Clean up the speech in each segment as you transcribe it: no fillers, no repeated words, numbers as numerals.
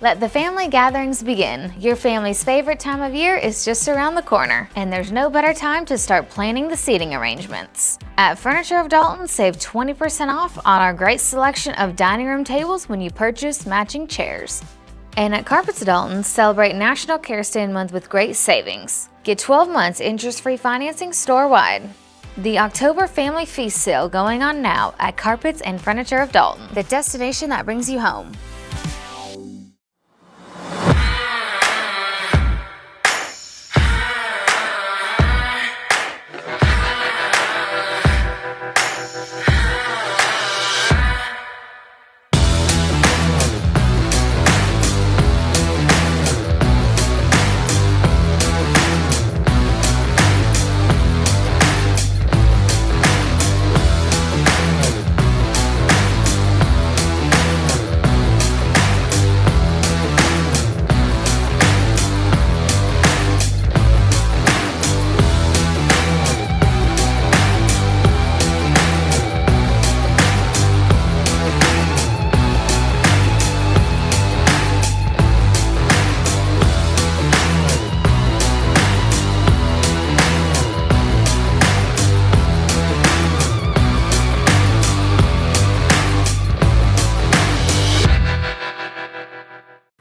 Let the family gatherings begin. Your family's favorite time of year is just around the corner, and there's no better time to start planning the seating arrangements. At Furniture of Dalton, save 20% off on our great selection of dining room tables when you purchase matching chairs. And at Carpets Dalton, celebrate National Care Stand Month with great savings. Get 12 months interest-free financing store-wide. The October Family Feast sale going on now at Carpets and Furniture of Dalton, the destination that brings you home.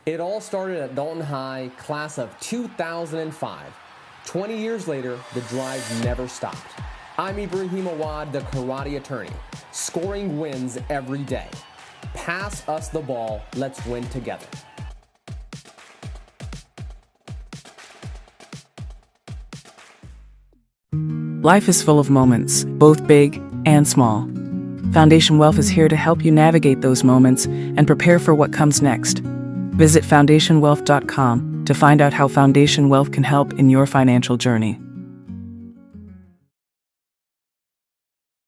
It all started at Dalton High, class of 2005. 20 years later, the drive never stopped. I'm Ibrahim Awad, the karate attorney, scoring wins every day. Pass us the ball, let's win together. Life is full of moments, both big and small. Foundation Wealth is here to help you navigate those moments and prepare for what comes next. Visit foundationwealth.com to find out how Foundation Wealth can help in your financial journey.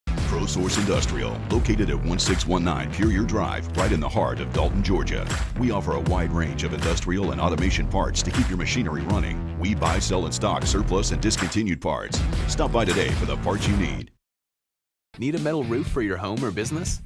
ProSource Industrial, located at 1619 Purier Drive, right in the heart of Dalton, Georgia. We offer a wide range of industrial and automation parts to keep your machinery running. We buy, sell, and stock surplus and discontinued parts. Stop by today for the parts you need. Need a metal roof for your home or business?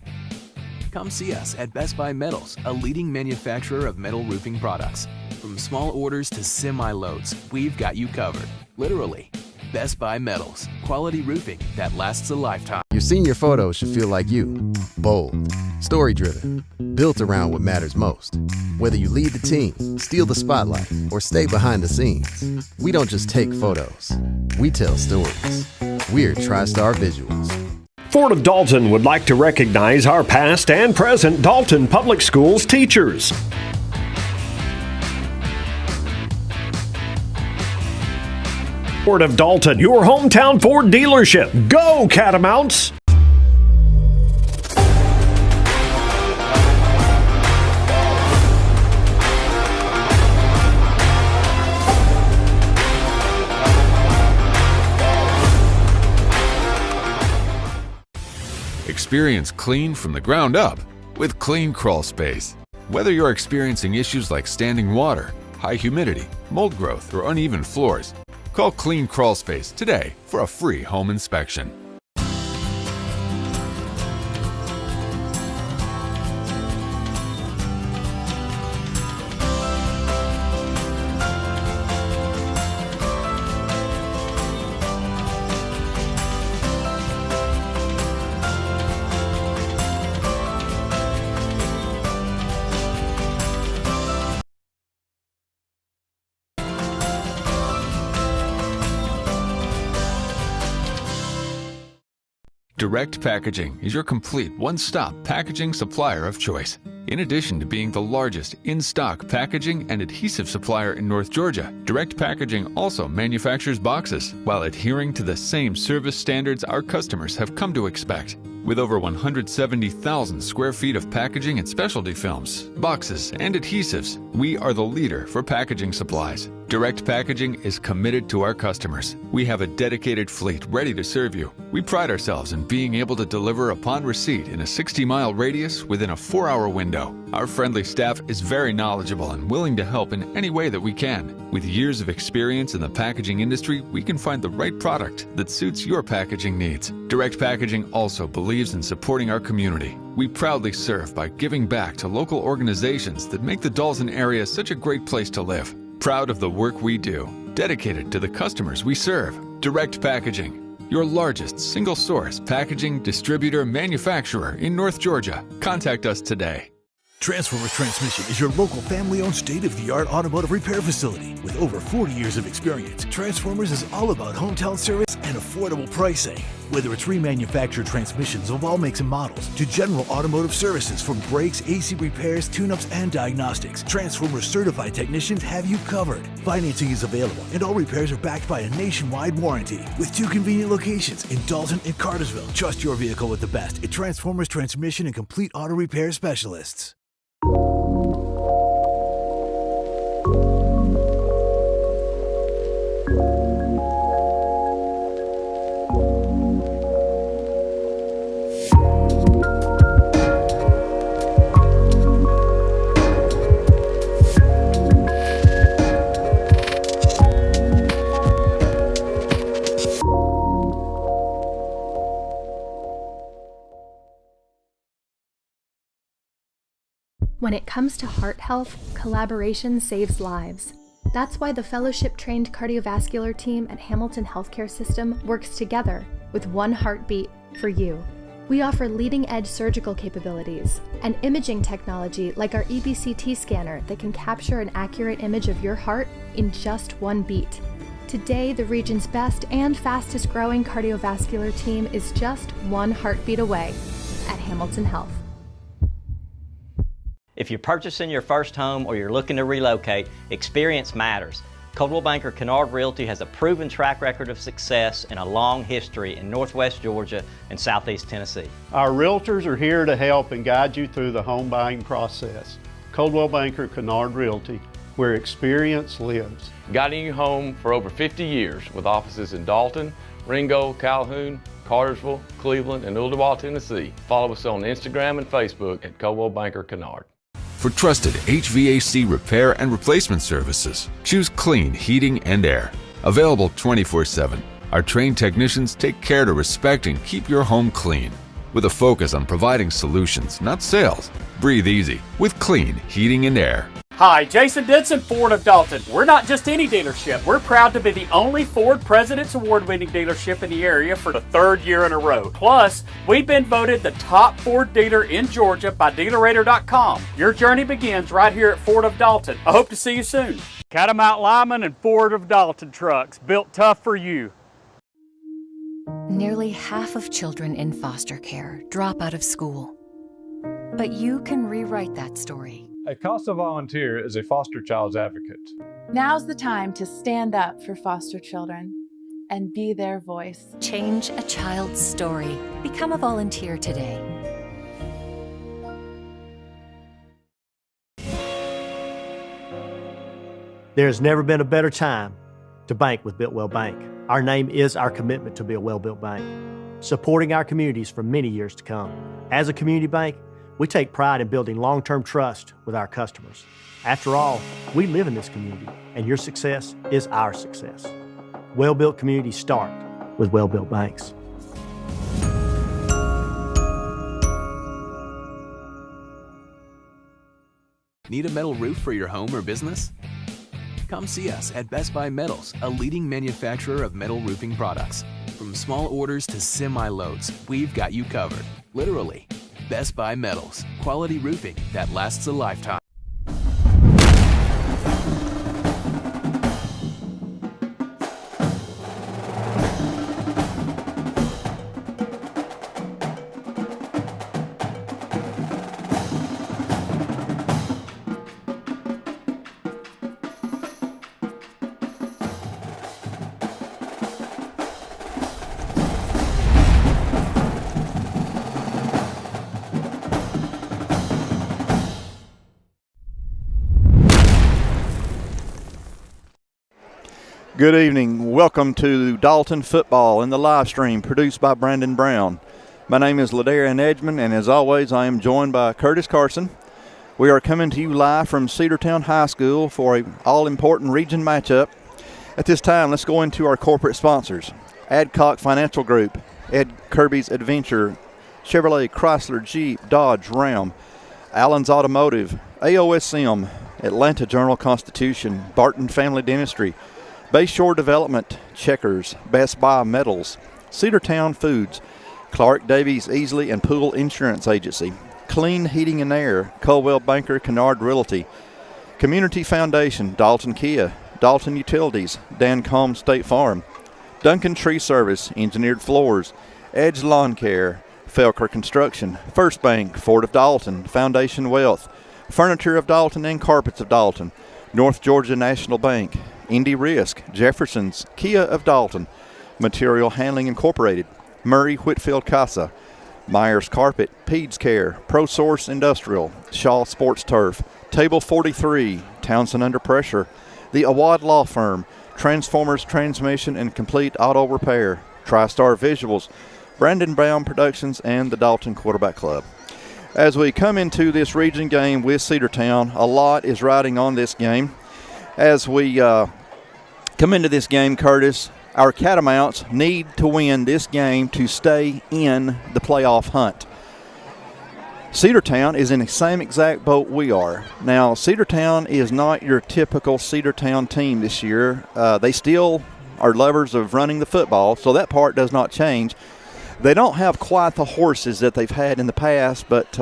Come see us at Best Buy Metals, a leading manufacturer of metal roofing products. From small orders to semi-loads, we've got you covered. Literally. Best Buy Metals, quality roofing that lasts a lifetime. Your senior photos should feel like you. Bold, story-driven, built around what matters most. Whether you lead the team, steal the spotlight, or stay behind the scenes, we don't just take photos, we tell stories. We're TriStar Visuals. Ford of Dalton would like to recognize our past and present Dalton Public Schools teachers. Ford of Dalton, your hometown Ford dealership. Go Catamounts! Experience clean from the ground up with Clean Crawl Space. Whether you're experiencing issues like standing water, high humidity, mold growth, or uneven floors, call Clean Crawl Space today for a free home inspection. Direct Packaging is your complete one-stop packaging supplier of choice. In addition to being the largest in-stock packaging and adhesive supplier in North Georgia, Direct Packaging also manufactures boxes while adhering to the same service standards our customers have come to expect. With over 170,000 square feet of packaging and specialty films, boxes, and adhesives, we are the leader for packaging supplies. Direct Packaging is committed to our customers. We have a dedicated fleet ready to serve you. We pride ourselves in being able to deliver upon receipt in a 60-mile radius within a 4-hour window. Our friendly staff is very knowledgeable and willing to help in any way that we can. With years of experience in the packaging industry, we can find the right product that suits your packaging needs. Direct Packaging also believes in supporting our community. We proudly serve by giving back to local organizations that make the Dalton area such a great place to live. Proud of the work we do, dedicated to the customers we serve. Direct Packaging, your largest single-source packaging distributor manufacturer in North Georgia. Contact us today. Transformers Transmission is your local family-owned state-of-the-art automotive repair facility. With over 40 years of experience, Transformers is all about hometown service and affordable pricing. Whether it's remanufactured transmissions of all makes and models to general automotive services from brakes, AC repairs, tune-ups, and diagnostics, Transformers certified technicians have you covered. Financing is available and all repairs are backed by a nationwide warranty. With 2 convenient locations in Dalton and Cartersville, trust your vehicle with the best at Transformers Transmission and Complete Auto Repair Specialists. When it comes to heart health, collaboration saves lives. That's why the fellowship-trained cardiovascular team at Hamilton Healthcare System works together with one heartbeat for you. We offer leading-edge surgical capabilities and imaging technology like our EBCT scanner that can capture an accurate image of your heart in just 1 beat. Today, the region's best and fastest growing cardiovascular team is just 1 heartbeat away at Hamilton Health. If you're purchasing your first home or you're looking to relocate, experience matters. Coldwell Banker Kennard Realty has a proven track record of success and a long history in Northwest Georgia and Southeast Tennessee. Our realtors are here to help and guide you through the home buying process. Coldwell Banker Kennard Realty, where experience lives. Guiding you home for over 50 years with offices in Dalton, Ringgold, Calhoun, Cartersville, Cleveland, and Ooltewah, Tennessee. Follow us on Instagram and Facebook at Coldwell Banker Kennard. For trusted HVAC repair and replacement services, choose Clean Heating and Air. Available 24/7, our trained technicians take care to respect and keep your home clean. With a focus on providing solutions, not sales. Breathe easy with Clean Heating and Air. Hi, Jason Denson, Ford of Dalton. We're not just any dealership. We're proud to be the only Ford President's Award-winning dealership in the area for the 3rd year in a row. Plus, we've been voted the top Ford dealer in Georgia by DealerRater.com. Your journey begins right here at Ford of Dalton. I hope to see you soon. Catamount Lyman and Ford of Dalton trucks, built tough for you. Nearly half of children in foster care drop out of school. But you can rewrite that story. Acosta Volunteer is a foster child's advocate. Now's the time to stand up for foster children and be their voice. Change a child's story. Become a volunteer today. There's never been a better time to bank with Builtwell Bank. Our name is our commitment to be a well-built bank, supporting our communities for many years to come. As a community bank, we take pride in building long-term trust with our customers. After all, we live in this community, and your success is our success. Well-built communities start with well-built banks. Need a metal roof for your home or business? Come see us at Best Buy Metals, a leading manufacturer of metal roofing products. From small orders to semi-loads, we've got you covered. Literally. Best Buy Metals, quality roofing that lasts a lifetime. Good evening. Welcome to Dalton Football in the live stream produced by Brandon Brown. My name is Ladarian Edgman, and as always, I am joined by Curtis Carson. We are coming to you live from Cedartown High School for an all-important region matchup. At this time, let's go into our corporate sponsors. Adcock Financial Group, Ed Kirby's Adventure, Chevrolet, Chrysler, Jeep, Dodge, Ram, Allen's Automotive, AOSM, Atlanta Journal-Constitution, Barton Family Dentistry, Bayshore Development, Checkers, Best Buy Metals, Cedartown Foods, Clark Davies Easley and Pool Insurance Agency, Clean Heating and Air, Coldwell Banker Kennard Realty, Community Foundation, Dalton Kia, Dalton Utilities, Dancombe State Farm, Duncan Tree Service, Engineered Floors, Edge Lawn Care, Felker Construction, First Bank, Ford of Dalton, Foundation Wealth, Furniture of Dalton and Carpets of Dalton, North Georgia National Bank, Indy Risk, Jefferson's, Kia of Dalton, Material Handling Incorporated, Murray Whitfield Casa, Myers Carpet, Peeds Care, ProSource Industrial, Shaw Sports Turf, Table 43, Townsend Under Pressure, the Awad Law Firm, Transformers Transmission and Complete Auto Repair, TriStar Visuals, Brandon Brown Productions, and the Dalton Quarterback Club. As we come into this region game with Cedartown, a lot is riding on this game. As we come into this game, Curtis, our Catamounts need to win this game to stay in the playoff hunt. Cedartown is in the same exact boat we are. Now, Cedartown is not your typical Cedartown team this year. They still are lovers of running the football, so that part does not change. They don't have quite the horses that they've had in the past, but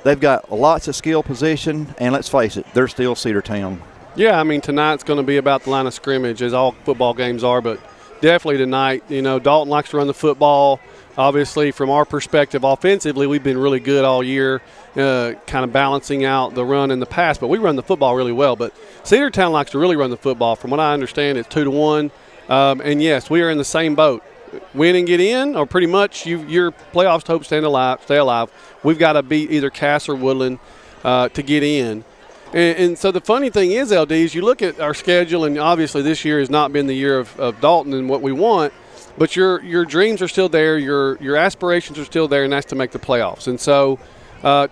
they've got lots of skill position, and let's face it, they're still Cedartown. Yeah, I mean, tonight's going to be about the line of scrimmage, as all football games are, but definitely tonight, you know, Dalton likes to run the football. Obviously, from our perspective, offensively, we've been really good all year, kind of balancing out the run and the pass, but we run the football really well. But Cedartown likes to really run the football. From what I understand, it's 2-1. And, yes, we are in the same boat. Win and get in, or pretty much your playoffs hope stay alive. We've got to beat either Cass or Woodland to get in. And so the funny thing is, LD, is you look at our schedule, and obviously this year has not been the year of Dalton and what we want, but your dreams are still there, your aspirations are still there, and that's to make the playoffs. And so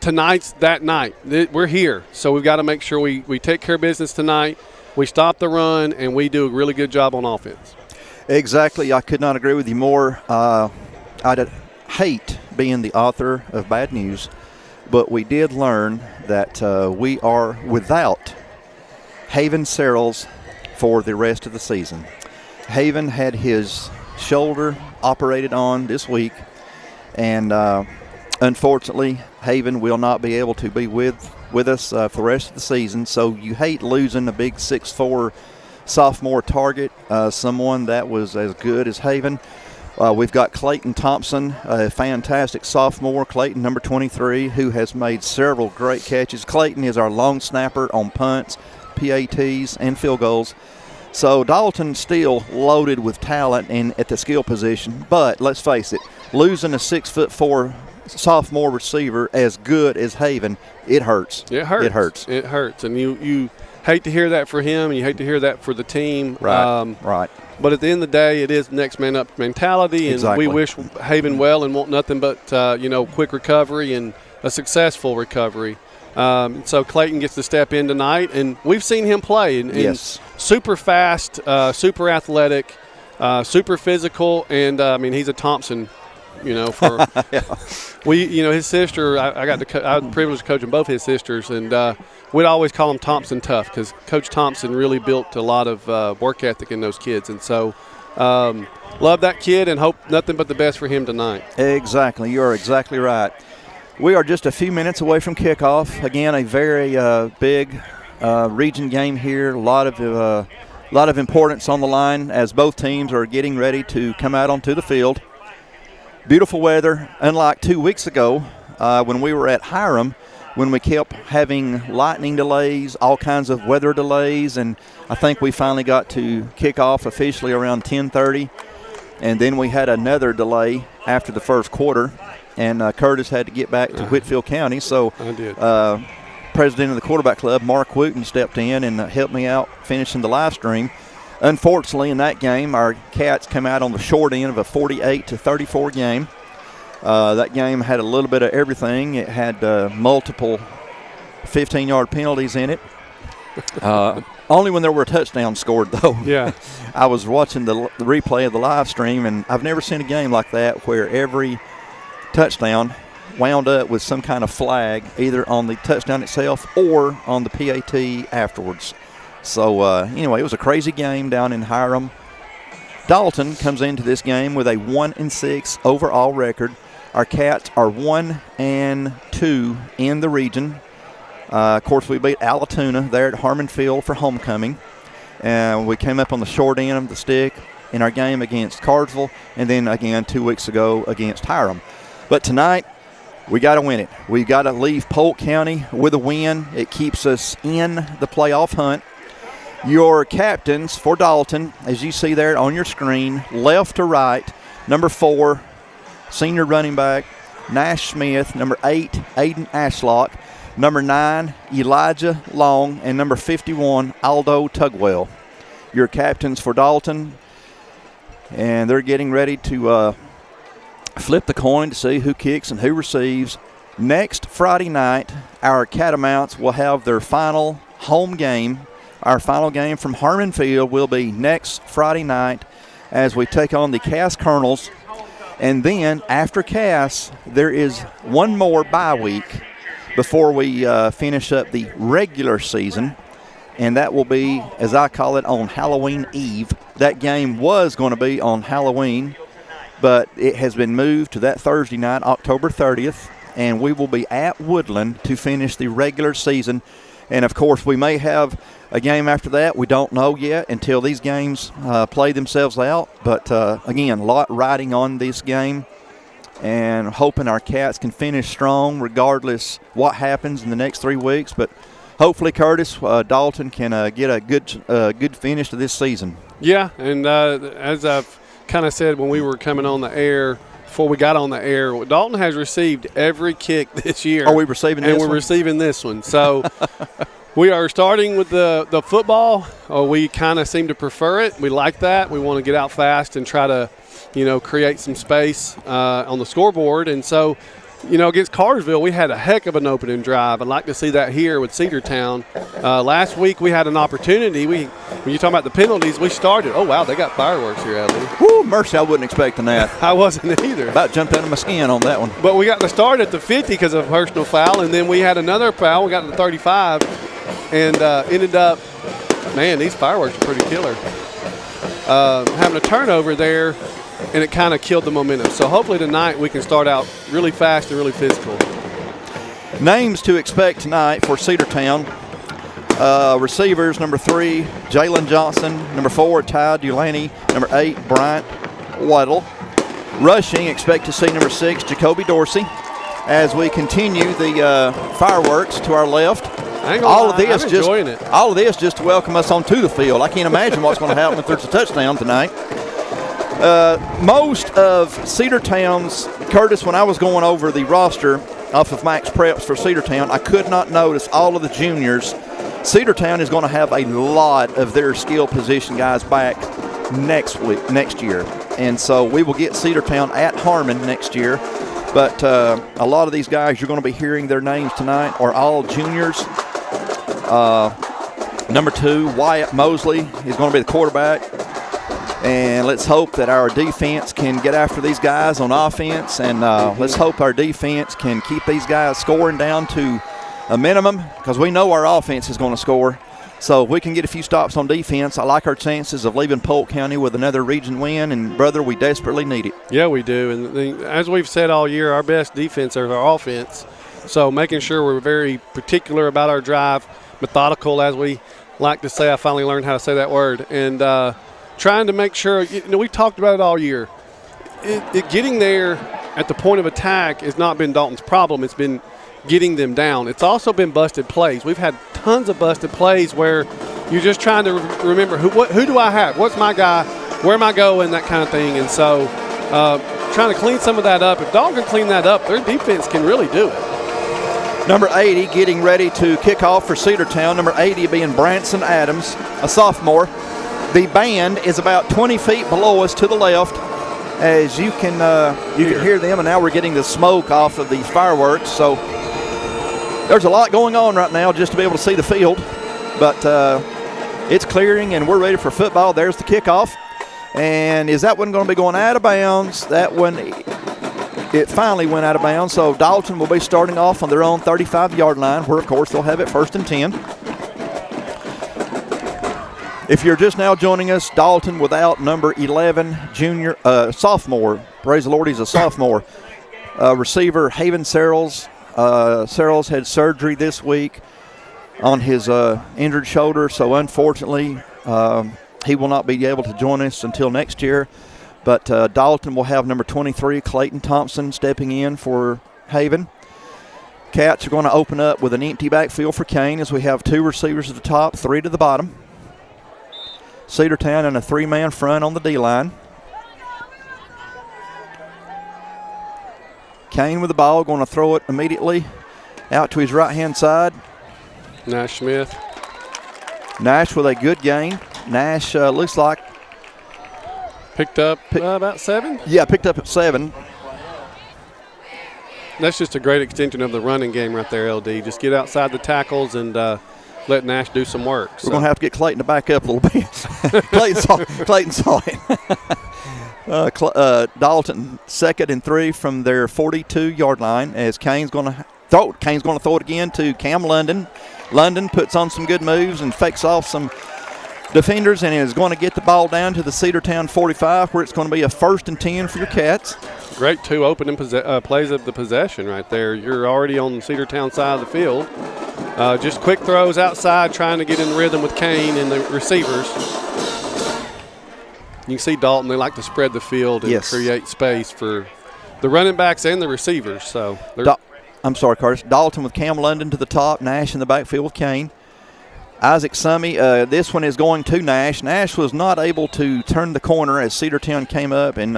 tonight's that night. We're here, so we've got to make sure we take care of business tonight, we stop the run, and we do a really good job on offense. Exactly. I could not agree with you more. I'd hate being the author of bad news, but we did learn that we are without Haven Searles for the rest of the season. Haven had his shoulder operated on this week, and unfortunately, Haven will not be able to be with us for the rest of the season. So you hate losing a big 6'4" sophomore target, someone that was as good as Haven. We've got Clayton Thompson, a fantastic sophomore, Clayton number 23, who has made several great catches. Clayton is our long snapper on punts, PATs, and field goals. So Dalton still loaded with talent and at the skill position, but let's face it, losing a 6'4" sophomore receiver as good as Haven, it hurts. It hurts. It hurts. It hurts, and you hate to hear that for him, and you hate to hear that for the team. Right. Right. But at the end of the day, it is next man up mentality, and exactly. We wish Haven well and want nothing but quick recovery and a successful recovery. So Clayton gets to step in tonight, and we've seen him play. And yes. Super fast, super athletic, super physical, and he's a Thompson. For yeah. His sister. I had the privilege of coaching both his sisters, and we'd always call him Thompson Tough because Coach Thompson really built a lot of work ethic in those kids, and so love that kid and hope nothing but the best for him tonight. Exactly, you are exactly right. We are just a few minutes away from kickoff. Again, a very big region game here. A lot of importance on the line as both teams are getting ready to come out onto the field. Beautiful weather, unlike 2 weeks ago when we were at Hiram, when we kept having lightning delays, all kinds of weather delays, and I think we finally got to kick off officially around 10:30, and then we had another delay after the first quarter, and Curtis had to get back to Whitfield County, so president of the quarterback club, Mark Wooten, stepped in and helped me out finishing the live stream. Unfortunately, in that game, our Cats come out on the short end of a 48-34 game. That game had a little bit of everything. It had multiple 15-yard penalties in it. Only when there were touchdowns scored, though. Yeah. I was watching the replay of the live stream, and I've never seen a game like that where every touchdown wound up with some kind of flag, either on the touchdown itself or on the PAT afterwards. So, anyway, it was a crazy game down in Hiram. Dalton comes into this game with a 1-6 overall record. Our Cats are 1-2 in the region. Of course, we beat Alatoona there at Harmon Field for homecoming. We came up on the short end of the stick in our game against Cartersville, and then again 2 weeks ago against Hiram. But tonight, we got to win it. We got to leave Polk County with a win. It keeps us in the playoff hunt. Your captains for Dalton, as you see there on your screen, left to right, number 4, senior running back, Nash Smith, number 8, Aiden Ashlock, number 9, Elijah Long, and number 51, Aldo Tugwell. Your captains for Dalton, and they're getting ready to flip the coin to see who kicks and who receives. Next Friday night, our Catamounts will have their final home game. Our final game from Harmon Field will be next Friday night as we take on the Cass Colonels. And then after Cass, there is one more bye week before we finish up the regular season. And that will be, as I call it, on Halloween Eve. That game was going to be on Halloween, but it has been moved to that Thursday night, October 30th. And we will be at Woodland to finish the regular season. And, of course, we may have a game after that. We don't know yet until these games play themselves out. But, again, a lot riding on this game and hoping our Cats can finish strong regardless what happens in the next 3 weeks. But hopefully, Curtis, Dalton can get a good finish to this season. Yeah, and as I've kind of said when we were coming on the air, before we got on the air, Dalton has received every kick this year. Are we receiving this one? And we're receiving this one. So we are starting with the football. We kind of seem to prefer it. We like that. We want to get out fast and try to, create some space on the scoreboard. And so, against Cartersville, we had a heck of an opening drive. I'd like to see that here with Cedartown. Last week we had an opportunity. When you talk about the penalties, we started. Oh, wow, they got fireworks here, Adley. Woo, mercy, I wasn't expecting that. I wasn't either. About jumped out of my skin on that one. But we got the start at the 50 because of a personal foul, and then we had another foul. We got to the 35 and ended up, man, these fireworks are pretty killer. Having a turnover there, and it kind of killed the momentum. So hopefully tonight we can start out really fast and really physical. Names to expect tonight for Cedartown. Receivers, number 3, Jalen Johnson. Number 4, Ty Delaney. Number 8, Bryant Waddle. Rushing, expect to see number 6, Jacoby Dorsey. As we continue the fireworks to our left. All of this just to welcome us onto the field. I can't imagine what's going to happen if there's a touchdown tonight. Most of Cedartown's, Curtis, when I was going over the roster off of Max Preps for Cedartown, I could not notice all of the juniors. Cedartown is going to have a lot of their skill position guys back next year. And so we will get Cedartown at Harmon next year. But a lot of these guys you're going to be hearing their names tonight are all juniors. Number 2, Wyatt Mosley is going to be the quarterback. And let's hope that our defense can get after these guys on offense. And let's hope our defense can keep these guys scoring down to a minimum, because we know our offense is going to score. So if we can get a few stops on defense, I like our chances of leaving Polk County with another region win. And, brother, we desperately need it. Yeah, we do. And as we've said all year, our best defense is our offense. So making sure we're very particular about our drive, methodical, as we like to say. I finally learned how to say that word. And trying to make sure, we talked about it all year. Getting there at the point of attack has not been Dalton's problem. It's been getting them down. It's also been busted plays. We've had tons of busted plays where you're just trying to remember who do I have? What's my guy? Where am I going? That kind of thing. And so trying to clean some of that up. If Dalton can clean that up, their defense can really do it. Number 80 getting ready to kick off for Cedartown. Number 80 being Branson Adams, a sophomore. The band is about 20 feet below us to the left. As you can hear them, and now we're getting the smoke off of these fireworks. So there's a lot going on right now just to be able to see the field. But it's clearing, and we're ready for football. There's the kickoff. And is that one going to be going out of bounds? That one, it finally went out of bounds. So Dalton will be starting off on their own 35-yard line, where, of course, they'll have it 1st and 10. If you're just now joining us, Dalton without number 11, sophomore. Praise the Lord, he's a sophomore. Receiver Haven Searles. Searles had surgery this week on his injured shoulder, so unfortunately he will not be able to join us until next year. But Dalton will have number 23, Clayton Thompson, stepping in for Haven. Cats are going to open up with an empty backfield for Kane, as we have 2 receivers at the top, 3 to the bottom. Cedartown in a 3-man front on the D-line. Kane with the ball, going to throw it immediately out to his right-hand side. Nash Smith. Nash with a good gain. Nash looks like picked up about 7? Yeah, picked up at 7. That's just a great extension of the running game right there, LD. Just get outside the tackles and let Nash do some work. We're going to have to get Clayton to back up a little bit. Clayton saw it. Dalton 2nd and 3 from their 42-yard line, as Kane's going to throw it again to Cam London. London puts on some good moves and fakes off some defenders and is going to get the ball down to the Cedartown 45, where it's going to be a 1st and 10 for your Cats. Great 2 opening plays of the possession right there. You're already on the Cedartown side of the field. Just quick throws outside, trying to get in rhythm with Kane and the receivers. You can see Dalton, they like to spread the field and create space for the running backs and the receivers. So I'm sorry, Curtis. Dalton with Cam London to the top, Nash in the backfield with Kane. Isaac Summy, this one is going to Nash. Nash was not able to turn the corner as Cedartown came up and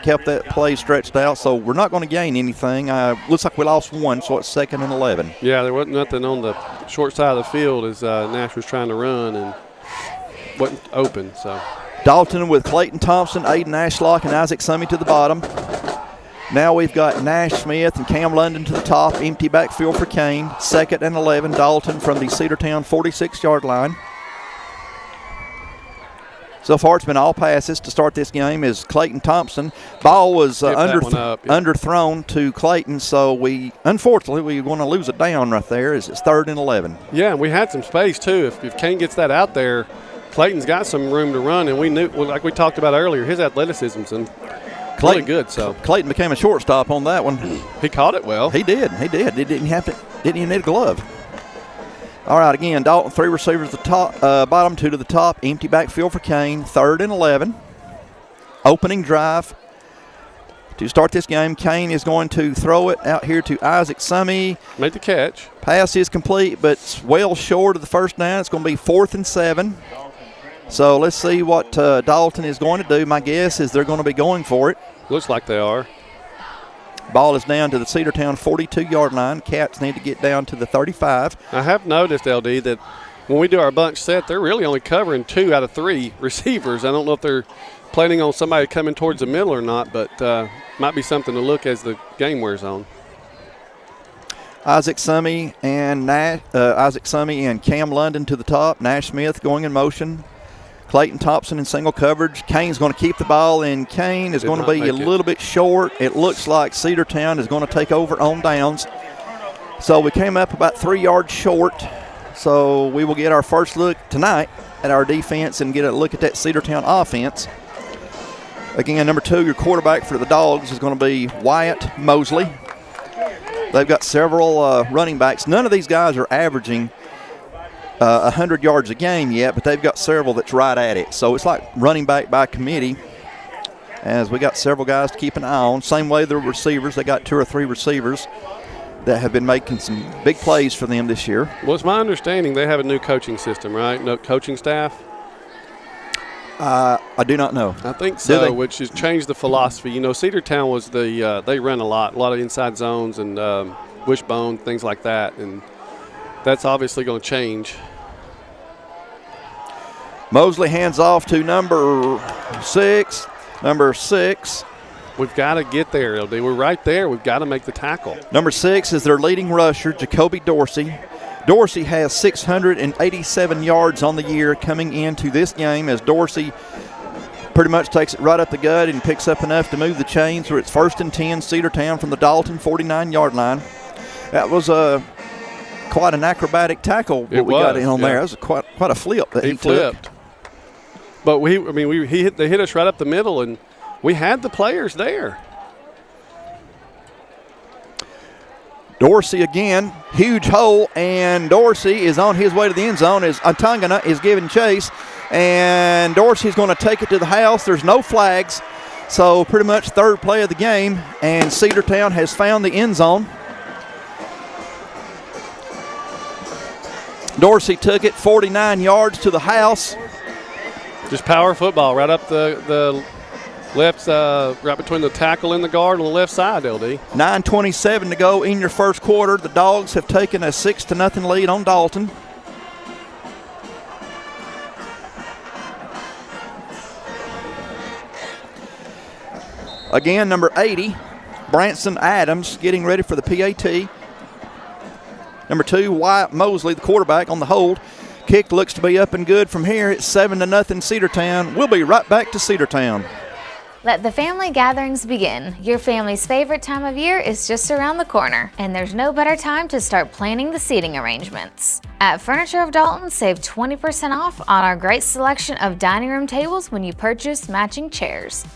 kept that play stretched out, so we're not going to gain anything. Looks like we lost 1, so it's 2nd and 11. Yeah, there wasn't nothing on the short side of the field as Nash was trying to run and wasn't open. So Dalton with Clayton Thompson, Aiden Ashlock, and Isaac Summy to the bottom. Now we've got Nash Smith and Cam London to the top. Empty backfield for Kane. 2nd and 11. Dalton from the Cedartown 46-yard line. So far it's been all passes to start this game as Clayton Thompson. Ball was underthrown to Clayton, so unfortunately we're going to lose it down right there as it's 3rd and 11. Yeah, and we had some space too. If Kane gets that out there, Clayton's got some room to run, and we knew, like we talked about earlier, his athleticism's really good. So Clayton became a shortstop on that one. He caught it well. He did. He didn't even need a glove. All right, again, Dalton 3 receivers at the top, bottom 2 to the top. Empty backfield for Kane. 3rd and 11. Opening drive to start this game. Kane is going to throw it out here to Isaac Summy. Made the catch. Pass is complete, but it's well short of the first down. It's going to be 4th and 7. So let's see what Dalton is going to do. My guess is they're going to be going for it. Looks like they are. Ball is down to the Cedartown 42-yard line. Cats need to get down to the 35. I have noticed, LD, that when we do our bunch set, they're really only covering 2 out of 3 receivers. I don't know if they're planning on somebody coming towards the middle or not, but might be something to look as the game wears on. Isaac Summy and Cam London to the top. Nash Smith going in motion. Clayton Thompson in single coverage. Kane's going to keep the ball, and Kane is going to be a little bit short. It looks like Cedartown is going to take over on downs. So we came up about 3 yards short. So we will get our first look tonight at our defense and get a look at that Cedartown offense. Again, number 2, your quarterback for the Dogs is going to be Wyatt Mosley. They've got several running backs. None of these guys are averaging 100 yards a game yet, but they've got several that's right at it. So it's like running back by committee, as we got several guys to keep an eye on. Same way the receivers, they got 2 or 3 receivers that have been making some big plays for them this year. Well, it's my understanding they have a new coaching system, right? No coaching staff? I do not know. I think so, which has changed the philosophy. You know, Cedartown was they run a lot of inside zones and wishbone, things like that, and that's obviously going to change. Mosley hands off to number 6. Number 6. We've got to get there, LD. We're right there. We've got to make the tackle. Number 6 is their leading rusher, Jacoby Dorsey. Dorsey has 687 yards on the year coming into this game as Dorsey pretty much takes it right up the gut and picks up enough to move the chains where it's 1st and 10, Cedartown from the Dalton 49-yard line. That was quite an acrobatic tackle we got in on there. That was quite a flip that he flipped. took. But they hit us right up the middle, and we had the players there. Dorsey again, huge hole, and Dorsey is on his way to the end zone as Atangana is giving chase, and Dorsey's going to take it to the house. There's no flags, so pretty much third play of the game, and Cedartown has found the end zone. Dorsey took it 49 yards to the house. Just power football right up the left, right between the tackle and the guard on the left side, LD. 9:27 to go in your first quarter. The Dogs have taken a 6-0 lead on Dalton. Again, number 80, Branson Adams, getting ready for the PAT. Number 2, Wyatt Mosley, the quarterback, on the hold. Kick looks to be up and good from here. It's 7-0 Cedartown. We'll be right back to Cedartown. Let the family gatherings begin. Your family's favorite time of year is just around the corner, and there's no better time to start planning the seating arrangements. At Furniture of Dalton, save 20% off on our great selection of dining room tables when you purchase matching chairs.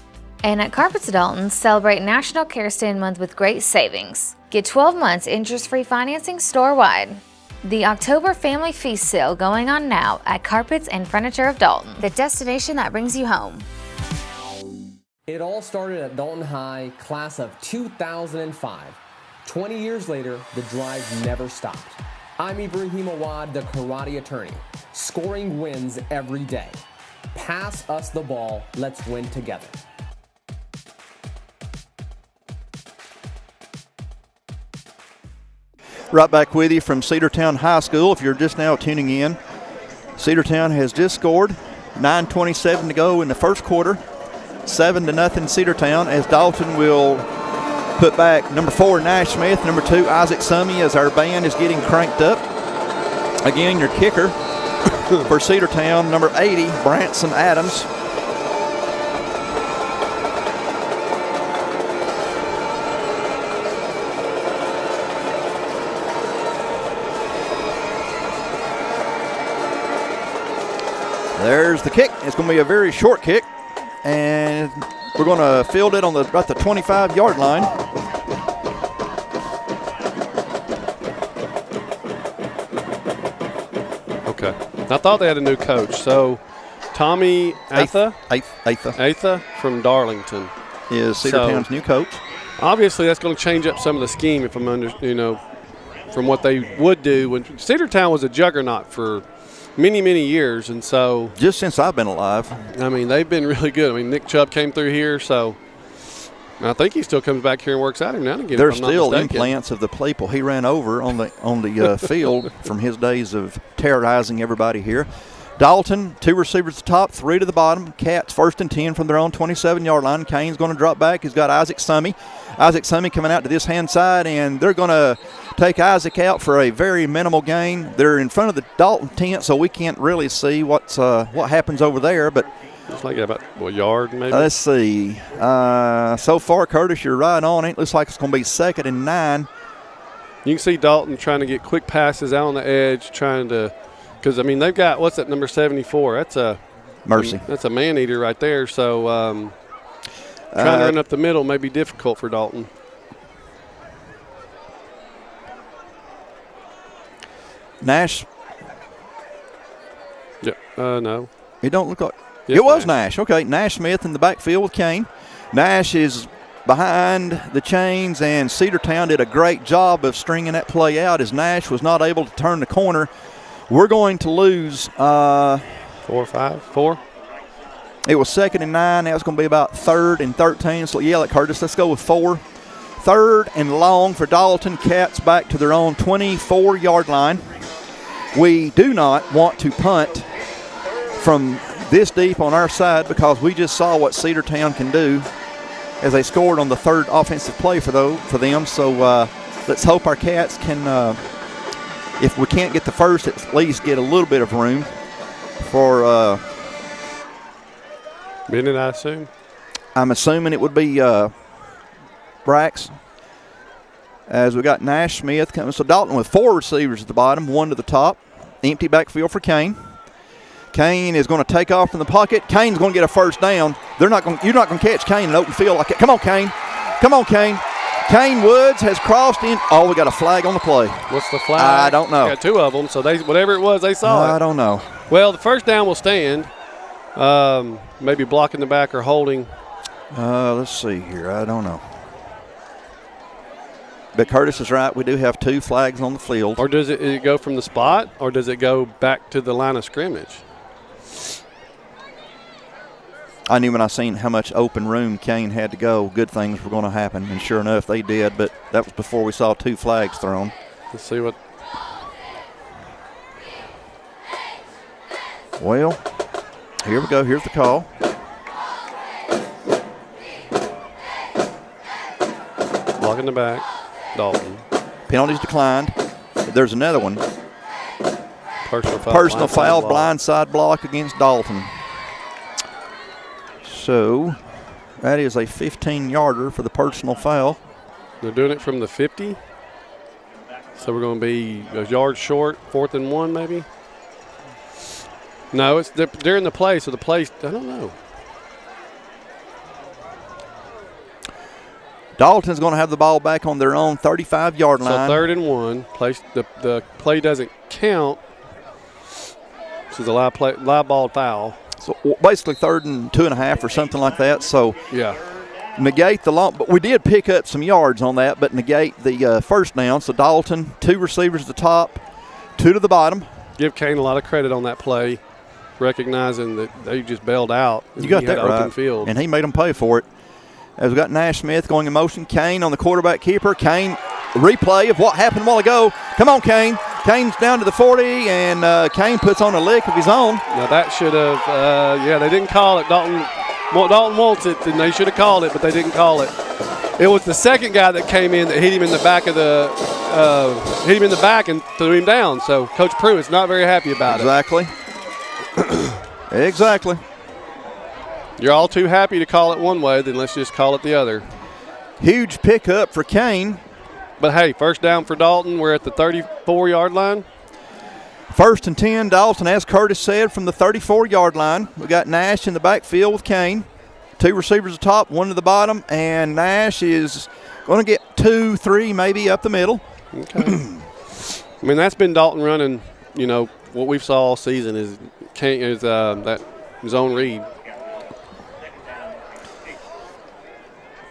And at Carpets of Dalton, celebrate National Care Stand Month with great savings. Get 12 months interest-free financing store-wide. The October Family Feast sale going on now at Carpets and Furniture of Dalton, the destination that brings you home. It all started at Dalton High, class of 2005. 20 years later, the drive never stopped. I'm Ibrahim Awad, the karate attorney. Scoring wins every day. Pass us the ball, let's win together. Right back with you from Cedartown High School. If you're just now tuning in, Cedartown has just scored. 9:27 to go in the first quarter. 7-0 Cedartown as Dalton will put back number 4, Nash Smith, number 2, Isaac Summy, as our band is getting cranked up. Again, your kicker for Cedartown, number 80, Branson Adams. There's the kick. It's going to be a very short kick, and we're going to field it on about the 25-yard line. Okay. I thought they had a new coach. So Tommy Atha from Darlington is Cedartown's new coach. Obviously, that's going to change up some of the scheme if I'm from what they would do. When Cedartown was a juggernaut for many, many years, and so just since I've been alive. I mean, they've been really good. I mean, Nick Chubb came through here, so I think he still comes back here and works out every now and again. There's still implants of the people he ran over on the field from his days of terrorizing everybody here. Dalton, 2 receivers at the top, 3 to the bottom. Cats 1st and 10 from their own 27-yard line. Kane's going to drop back. He's got Isaac Summy. Isaac Summy coming out to this hand side, and they're going to take Isaac out for a very minimal gain. They're in front of the Dalton tent, so we can't really see what happens over there. But it's like about a yard, maybe. Let's see. So far, Curtis, you're right on it. Looks like it's going to be 2nd and 9. You can see Dalton trying to get quick passes out on the edge, trying to – because, I mean, they've got – what's that, number 74? That's a – Mercy. That's a man-eater right there. So trying to run up the middle may be difficult for Dalton. Nash. Yeah. No. It don't look like – Yes, it was Nash. Okay, Nash Smith in the backfield with Kane. Nash is behind the chains, and Cedartown did a great job of stringing that play out as Nash was not able to turn the corner. We're going to lose 4 or 5. 4. It was 2nd and 9. That was going to be about 3rd and 13. So yell at Curtis. Let's go with 4. 3rd and long for Dalton. Cats back to their own 24-yard line. We do not want to punt from this deep on our side because we just saw what Cedartown can do as they scored on the third offensive play for them. So let's hope our Cats can, if we can't get the first, at least get a little bit of room for Bennett, I assume? I'm assuming it would be Brax. As we got Nash Smith coming. So Dalton with 4 receivers at the bottom, 1 to the top. Empty backfield for Kane. Kane is going to take off from the pocket. Kane's going to get a first down. You're not going to catch Kane in open field like that. Come on, Kane. Come on, Kane. Kane Woods has crossed in. Oh, we got a flag on the play. What's the flag? I don't know. Got 2 of them, so whatever it was, they saw it. I don't know. Well, the first down will stand. Maybe blocking the back or holding. Let's see here. I don't know. But Curtis is right. We do have 2 flags on the field. Or does it go from the spot, or does it go back to the line of scrimmage? I knew when I seen how much open room Kane had to go, good things were going to happen. And sure enough, they did. But that was before we saw 2 flags thrown. Let's see what. Well, here we go. Here's the call. Blocking the back. Dalton. Penalties declined. There's another one. Personal foul, blindside block against Dalton. So that is a 15-yarder for the personal foul. They're doing it from the 50. So we're going to be a yard short, 4th and 1 maybe. No, they're in the play, so the play, I don't know. Dalton's going to have the ball back on their own 35-yard line. So 3rd and 1. The play doesn't count. This is a live ball foul. So basically 3rd and 2.5 or something like that. So yeah, negate the long. But we did pick up some yards on that, but negate the first down. So Dalton, 2 receivers at the top, 2 to the bottom. Give Kane a lot of credit on that play, recognizing that they just bailed out. You got that right. Open field. And he made them pay for it. As we got Nash Smith going in motion. Kane on the quarterback keeper. Kane, replay of what happened a while ago. Come on, Kane. Kane's down to the 40, and Kane puts on a lick of his own. Now that should have, they didn't call it. Dalton wants it, and they should have called it, but they didn't call it. It was the second guy that came in that hit him in the back and threw him down. So Coach Pruitt's not very happy about it. Exactly. You're all too happy to call it one way, then let's just call it the other. Huge pickup for Kane. But, hey, first down for Dalton. We're at the 34-yard line. 1st and 10, Dalton, as Curtis said, from the 34-yard line. We got Nash in the backfield with Kane. 2 receivers at the top, 1 to the bottom, and Nash is going to get 2, 3 maybe up the middle. Okay. I mean, that's been Dalton running, what we've saw all season is that zone read.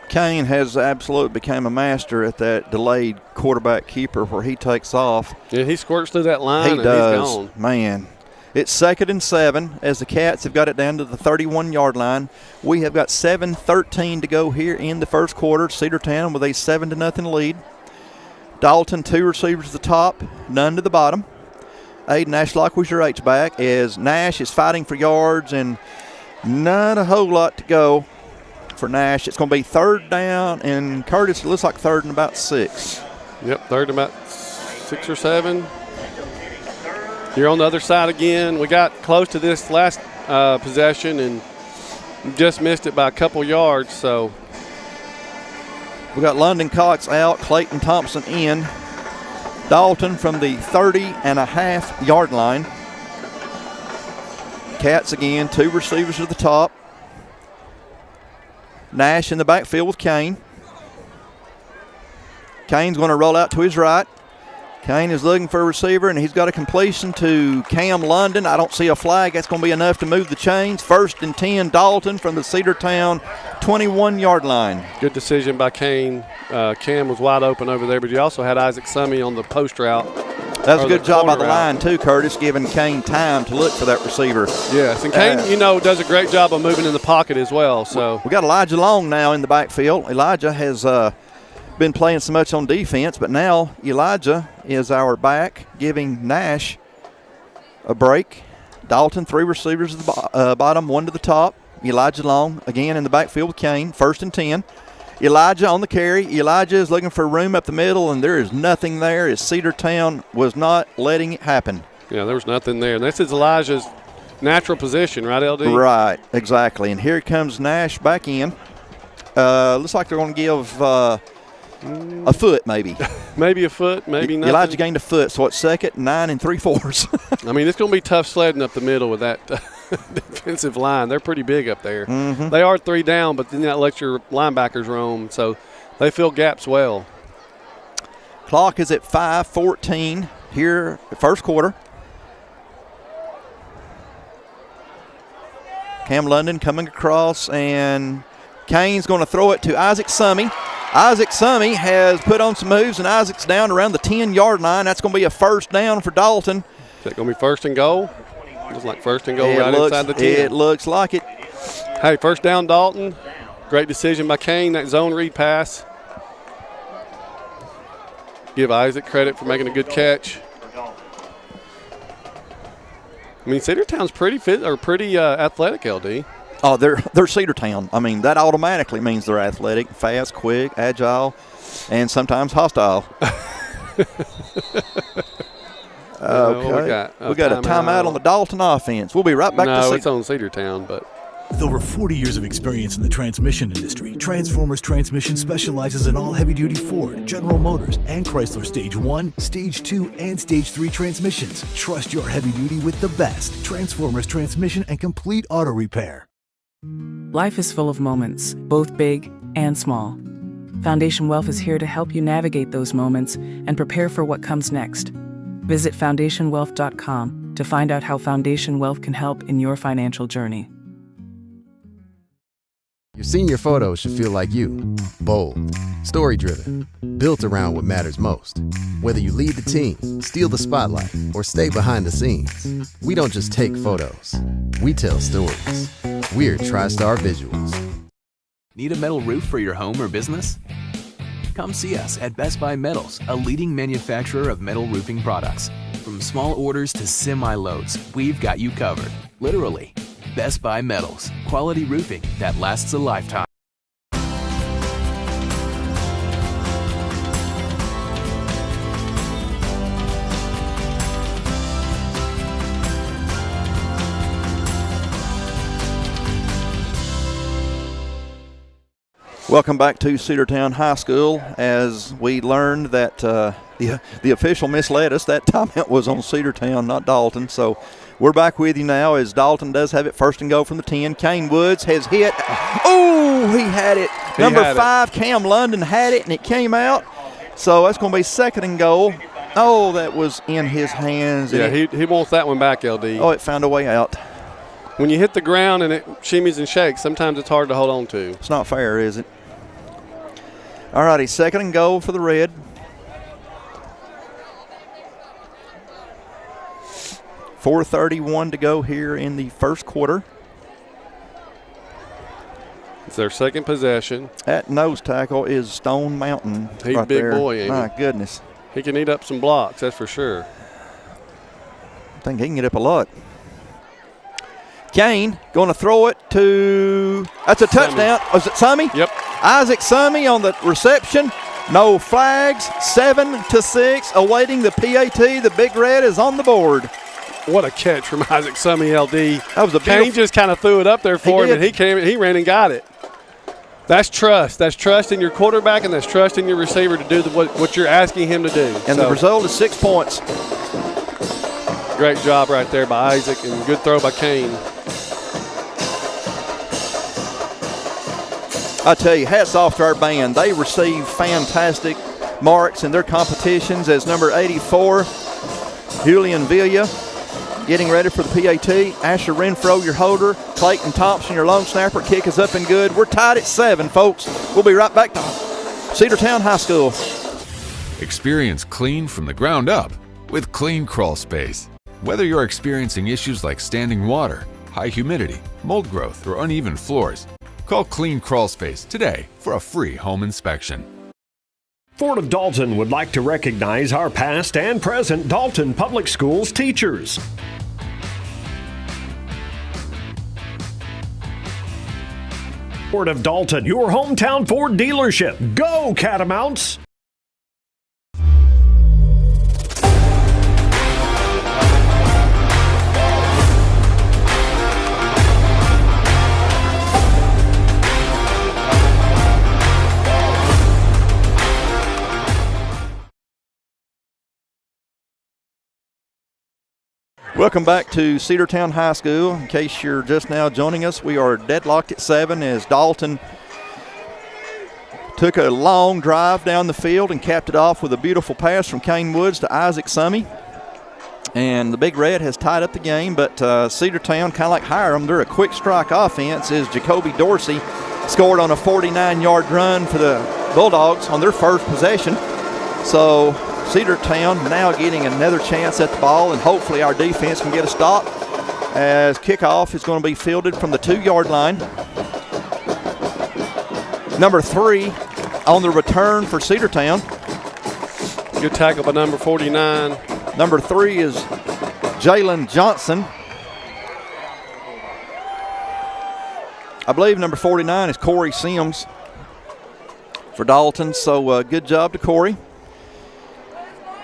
Kane has absolutely become a master at that delayed quarterback keeper where he takes off. Yeah, he squirts through that line and he's gone. Man. It's 2nd and 7 as the Cats have got it down to the 31-yard line. We have got 7:13 to go here in the first quarter. Cedartown with a 7-0 lead. Dalton, 2 receivers at the top, none to the bottom. Aiden Ashlock was your H-back as Nash is fighting for yards and not a whole lot to go for Nash. It's going to be 3rd down, and Curtis, it looks like 3rd and about 6. Yep, 3rd and about 6 or 7. You're on the other side again. We got close to this last possession and just missed it by a couple yards. So we got London Cox out, Clayton Thompson in. Dalton from the 30.5-yard line. Cats again, 2 receivers at the top. Nash in the backfield with Kane. Kane's going to roll out to his right. Kane is looking for a receiver, and he's got a completion to Cam London. I don't see a flag. That's going to be enough to move the chains. 1st and 10, Dalton from the Cedartown 21-yard line. Good decision by Kane. Cam was wide open over there, but you also had Isaac Summey on the post route. That was a good job by the line, too, Curtis, giving Kane time to look for that receiver. Yes, and Kane, does a great job of moving in the pocket as well. So we got Elijah Long now in the backfield. Elijah has been playing so much on defense, but now Elijah is our back, giving Nash a break. Dalton, 3 receivers at the bottom, 1 to the top. Elijah Long, again in the backfield with Kane, 1st and 10. Elijah on the carry. Elijah is looking for room up the middle, and there is nothing there as Cedartown was not letting it happen. Yeah, there was nothing there. And this is Elijah's natural position, right, LD? Right, exactly. And here comes Nash back in. Looks like they're going to give a foot, maybe. Maybe a foot, maybe nothing. Elijah gained a foot, so it's 2nd, 9 3/4. I mean, it's going to be tough sledding up the middle with that defensive line. They're pretty big up there. Mm-hmm. They are 3 down, but then that lets your linebackers roam, so they fill gaps well. Clock is at 5:14 here, first quarter. Cam London coming across, and Kane's going to throw it to Isaac Summey. Isaac Summey has put on some moves, and Isaac's down around the 10-yard line. That's going to be a first down for Dalton. Is that going to be 1st and goal? Looks like 1st and goal inside the 10. It looks like it. Hey, first down, Dalton. Great decision by Kane, that zone read pass. Give Isaac credit for making a good catch. I mean, Cedartown's pretty athletic, LD. Oh, they're Cedartown. I mean, that automatically means they're athletic, fast, quick, agile, and sometimes hostile. Okay. We got a timeout on the Dalton offense. We'll be right back to No, it's on Cedartown, but. With over 40 years of experience in the transmission industry, Transformers Transmission specializes in all heavy-duty Ford, General Motors, and Chrysler Stage 1, Stage 2, and Stage 3 transmissions. Trust your heavy-duty with the best. Transformers Transmission and Complete Auto Repair. Life is full of moments, both big and small. Foundation Wealth is here to help you navigate those moments and prepare for what comes next. Visit foundationwealth.com to find out how Foundation Wealth can help in your financial journey. Your senior photos should feel like you. Bold, story-driven, built around what matters most. Whether you lead the team, steal the spotlight, or stay behind the scenes, we don't just take photos, we tell stories. We're TriStar Visuals. Need a metal roof for your home or business? Come see us at Best Buy Metals, a leading manufacturer of metal roofing products. From small orders to semi-loads, we've got you covered. Literally. Best Buy Metals, quality roofing that lasts a lifetime. Welcome back to Cedartown High School. As we learned that the official misled us, that timeout was on Cedartown, not Dalton. So we're back with you now as Dalton does have it 1st and goal from the 10. Kane Woods has hit. Oh, he had it. Number 5, Cam London had it, and it came out. So that's going to be 2nd and goal. Oh, that was in his hands. Yeah, he wants that one back, LD. Oh, it found a way out. When you hit the ground and it shimmies and shakes, sometimes it's hard to hold on to. It's not fair, is it? All righty, 2nd and goal for the Red. .431 to go here in the first quarter. It's their second possession. That nose tackle is Stone Mountain. He's right a big there. boy, ain't My goodness. He can eat up some blocks, that's for sure. I think he can get up a lot. Kane going to throw it to – that's a touchdown. Was it Summey? Yep. Isaac Summey on the reception. No flags. 7-6 awaiting the PAT. The Big Red is on the board. What a catch from Isaac Summey, LD. That was a Kane just kind of threw it up there for him, and he ran and got it. That's trust. That's trust in your quarterback, and that's trust in your receiver to do what you're asking him to do. And the result is 6 points. Great job right there by Isaac, and good throw by Kane. I tell you, hats off to our band. They receive fantastic marks in their competitions as number 84, Julian Villa, getting ready for the PAT. Asher Renfro, your holder. Clayton Thompson, your long snapper. Kick is up and good. We're tied at 7, folks. We'll be right back to Cedartown High School. Experience clean from the ground up with Clean Crawl Space. Whether you're experiencing issues like standing water, high humidity, mold growth, or uneven floors, call Clean Crawl Space today for a free home inspection. Fort of Dalton would like to recognize our past and present Dalton Public Schools teachers. Ford of Dalton, your hometown Ford dealership. Go Catamounts! Welcome back to Cedartown High School. In case you're just now joining us, we are deadlocked at 7 as Dalton took a long drive down the field and capped it off with a beautiful pass from Kane Woods to Isaac Summey. And the Big Red has tied up the game, but Cedartown, kind of like Hiram, they're a quick strike offense as Jacoby Dorsey scored on a 49-yard run for the Bulldogs on their first possession. So Cedartown now getting another chance at the ball, and hopefully our defense can get a stop as kickoff is going to be fielded from the 2-yard line. Number 3 on the return for Cedartown. Good tackle by number 49. Number 3 is Jalen Johnson. I believe number 49 is Corey Sims for Dalton, so good job to Corey.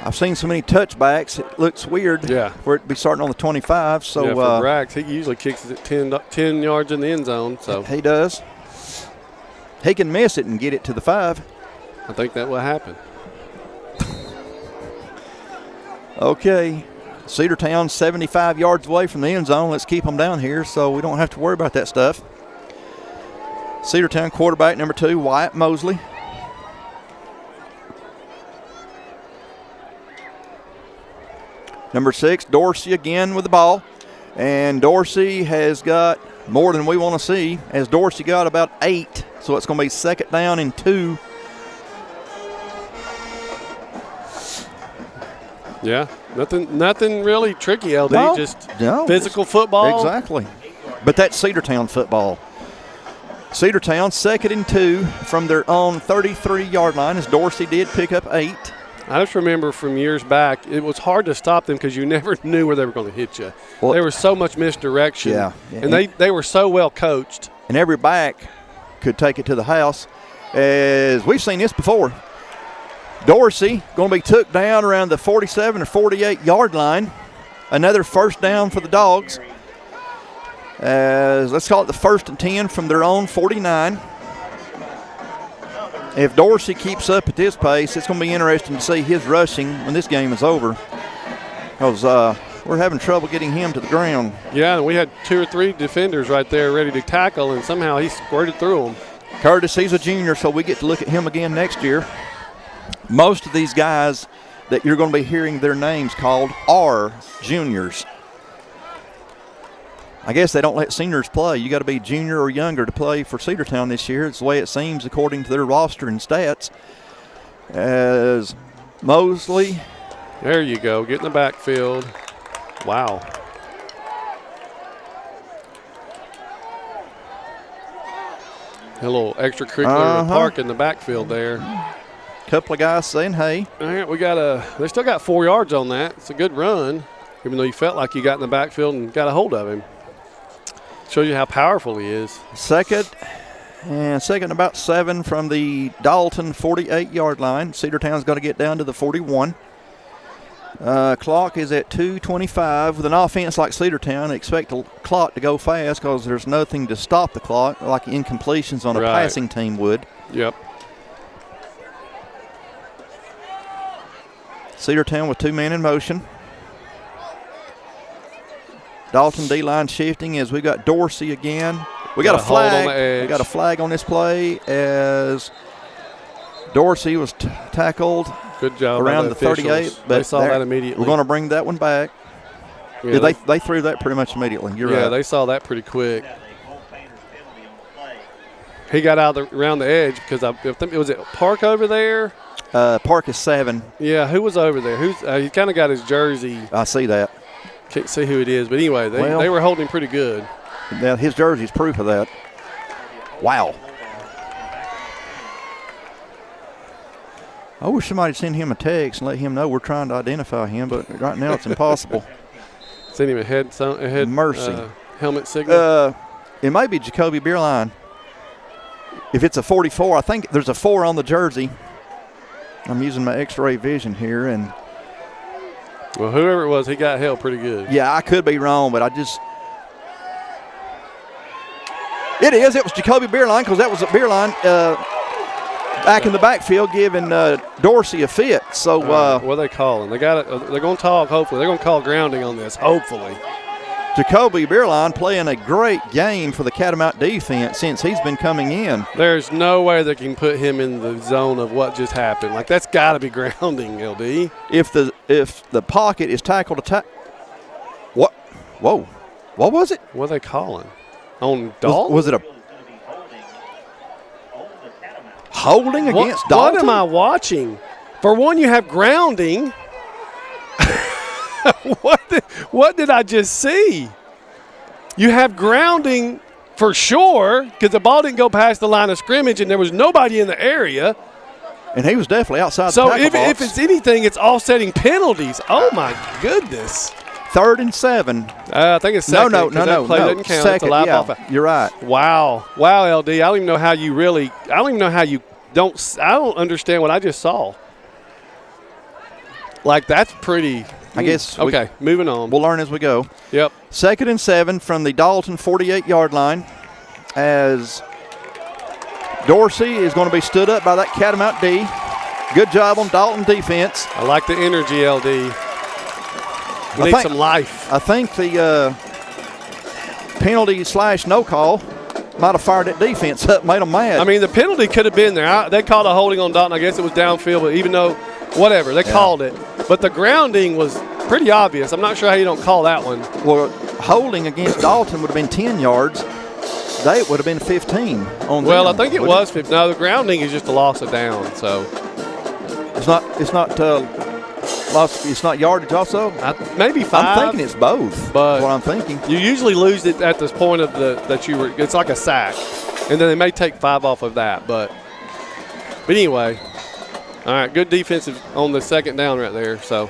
I've seen so many touchbacks, it looks weird for it to be starting on the 25. So for Brax, he usually kicks it at 10 yards in the end zone. So he does. He can miss it and get it to the 5. I think that will happen. Okay, Cedartown 75 yards away from the end zone. Let's keep them down here so we don't have to worry about that stuff. Cedartown quarterback number 2, Wyatt Mosley. Number 6, Dorsey again with the ball. And Dorsey has got more than we want to see, as Dorsey got about 8. So it's going to be 2nd down and 2. Yeah, nothing really tricky, LD. Just physical football. Exactly. But that's Cedartown football. Cedartown 2nd and 2 from their own 33-yard line, as Dorsey did pick up 8. I just remember from years back, it was hard to stop them because you never knew where they were going to hit you. Well, there was so much misdirection. Yeah. And they were so well coached. And every back could take it to the house. As we've seen this before. Dorsey going to be took down around the 47 or 48-yard line. Another 1st down for the Dogs. As let's call it the 1st and 10 from their own 49. If Dorsey keeps up at this pace, it's going to be interesting to see his rushing when this game is over, because we're having trouble getting him to the ground. Yeah, and we had 2 or 3 defenders right there ready to tackle, and somehow he squirted through them. Curtis, he's a junior, so we get to look at him again next year. Most of these guys that you're going to be hearing their names called are juniors. I guess they don't let seniors play. You got to be junior or younger to play for Cedartown this year. It's the way it seems according to their roster and stats. As Mosley. There you go. Get in the backfield. Wow. A little extracurricular park in the backfield there. Couple of guys saying hey. All right, they still got 4 yards on that. It's a good run, even though you felt like you got in the backfield and got a hold of him. Shows you how powerful he is. 2nd and about 7 from the Dalton 48-yard line. Cedartown's got to get down to the 41. Clock is at 2:25. With an offense like Cedartown, expect the clock to go fast because there's nothing to stop the clock, like incompletions on a passing team would. Yep. Cedartown with 2 men in motion. Dalton D-line shifting as we got Dorsey again. We got a flag. We got a flag on this play as Dorsey was tackled. Good job around the 38. But they saw that immediately. We're going to bring that one back. Yeah, they threw that pretty much immediately. You're right. Yeah, they saw that pretty quick. He got out around the edge because was it Park over there? Park is 7. Yeah, who was over there? He kind of got his jersey. I see that. Can't see who it is, but anyway, they were holding pretty good. Now his jersey's proof of that. Wow. I wish somebody would send him a text and let him know we're trying to identify him, but right now it's impossible. Send him a head Mercy. Helmet signal. It may be Jacoby Beerline. If it's a 44, I think there's a 4 on the jersey. I'm using my X-ray vision here, and well, whoever it was, he got held pretty good. yeah, I could be wrong, but it is. It was Jacoby Beerline, because that was a Beerline back in the backfield giving Dorsey a fit. So what are they calling? They got it. They're going to talk. Hopefully, they're going to call grounding on this. Hopefully. Jacoby Beerline playing a great game for the Catamount defense since he's been coming in. There's no way they can put him in the zone of what just happened. Like, that's got to be grounding, LD. If the pocket is tackled to what? Whoa. What was it? What are they calling? On Dalton? Was it a holding against Dalton? What am I watching? For one, you have grounding. What did I just see? You have grounding for sure, because the ball didn't go past the line of scrimmage and there was nobody in the area. And he was definitely outside the tackle box. So if it's anything, it's offsetting penalties. Oh, my goodness. 3rd and 7. I think it's second. No. Play doesn't count. Second, it's a live yeah, off. you're right. Wow, LD. I don't even know how you really – I don't even know how you don't – I don't understand what I just saw. Like, that's pretty – I guess. Okay, moving on. We'll learn as we go. Yep. 2nd and 7 from the Dalton 48-yard line, as Dorsey is going to be stood up by that Catamount D. Good job on Dalton defense. I like the energy, LD. We need some life. I think the penalty / no call might have fired that defense up, made them mad. I mean, the penalty could have been there. They called a holding on Dalton. I guess it was downfield, but even though – whatever, they called it. But the grounding was pretty obvious. I'm not sure how you don't call that one. Well, holding against Dalton would have been 10 yards. They would have been 15 on Well, them, I think it was 15. No, the grounding is just a loss of down. So it's not loss. It's not yardage also. Maybe 5. I'm thinking it's both. But what I'm thinking. You usually lose it at this point of that you were. It's like a sack, and then they may take 5 off of that. But anyway. All right, good defensive on the 2nd down right there. So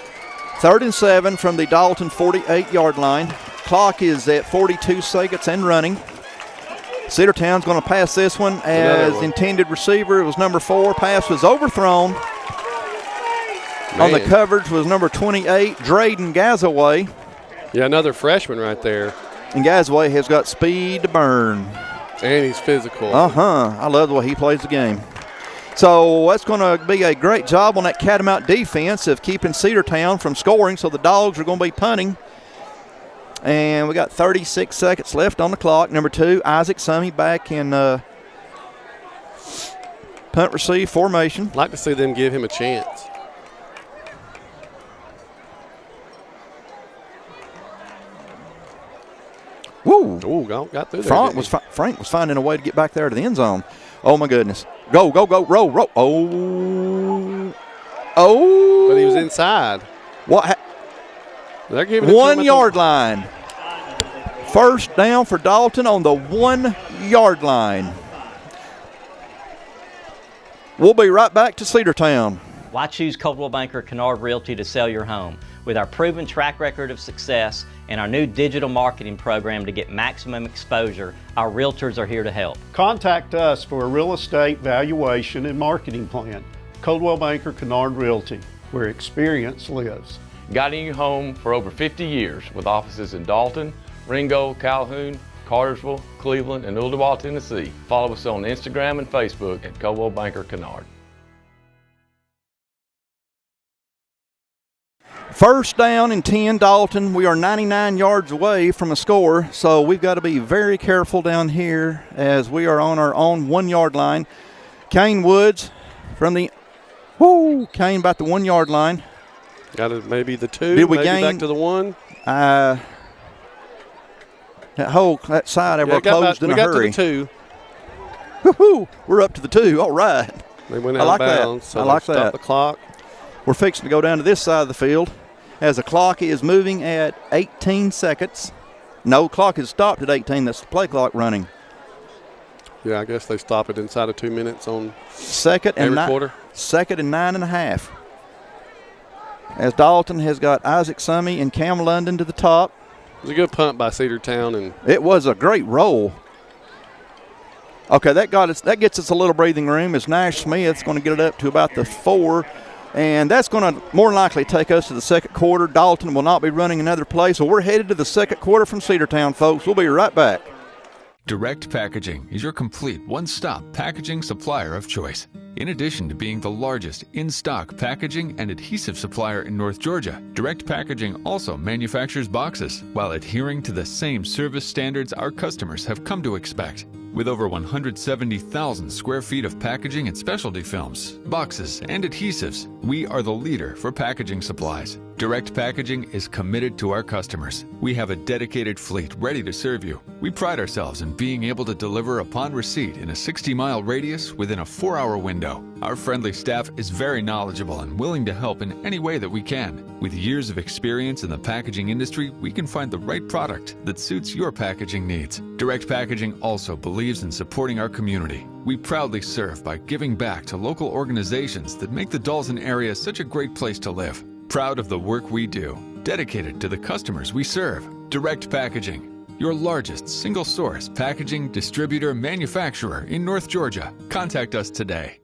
3rd and 7 from the Dalton 48-yard line. Clock is at 42 seconds and running. Cedartown's going to pass this one as intended receiver. It was number 4. Pass was overthrown. Man. On the coverage was number 28, Drayden Gazaway. Yeah, another freshman right there. And Gazaway has got speed to burn. And he's physical. I love the way he plays the game. So that's going to be a great job on that Catamount defense of keeping Cedartown from scoring. So the Dogs are going to be punting. And we got 36 seconds left on the clock. Number 2, Isaac Summy back in punt receive formation. I'd like to see them give him a chance. Woo! Ooh, got through there. Frank was finding a way to get back there to the end zone. Oh, my goodness. Go, roll. Oh. But he was inside. What? They're giving it 1 yard line. First down for Dalton on the 1 yard line. We'll be right back to Cedartown. Why choose Coldwell Banker Kennard Realty to sell your home? With our proven track record of success and our new digital marketing program to get maximum exposure, our realtors are here to help. Contact us for a real estate valuation and marketing plan. Coldwell Banker Kennard Realty, where experience lives. Guiding you home for over 50 years with offices in Dalton, Ringgold, Calhoun, Cartersville, Cleveland, and Ooltewah, Tennessee. Follow us on Instagram and Facebook at Coldwell Banker Kennard. First down and 10, Dalton. We are 99 yards away from a score, so we've got to be very careful down here as we are on our own 1 yard line. Kane Woods from the Kane about the 1 yard line. Got it, maybe the 2. Did we maybe gain back to the 1? That side ever closed in a hurry. We got to the 2. Woo-hoo, we're up to the 2. All right. They went out of bounds. So I like that. Stop the clock. We're fixing to go down to this side of the field as the clock is moving at 18 seconds. No, clock is stopped at 18. That's the play clock running. Yeah, I guess they stop it inside of 2 minutes on second and quarter. 2nd and 9.5. As Dalton has got Isaac Summy and Cam London to the top. It was a good punt by Cedartown. And it was a great roll. Okay, that gets us a little breathing room as Nash Smith's going to get it up to about the 4. And that's going to more than likely take us to the second quarter. Dalton will not be running another play, so we're headed to the second quarter from Cedartown, folks. We'll be right back. Direct Packaging is your complete one-stop packaging supplier of choice. In addition to being the largest in-stock packaging and adhesive supplier in North Georgia, Direct Packaging also manufactures boxes while adhering to the same service standards our customers have come to expect. With over 170,000 square feet of packaging and specialty films, boxes, and adhesives, we are the leader for packaging supplies. Direct Packaging is committed to our customers. We have a dedicated fleet ready to serve you. We pride ourselves in being able to deliver upon receipt in a 60-mile radius within a 4-hour window. Our friendly staff is very knowledgeable and willing to help in any way that we can. With years of experience in the packaging industry, we can find the right product that suits your packaging needs. Direct Packaging also believes in supporting our community. We proudly serve by giving back to local organizations that make the Dalton area such a great place to live. Proud of the work we do, dedicated to the customers we serve. Direct Packaging, your largest single-source packaging distributor manufacturer in North Georgia. Contact us today.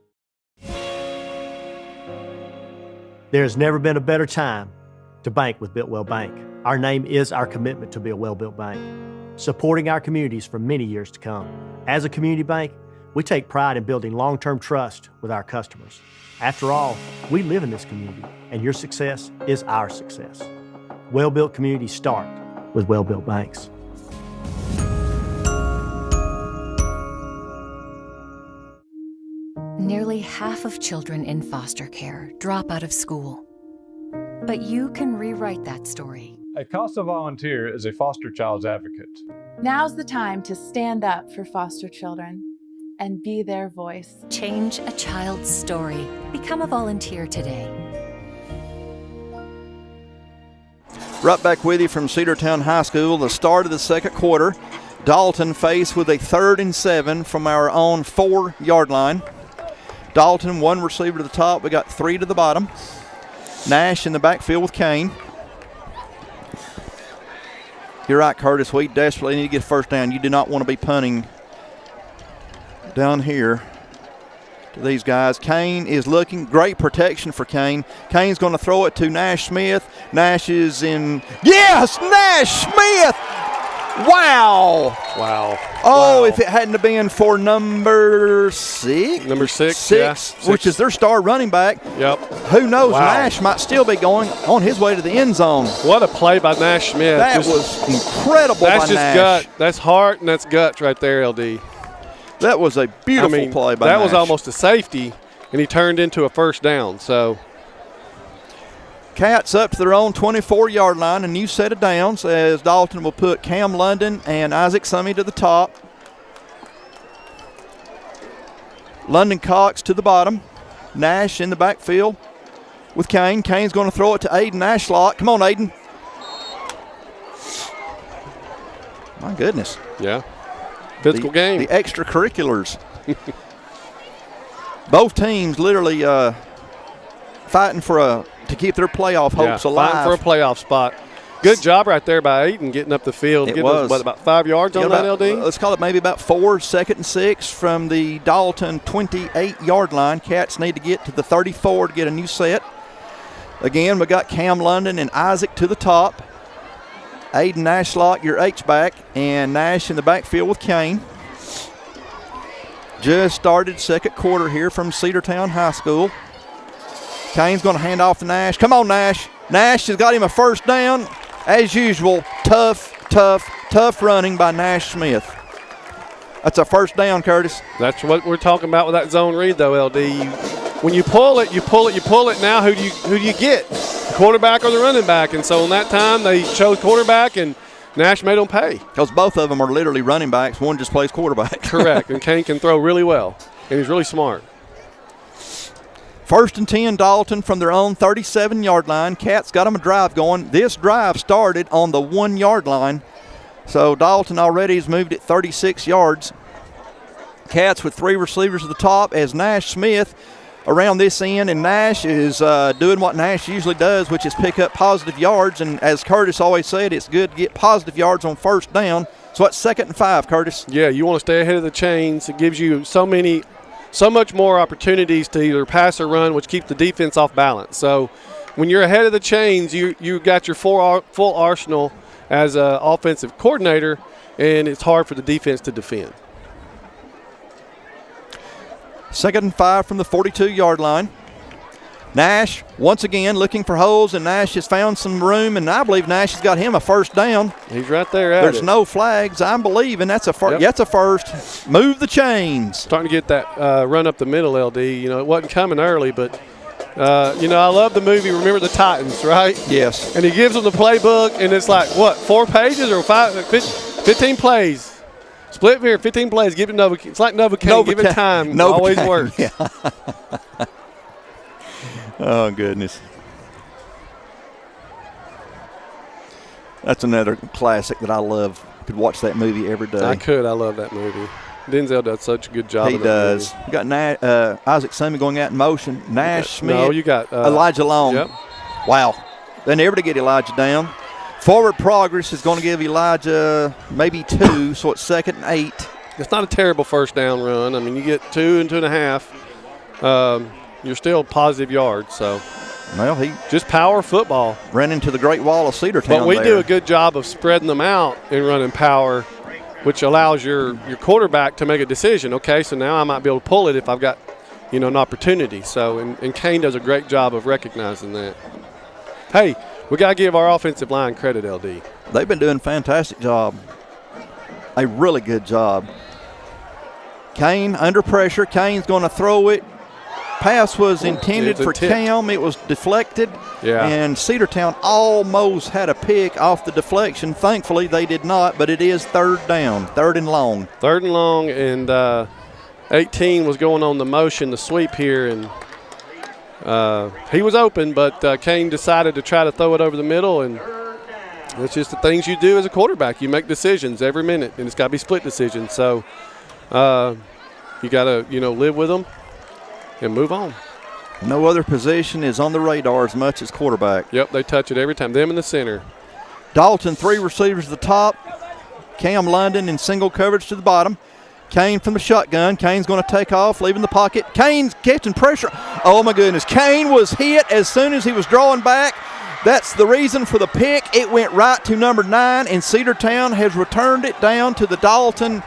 There has never been a better time to bank with Built-Well Bank. Our name is our commitment to be a well-built bank, supporting our communities for many years to come. As a community bank, we take pride in building long-term trust with our customers. After all, we live in this community, and your success is our success. Well-built communities start with well-built banks. Nearly half of children in foster care drop out of school. But you can rewrite that story. A CASA volunteer is a foster child's advocate. Now's the time to stand up for foster children and be their voice. Change a child's story. Become a volunteer today. Right back with you from Cedartown High School, the start of the second quarter. Dalton faced with a 3rd and 7 from our own 4-yard line. Dalton, 1 receiver to the top. We got 3 to the bottom. Nash in the backfield with Kane. You're right, Curtis. We desperately need to get a first down. You do not want to be punting down here to these guys. Kane is looking. Great protection for Kane. Kane's going to throw it to Nash Smith. Nash is in. Yes, Nash Smith! Wow. Wow. Oh, wow. If it hadn't have been for number 6. Number 6, which is their star running back. Yep. Who knows? Wow. Nash might still be going on his way to the end zone. What a play by Nash Smith. That was incredible by Nash. That's just gut. That's heart and that's guts right there, LD. That was a beautiful play by Nash. That was almost a safety, and he turned into a first down. So Cats up to their own 24-yard line, a new set of downs as Dalton will put Cam London and Isaac Summey to the top. London Cox to the bottom. Nash in the backfield with Kane. Kane's going to throw it to Aiden Ashlock. Come on, Aiden. My goodness. Yeah. Physical game. The extracurriculars. Both teams literally fighting for to keep their playoff hopes alive. Fighting for a playoff spot. Good job right there by Aiden getting up the field. It was. Us, about 5 yards on that, LD? Let's call it maybe about 4, 2nd and 6 from the Dalton 28-yard line. Cats need to get to the 34 to get a new set. Again, we got Cam London and Isaac to the top. Aiden Ashlock, your H-back, and Nash in the backfield with Kane. Just started second quarter here from Cedartown High School. Kane's going to hand off to Nash. Come on, Nash. Nash has got him a first down. As usual, tough running by Nash Smith. That's a first down, Curtis. That's what we're talking about with that zone read, though, LD. When you pull it. Now who do you get? The quarterback or the running back? And so on that time, they chose quarterback, and Nash made them pay. Because both of them are literally running backs. One just plays quarterback. Correct, and Kane can throw really well, and he's really smart. 1st and 10, Dalton from their own 37-yard line. Cats got them a drive going. This drive started on the 1-yard line. So Dalton already has moved it 36 yards. Cats with 3 receivers at the top as Nash Smith around this end, and Nash is doing what Nash usually does, which is pick up positive yards. And as Curtis always said, it's good to get positive yards on first down. So it's 2nd and 5, Curtis. Yeah, you want to stay ahead of the chains. It gives you so much more opportunities to either pass or run, which keeps the defense off balance. So when you're ahead of the chains, you got your full arsenal as an offensive coordinator, and it's hard for the defense to defend. 2nd and 5 from the 42-yard line. Nash once again looking for holes, and Nash has found some room, and I believe Nash has got him a first down. He's right there at There's no flags, I'm believing. That's a first. Yep. That's a first. Move the chains. Starting to get that run up the middle, LD. It wasn't coming early, but I love the movie Remember the Titans, right? Yes. And he gives them the playbook, and it's like, 4 pages or 15 plays. Split here, 15 plays. Give it Novocaine. It's like Novocaine. Give it time. It always works. Yeah. Oh, goodness. That's another classic that I love. Could watch that movie every day. I could. I love that movie. Denzel does such a good job. He does. You got Isaac Summey going out in motion. Nash Smith. No, you got Elijah Long. Yep. Wow. They're never to get Elijah down. Forward progress is going to give Elijah maybe 2, so it's 2nd and 8. It's not a terrible first down run. I mean, you get 2 and 2.5. You're still positive yards, so. Well, he just power football. Ran into the Great Wall of Cedartown. But we do a good job of spreading them out and running power, which allows your quarterback to make a decision. Okay, so now I might be able to pull it if I've got, an opportunity. So, and Kane does a great job of recognizing that. Hey, we got to give our offensive line credit, LD. They've been doing a fantastic job. A really good job. Kane under pressure. Kane's going to throw it. Pass was intended for Cam. It was deflected. Yeah. And Cedartown almost had a pick off the deflection. Thankfully, they did not, but it is 3rd down, 3rd and long. 3rd and long, and 18 was going on the motion, the sweep here, and he was open, but Kane decided to try to throw it over the middle, and it's just the things you do as a quarterback. You make decisions every minute, and it's got to be split decisions. So you got to, live with them and move on. No other position is on the radar as much as quarterback. Yep, they touch it every time. Them in the center. Dalton, 3 receivers at the top. Cam London in single coverage to the bottom. Kane from the shotgun. Kane's going to take off, leaving the pocket. Kane's catching pressure. Oh, my goodness. Kane was hit as soon as he was drawing back. That's the reason for the pick. It went right to number 9, and Cedartown has returned it down to the Dalton,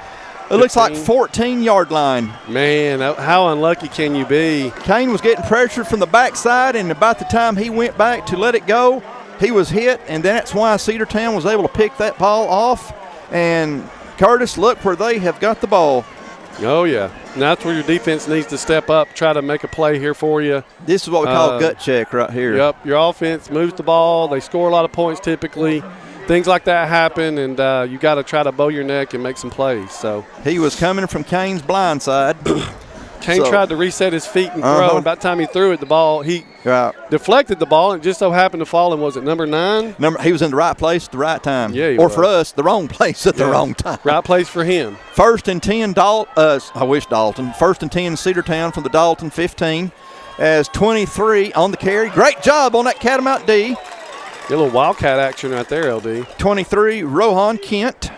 it looks like 14-yard line. Man, how unlucky can you be? Kane was getting pressured from the backside, and about the time he went back to let it go, he was hit, and that's why Cedartown was able to pick that ball off. And Curtis, look where they have got the ball. Oh, yeah. And that's where your defense needs to step up, try to make a play here for you. This is what we call gut check right here. Yep. Your offense moves the ball. They score a lot of points typically. Things like that happen, and you got to try to bow your neck and make some plays. So he was coming from Kane's blind side. Kane tried to reset his feet and throw, and by the time he threw it, the ball, he deflected the ball, and it just so happened to fall in, was it number 9? He was in the right place at the right time. Yeah, or for us, the wrong place at the wrong time. Right place for him. 1st and 10, Dalton. 1st and 10, Cedartown from the Dalton 15 as 23 on the carry. Great job on that Catamount D. Get a little wildcat action right there, LD. 23, Rohan Kent.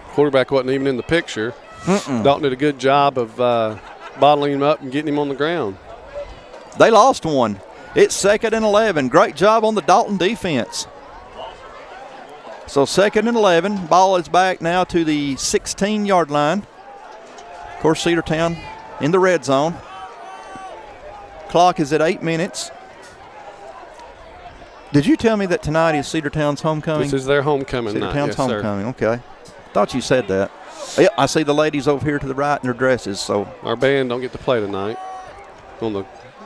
Quarterback wasn't even in the picture. Dalton did a good job of bottling him up and getting him on the ground. They lost one. It's 2nd and 11. Great job on the Dalton defense. So 2nd and 11. Ball is back now to the 16-yard line. Of course, Cedartown in the red zone. Clock is at 8 minutes. Did you tell me that tonight is Cedartown's homecoming? This is their homecoming night. Cedartown's homecoming, okay. Thought you said that. Yep, I see the ladies over here to the right in their dresses. So our band don't get to play tonight on the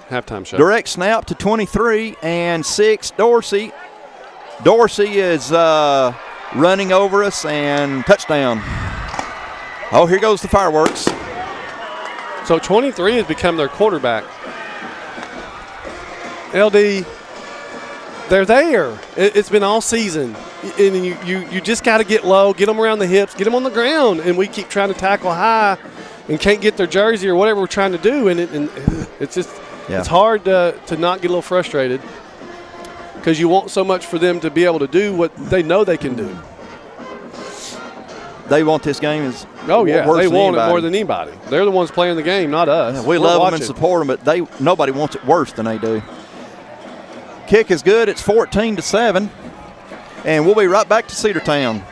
halftime show. Direct snap to 23 and 6, Dorsey. Dorsey is running over us, and touchdown. Oh, here goes the fireworks. So 23 has become their quarterback. LD, they're there. It's been all season. And you just got to get low, get them around the hips, get them on the ground. And we keep trying to tackle high and can't get their jersey or whatever we're trying to do. And it's just it's hard to not get a little frustrated because you want so much for them to be able to do what they know they can do. they want this game as Oh, yeah, worse they than want anybody. it more than anybody. They're the ones playing the game, not us. We We're love watching. them and support them, but nobody wants it worse than they do. Kick is good. It's 14-7, and we'll be right back to Cedartown.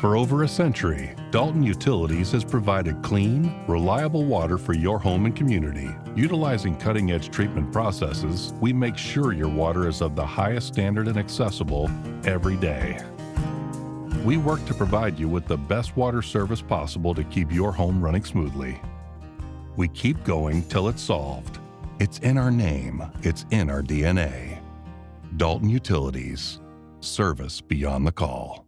For over a century, Dalton Utilities has provided clean, reliable water for your home and community. Utilizing cutting-edge treatment processes, we make sure your water is of the highest standard and accessible every day. We work to provide you with the best water service possible to keep your home running smoothly. We keep going till it's solved. It's in our name. It's in our DNA. Dalton Utilities. Service beyond the call.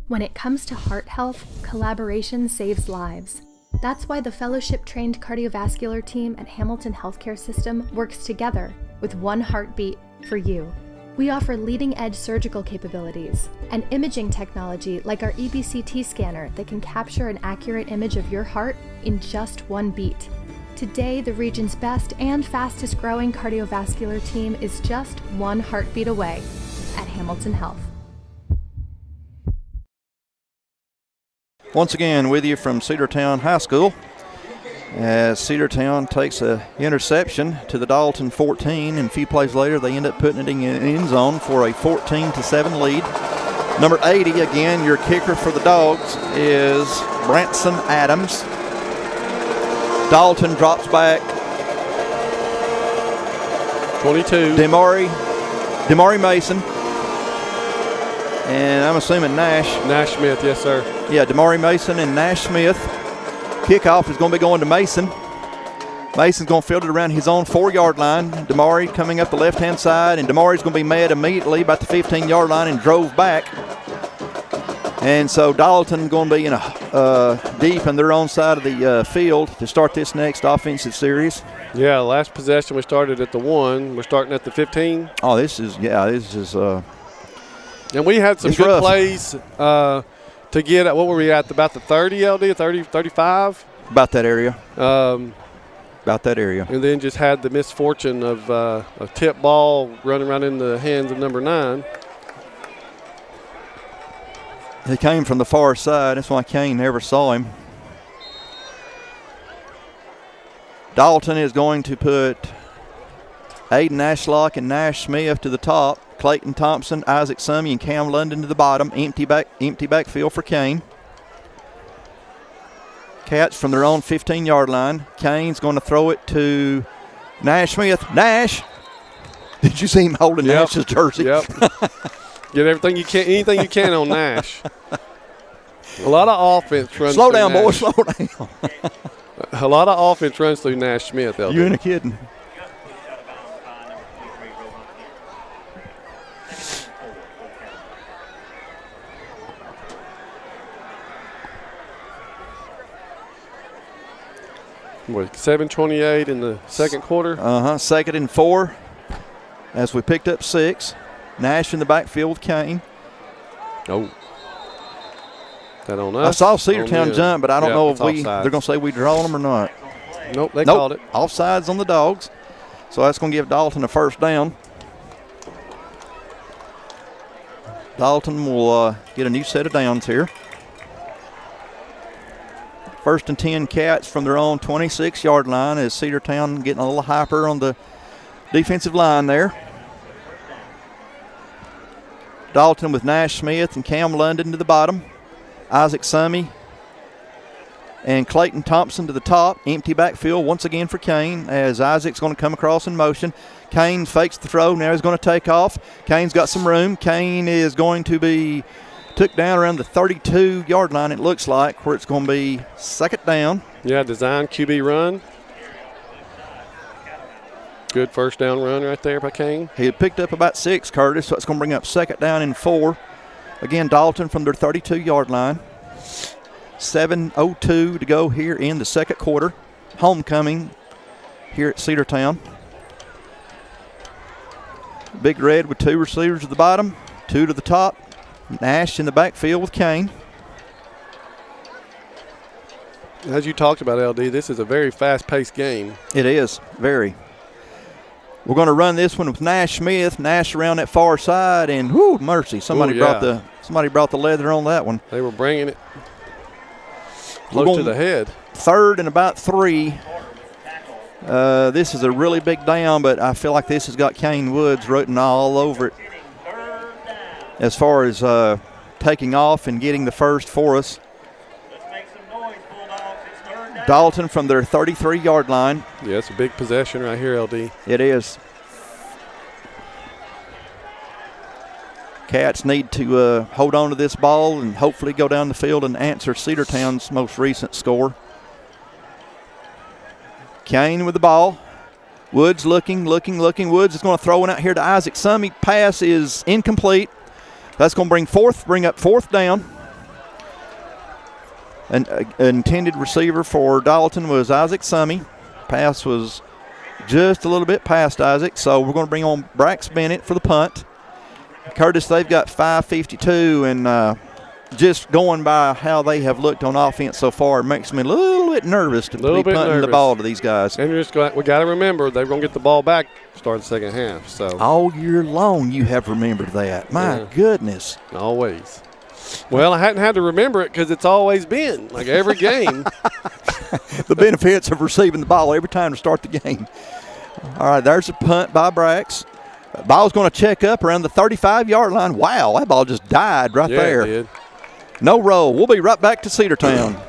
When it comes to heart health, collaboration saves lives. That's why the fellowship-trained cardiovascular team at Hamilton Healthcare System works together with one heartbeat for you. We offer leading-edge surgical capabilities and imaging technology like our EBCT scanner that can capture an accurate image of your heart in just one beat. Today, the region's best and fastest-growing cardiovascular team is just one heartbeat away at Hamilton Health. Once again, with you from Cedartown High School, as Cedartown takes an interception to the Dalton 14, and a few plays later they end up putting it in the end zone for a 14-7 lead. Number 80, again, your kicker for the Dogs is Branson Adams. Dalton drops back. 22. Demari Mason. And I'm assuming Nash. Nash Smith, yes, sir. Yeah, Demari Mason and Nash Smith. Kickoff is going to be going to Mason. Mason's going to field it around his own 4-yard line. Demari coming up the left-hand side, and Demari's going to be mad immediately about the 15-yard line and drove back. And so Dalton going to be deep in their own side of the field to start this next offensive series. Yeah, last possession we started at the 1. We're starting at the 15. Oh, this is. And we had some It's good rough. plays to get at, what were we at, about the 30, LD, 30, 35? About that area. And then just had the misfortune of a tip ball running right in the hands of number 9. He came from the far side. That's why Kane never saw him. Dalton is going to put Aiden Ashlock and Nash Smith to the top. Clayton Thompson, Isaac Summy, and Cam London to the bottom. Empty backfield for Kane. Cats from their own 15-yard line. Kane's going to throw it to Nash Smith. Nash! Did you see him holding Nash's jersey? Yep. Get anything you can on Nash. A lot of offense runs Slow through down, Nash. boys, slow down. A lot of offense runs through Nash Smith, LD. You ain't kidding. What, 7:28 in the second quarter? 2nd and 4 as we picked up 6. Nash in the backfield with Kane. Oh. That on us? I saw Cedartown jump, but I don't know if they're offsides. going to say we draw them or not. Nope, they called it. Offsides on the Dogs. So that's going to give Dalton a first down. Dalton will get a new set of downs here. 1st and 10 Cats from their own 26-yard line as Cedartown getting a little hyper on the defensive line there. Dalton with Nash Smith and Cam London to the bottom. Isaac Summy and Clayton Thompson to the top. Empty backfield once again for Kane as Isaac's going to come across in motion. Kane fakes the throw. Now he's going to take off. Kane's got some room. Kane is going to be took down around the 32-yard line, it looks like, where it's going to be 2nd down. Yeah, design QB run. Good first down run right there by Kane. He had picked up about 6, Curtis, so it's going to bring up 2nd down and 4. Again, Dalton from their 32-yard line. 7:02 to go here in the second quarter. Homecoming here at Cedartown. Big Red with 2 receivers at the bottom, 2 to the top. Nash in the backfield with Kane. As you talked about, LD, this is a very fast-paced game. It is, very. We're going to run this one with Nash Smith. Nash around that far side, and whoo, mercy! Somebody brought the leather on that one. They were bringing it. Close to the head. 3rd and about 3. This is a really big down, but I feel like this has got Kane Woods rooting all over it as far as taking off and getting the first for us. Dalton from their 33-yard line. Yeah, it's a big possession right here, LD. It is. Cats need to hold on to this ball and hopefully go down the field and answer Cedartown's most recent score. Kane with the ball. Woods looking. Woods is going to throw one out here to Isaac Summey. Pass is incomplete. That's going to bring up 4th down. An intended receiver for Dalton was Isaac Summey. Pass was just a little bit past Isaac, so we're going to bring on Brax Bennett for the punt. Curtis, they've got 5:52, and just going by how they have looked on offense so far, it makes me a little bit nervous to be punting the ball to these guys. And we got to remember they're going to get the ball back start the second half. So all year long you have remembered that. My goodness. Always. Well, I hadn't had to remember it because it's always been like every game. The benefits of receiving the ball every time to start the game. All right, there's a punt by Brax. Ball's going to check up around the 35-yard line. Wow, that ball just died right there. It did. No roll. We'll be right back to Cedartown.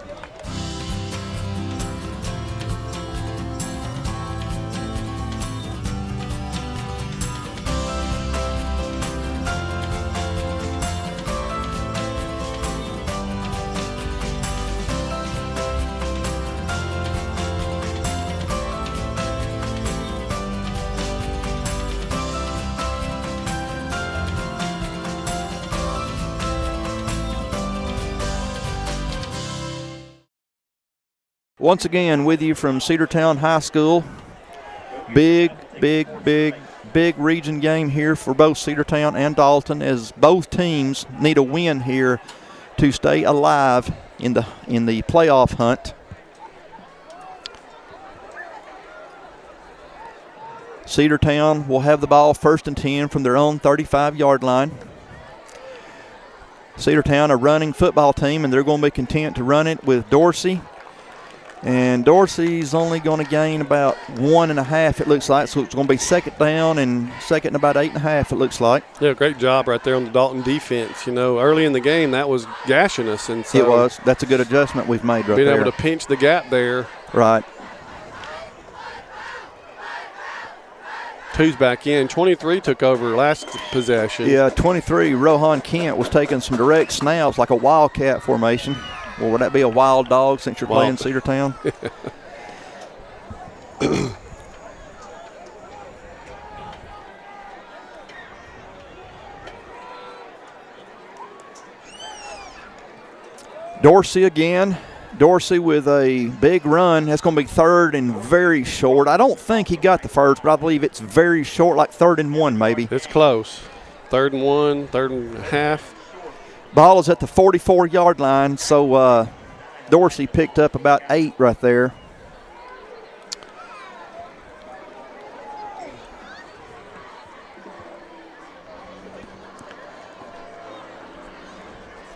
Once again with you from Cedartown High School. Big region game here for both Cedartown and Dalton, as both teams need a win here to stay alive in the playoff hunt. Cedartown will have the ball 1st and 10 from their own 35-yard line. Cedartown, a running football team, and they're going to be content to run it with Dorsey. And Dorsey's only going to gain about 1.5, it looks like. So it's going to be 2nd down and 2nd and about 8.5, it looks like. Yeah, great job right there on the Dalton defense. You know, early in the game, that was gashing us. And so it was. That's a good adjustment we've made right there. Being able to pinch the gap there. Right. 2's back in. 23 took over last possession. Yeah, 23, Rohan Kent was taking some direct snaps like a wildcat formation. Or would that be a wild dog since you're playing Cedartown? Dorsey again. Dorsey with a big run. That's going to be 3rd and very short. I don't think he got the first, but I believe it's very short, like 3rd and 1 maybe. It's close. 3rd and 1, 3rd and a half. Ball is at the 44-yard line, so Dorsey picked up about 8 right there.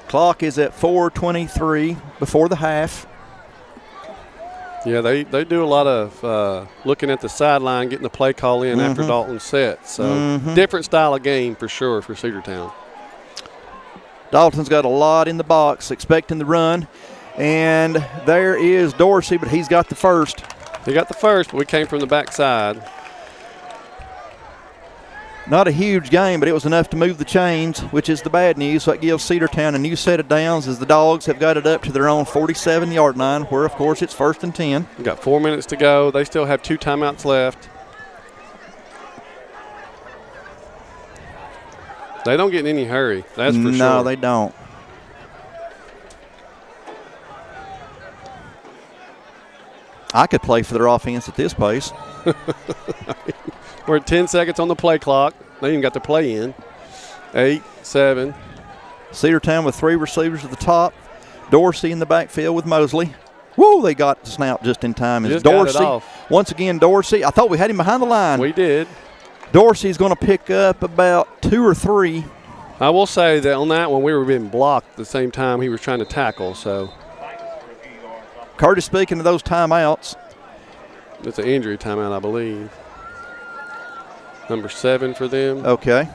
Clock is at 4:23 before the half. Yeah, they do a lot of looking at the sideline, getting the play call in after Dalton's set. So different style of game for sure for Cedartown. Dalton's got a lot in the box, expecting the run. And there is Dorsey, but he's got the first. He got the first, but we came from the backside. Not a huge game, but it was enough to move the chains, which is the bad news. So that gives Cedartown a new set of downs as the Dogs have got it up to their own 47-yard line, where, of course, it's 1st and 10. We've got 4 minutes to go. They still have 2 timeouts left. They don't get in any hurry, that's for sure. No, they don't. I could play for their offense at this pace. We're at 10 seconds on the play clock. They even got the play in. 8, 7. Cedartown with 3 receivers at the top. Dorsey in the backfield with Mosley. Woo, they got the snap just in time. Just Dorsey, got it off. once again, Dorsey. I thought we had him behind the line. We did. Dorsey's going to pick up about 2 or 3. I will say that on that one, we were being blocked at the same time he was trying to tackle. So Curtis, speaking of those timeouts. It's an injury timeout, I believe. Number 7 for them. Okay.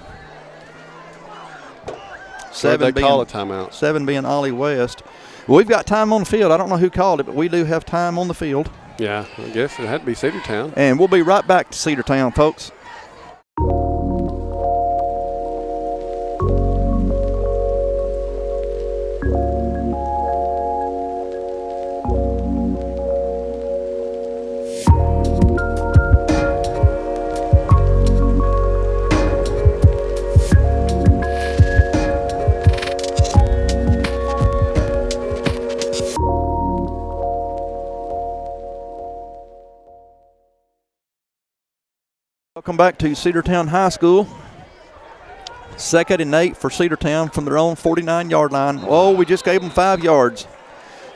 They call a timeout. 7 being Ollie West. Well, we've got time on the field. I don't know who called it, but we do have time on the field. Yeah, I guess it had to be Cedartown. And we'll be right back to Cedartown, folks. Welcome back to Cedartown High School. 2nd and 8 for Cedartown from their own 49-yard line. Oh, we just gave them 5 yards.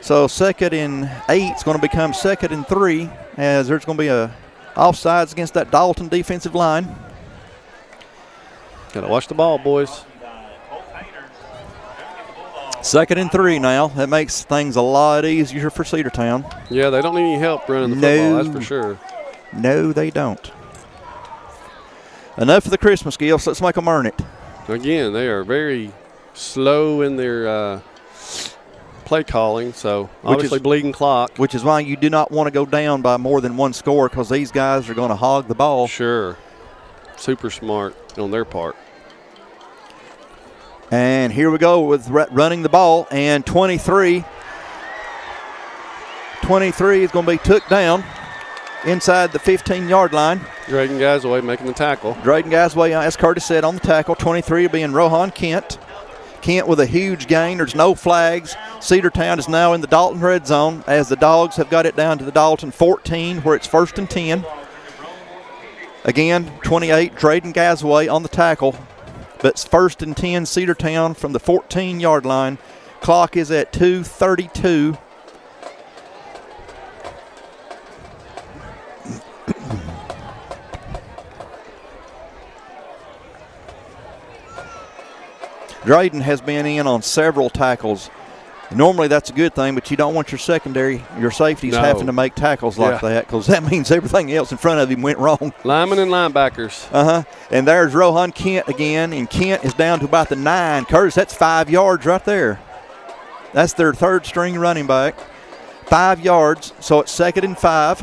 So 2nd and 8 is going to become 2nd and 3, as there's going to be a offsides against that Dalton defensive line. Got to watch the ball, boys. 2nd and 3 now. That makes things a lot easier for Cedartown. Yeah, they don't need any help running the football, that's for sure. No, they don't. Enough of the Christmas gifts. Let's make them earn it. Again, they are very slow in their play calling, so obviously bleeding clock. Which is why you do not want to go down by more than 1 score, because these guys are going to hog the ball. Sure. Super smart on their part. And here we go with running the ball, and 23 is going to be took down inside the 15-yard line. Drayden Gasaway making the tackle. Drayden Gasaway, as Curtis said, on the tackle. 23 being Rohan Kent. Kent with a huge gain. There's no flags. Cedartown is now in the Dalton red zone, as the Dogs have got it down to the Dalton 14, where it's 1st and 10. Again, 28, Drayden Gasaway on the tackle. But it's 1st and 10, Cedartown from the 14-yard line. Clock is at 2:32. Drayden has been in on several tackles. Normally that's a good thing, but you don't want your secondary, your safeties having to make tackles like that, because that means everything else in front of him went wrong. Linemen and linebackers. And there's Rohan Kent again, and Kent is down to about the 9. Curtis, that's 5 yards right there. That's their 3rd string running back. 5 yards, so it's 2nd and 5.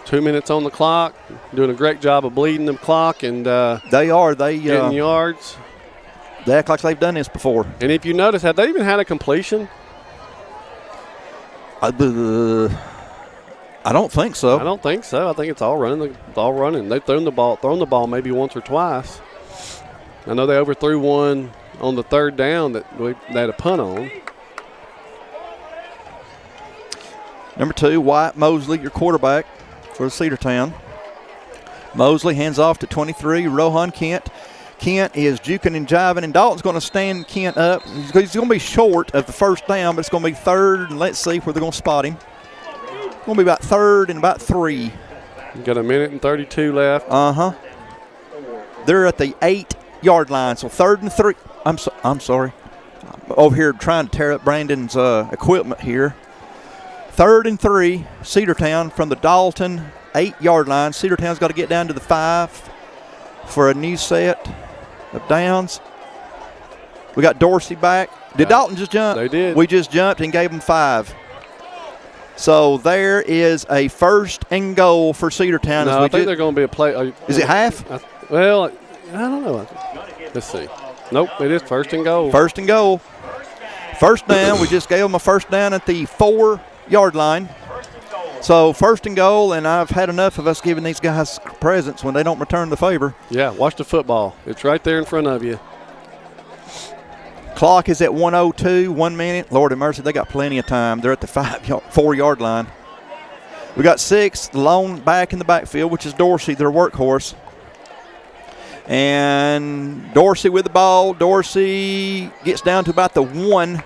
2 minutes on the clock. Doing a great job of bleeding the clock, and getting yards. They act like they've done this before. And if you notice, have they even had a completion? I don't think so. I don't think so. I think it's all running. They've thrown the ball maybe once or twice. I know they overthrew one on the 3rd down that they had a punt on. Number 2, Wyatt Mosley, your quarterback for Cedartown. Mosley hands off to 23, Rohan Kent. Kent is juking and jiving, and Dalton's going to stand Kent up. He's going to be short of the 1st down, but it's going to be 3rd, and let's see where they're going to spot him. It's going to be about 3rd and about 3. You've got 1:32 left. They're at the 8-yard line, so 3rd and 3. I'm sorry. I'm over here trying to tear up Brandon's equipment here. 3rd and 3, Cedartown from the Dalton 8-yard line. Cedartown's got to get down to the 5 for a new set of downs. We got Dorsey back. Did Dalton just jump? They did. We just jumped and gave them 5. So there is a 1st and goal for Cedartown. No, I think they're going to be a play. Is it half? I don't know. Let's see. Nope, it is 1st and goal. 1st and goal. 1st down. We just gave them a 1st down at the 4-yard line. So 1st and goal, and I've had enough of us giving these guys presents when they don't return the favor. Yeah, watch the football. It's right there in front of you. Clock is at 1:02, 1 minute. Lord have mercy, they got plenty of time. They're at the 4-yard line. We got 6, the lone back in the backfield, which is Dorsey, their workhorse. And Dorsey with the ball. Dorsey gets down to about the 1.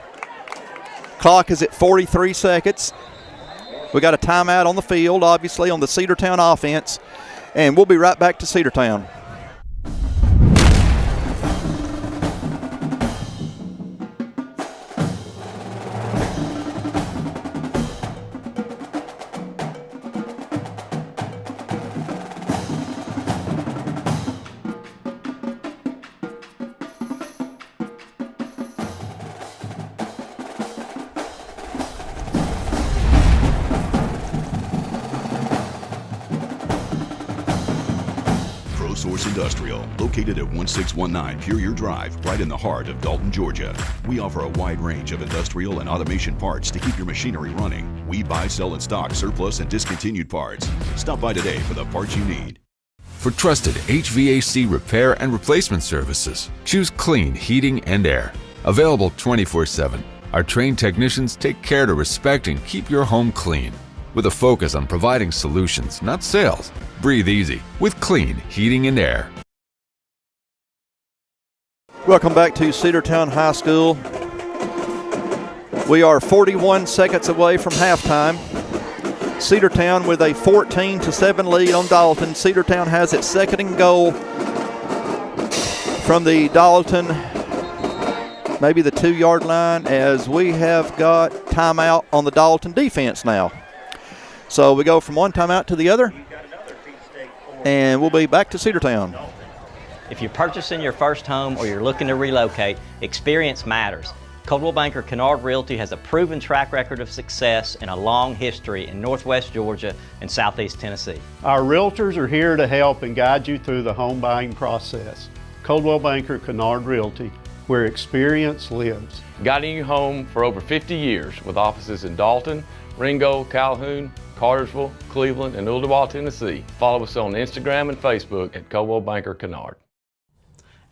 Clock is at 43 seconds. We got a timeout on the field, obviously, on the Cedartown offense. And we'll be right back to Cedartown. Source Industrial, located at 1619 Pure Drive, right in the heart of Dalton, Georgia. We offer a wide range of industrial and automation parts to keep your machinery running. We buy, sell, and stock surplus and discontinued parts. Stop by today for the parts you need. For trusted HVAC repair and replacement services, choose Clean Heating and Air. Available 24/7. Our trained technicians take care to respect and keep your home clean. With a focus on providing solutions, not sales. Breathe easy with Clean Heating and Air. Welcome back to Cedartown High School. We are 41 seconds away from halftime. Cedartown with a 14-7 lead on Dalton. Cedartown has its second and goal from the Dalton, maybe the 2-yard line, as we have got timeout on the Dalton defense now. So we go from one timeout to the other, and we'll be back to Cedartown. If you're purchasing your first home or you're looking to relocate, experience matters. Coldwell Banker Kennard Realty has a proven track record of success and a long history in Northwest Georgia and Southeast Tennessee. Our realtors are here to help and guide you through the home buying process. Coldwell Banker Kennard Realty, where experience lives. Guiding you home for over 50 years with offices in Dalton, Ringo, Calhoun, Cartersville, Cleveland, and Ooltewah, Tennessee. Follow us on Instagram and Facebook at Coldwell Banker Kennard.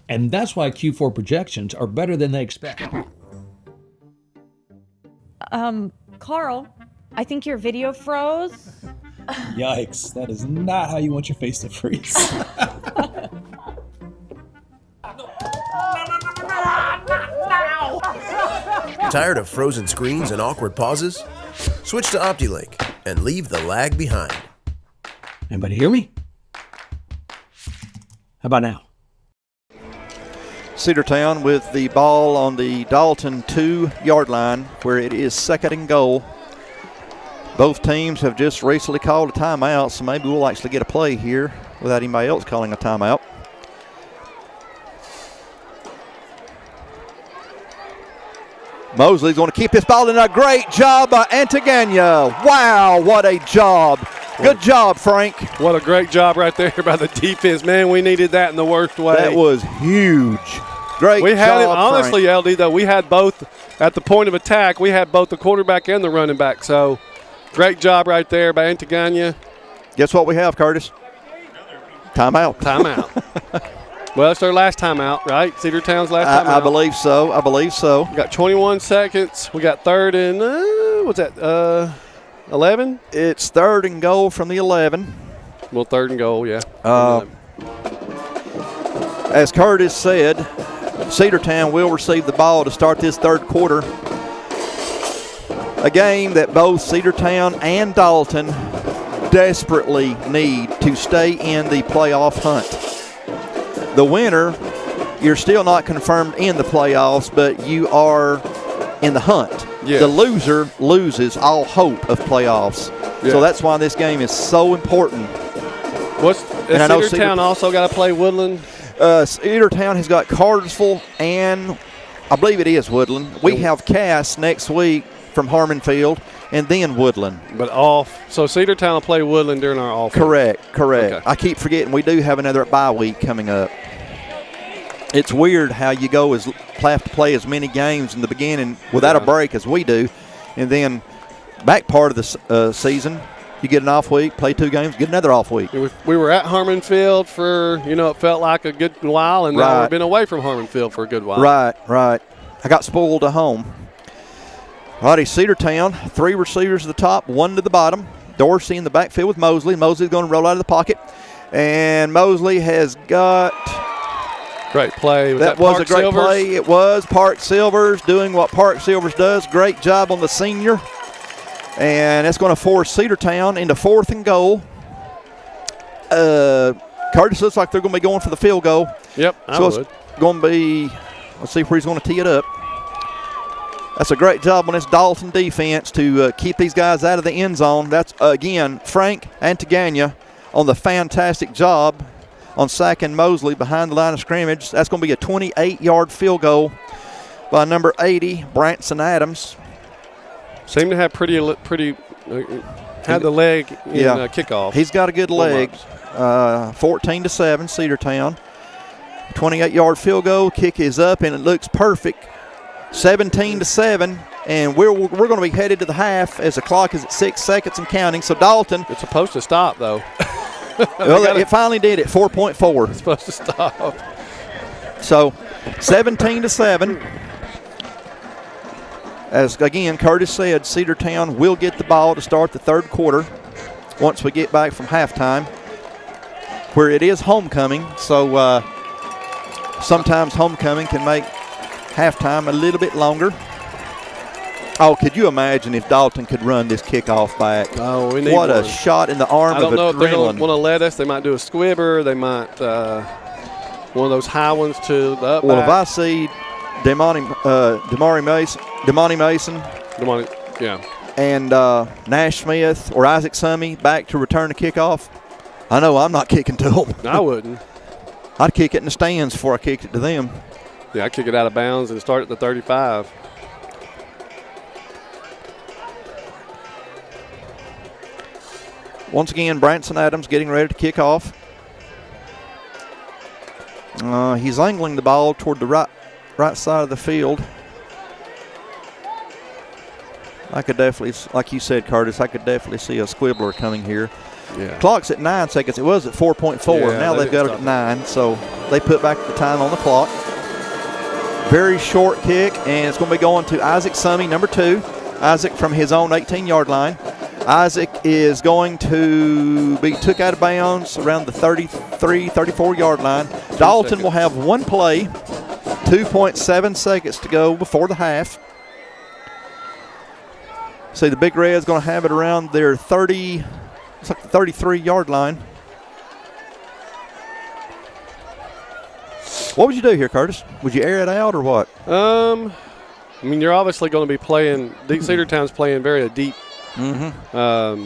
And that's why Q4 projections are better than they expect. Carl, I think your video froze. Yikes, that is not how you want your face to freeze. Tired of frozen screens and awkward pauses? Switch to OptiLink and leave the lag behind. Anybody hear me? How about now? Cedartown with the ball on the Dalton 2-yard line, where it is second and goal. Both teams have just recently called a timeout, so maybe we'll actually get a play here without anybody else calling a timeout. Mosley's going to keep this ball in. A great job by Antigania. Wow, what a job. Good job, Frank. What a great job right there by the defense. Man, we needed that in the worst way. That was huge. Great job, we had it, honestly, Frank. LD, though, we had both at the point of attack. We had both the quarterback and the running back. So, great job right there by Antigania. Guess what we have, Curtis? Timeout. Timeout. Well, it's their last timeout, right? Cedartown's last timeout. I believe so. I believe so. We got 21 seconds. We got third and, what's that, 11? It's third and goal from the 11. Well, third and goal, yeah. As Curtis said, Cedartown will receive the ball to start this third quarter. A game that both Cedartown and Dalton desperately need to stay in the playoff hunt. The winner, you're still not confirmed in the playoffs, but you are in the hunt. Yes. The loser loses all hope of playoffs. Yeah. So that's why this game is so important. Cedartown also got to play Woodland? Cedartown has got Cartersville and I believe it is Woodland. We have Cass next week from Harmonfield and then Woodland. So Cedartown will play Woodland during our off. Correct. Okay. I keep forgetting we do have another bye week coming up. It's weird how you have to play as many games in the beginning without a break as we do, and then back part of the season, you get an off week, play 2 games, get another off week. We were at Harmonfield for, it felt like a good while, and now we've been away from Harmonfield for a good while. Right. I got spoiled at home. Righty, Cedartown, 3 receivers at the top, 1 to the bottom. Dorsey in the backfield with Mosley. Mosley's going to roll out of the pocket, and Mosley has got... Great play. That was a great play. It was Park Silvers doing what Park Silvers does. Great job on the senior. And that's going to force Cedartown into 4th and goal. Curtis looks like they're going to be going for the field goal. Yep, It's going to be, let's see where he's going to tee it up. That's a great job on this Dalton defense to keep these guys out of the end zone. That's, again, Frank Antigania on the fantastic job on sacking Mosley behind the line of scrimmage. That's going to be a 28-yard field goal by number 80, Branson Adams. Seem to have pretty had the leg in kickoff. He's got a good leg. 14-7, Cedartown. 28-yard field goal. Kick is up, and it looks perfect. 17-7, and we're going to be headed to the half as the clock is at 6 seconds and counting. So Dalton. It's supposed to stop, though. Well, it finally did at 4.4. It's supposed to stop. So 17-7. As, again, Curtis said, Cedartown will get the ball to start the third quarter once we get back from halftime, where it is homecoming. So sometimes homecoming can make halftime a little bit longer. Oh, could you imagine if Dalton could run this kickoff back? Oh, we need what one. A shot in the arm of adrenaline. I don't know if they're going to want to let us. They might do a squibber. They might one of those high ones to the up. Well, if I see Damani Mason, and Nash Smith or Isaac Summey back to return the kickoff, I know I'm not kicking to them. I wouldn't. I'd kick it in the stands before I kicked it to them. Yeah, I'd kick it out of bounds and start at the 35. Once again, Branson Adams getting ready to kick off. He's angling the ball toward the right side of the field. I could definitely, like you said, Curtis, I could definitely see a squibbler coming here. Yeah. Clock's at 9 seconds. It was at 4.4. Yeah, now they've got it at 9, so they put back the time on the clock. Very short kick, and it's going to be going to Isaac Summey, number 2. Isaac from his own 18-yard line. Isaac is going to be took out of bounds around the 33, 34-yard line. Dalton will have one play, 2.7 seconds to go before the half. See, the Big Red's going to have it around their 30, it's like the 33-yard line. What would you do here, Curtis? Would you air it out or what? I mean, you're obviously going to be playing. Cedartown's playing very deep. Yeah,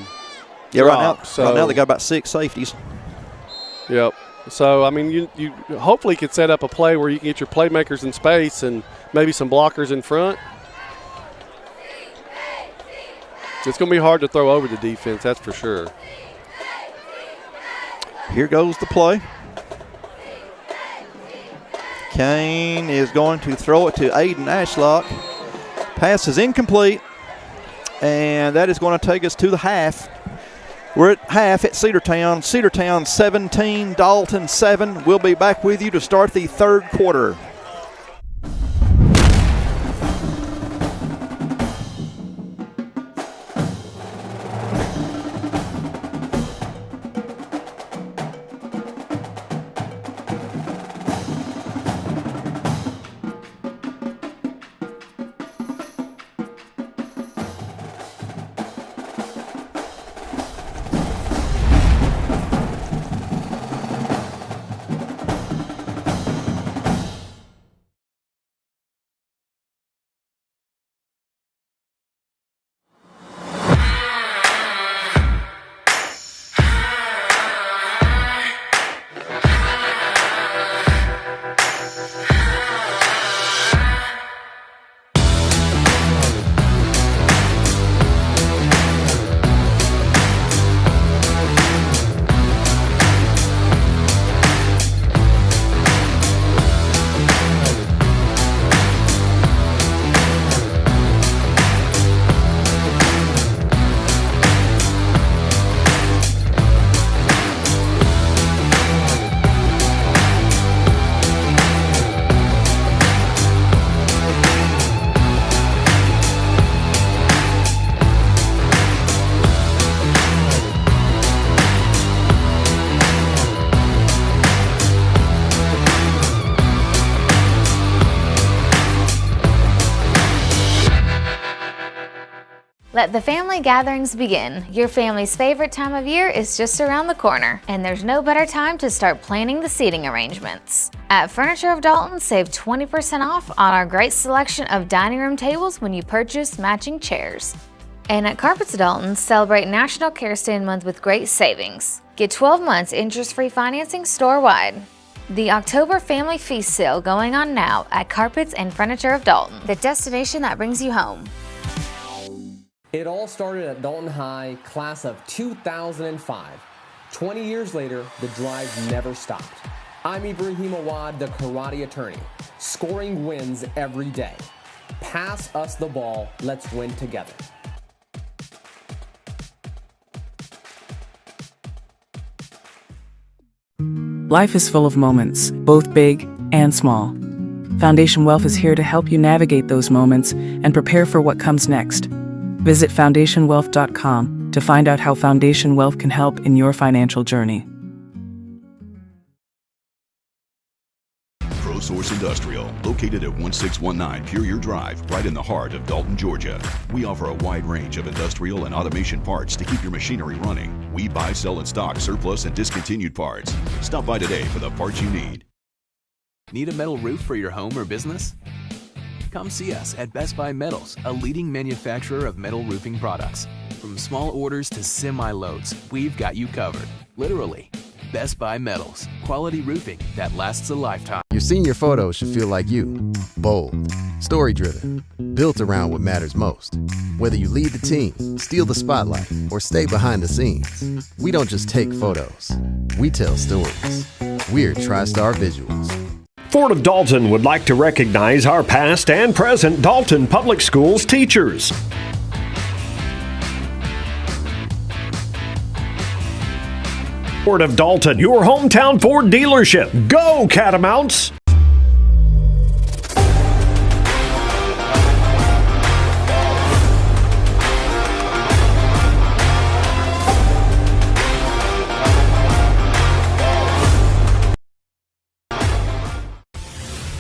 right now they got about 6 safeties. Yep. So, I mean, you hopefully could set up a play where you can get your playmakers in space and maybe some blockers in front. It's going to be hard to throw over the defense, that's for sure. Here goes the play. Kane is going to throw it to Aiden Ashlock. Pass is incomplete, and that is going to take us to the half. We're at half at Cedartown. Cedartown 17, Dalton 7. We'll be back with you to start the third quarter. Let the family gatherings begin. Your family's favorite time of year is just around the corner, and there's no better time to start planning the seating arrangements. At Furniture of Dalton, save 20% off on our great selection of dining room tables when you purchase matching chairs. And at Carpets of Dalton, celebrate National Care Stand Month with great savings. Get 12 months interest-free financing store-wide. The October Family Feast Sale going on now at Carpets and Furniture of Dalton, the destination that brings you home. It all started at Dalton High, class of 2005. 20 years later, the drive never stopped. I'm Ibrahim Awad, the karate attorney. Scoring wins every day. Pass us the ball. Let's win together. Life is full of moments, both big and small. Foundation Wealth is here to help you navigate those moments and prepare for what comes next. Visit foundationwealth.com to find out how Foundation Wealth can help in your financial journey. ProSource Industrial, located at 1619 Pure Drive, right in the heart of Dalton, Georgia. We offer a wide range of industrial and automation parts to keep your machinery running. We buy, sell, and stock surplus and discontinued parts. Stop by today for the parts you need. Need a metal roof for your home or business? Come see us at Best Buy Metals, a leading manufacturer of metal roofing products. From small orders to semi-loads, we've got you covered. Literally. Best Buy Metals, quality roofing that lasts a lifetime. Your senior photos should feel like you. Bold, story-driven, built around what matters most. Whether you lead the team, steal the spotlight, or stay behind the scenes, we don't just take photos. We tell stories. We're TriStar Visuals. Fort of Dalton would like to recognize our past and present Dalton Public Schools teachers. Fort of Dalton, your hometown Ford dealership. Go Catamounts!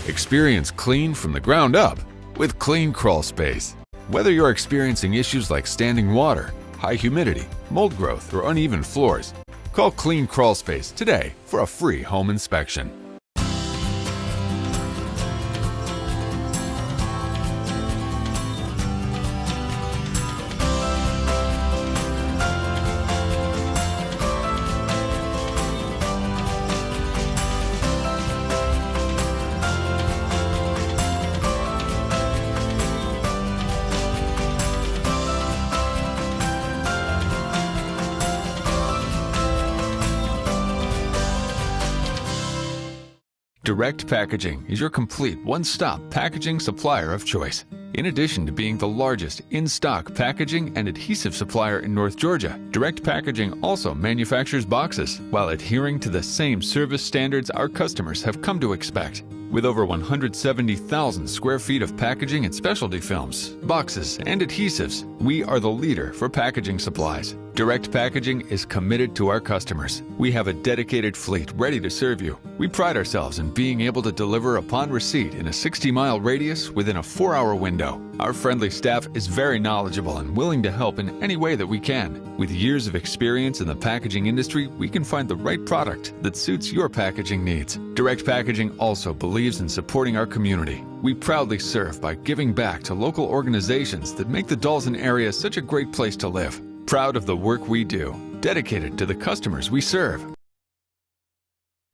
Experience clean from the ground up with Clean Crawl Space. Whether you're experiencing issues like standing water, high humidity, mold growth, or uneven floors, call Clean Crawl Space today for a free home inspection. Direct Packaging is your complete one-stop packaging supplier of choice. In addition to being the largest in-stock packaging and adhesive supplier in North Georgia, Direct Packaging also manufactures boxes while adhering to the same service standards our customers have come to expect. With over 170,000 square feet of packaging and specialty films, boxes, and adhesives, we are the leader for packaging supplies. Direct Packaging is committed to our customers. We have a dedicated fleet ready to serve you. We pride ourselves in being able to deliver upon receipt in a 60-mile radius within a 4-hour window. Our friendly staff is very knowledgeable and willing to help in any way that we can. With years of experience in the packaging industry, we can find the right product that suits your packaging needs. Direct Packaging also believes in supporting our community. We proudly serve by giving back to local organizations that make the Dalton area such a great place to live. Proud of the work we do, dedicated to the customers we serve.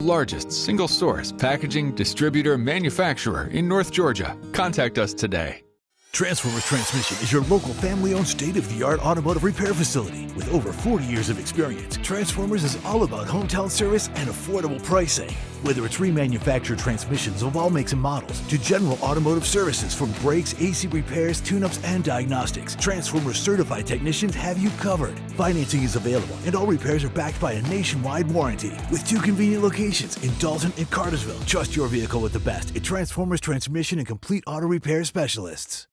Largest single-source packaging distributor manufacturer in North Georgia. Contact us today. Transformers Transmission is your local family-owned state-of-the-art automotive repair facility. With over 40 years of experience, Transformers is all about hometown service and affordable pricing. Whether it's remanufactured transmissions of all makes and models to general automotive services from brakes, AC repairs, tune-ups, and diagnostics, Transformers certified technicians have you covered. Financing is available and all repairs are backed by a nationwide warranty. With 2 convenient locations in Dalton and Cartersville, trust your vehicle with the best at Transformers Transmission and Complete Auto Repair Specialists.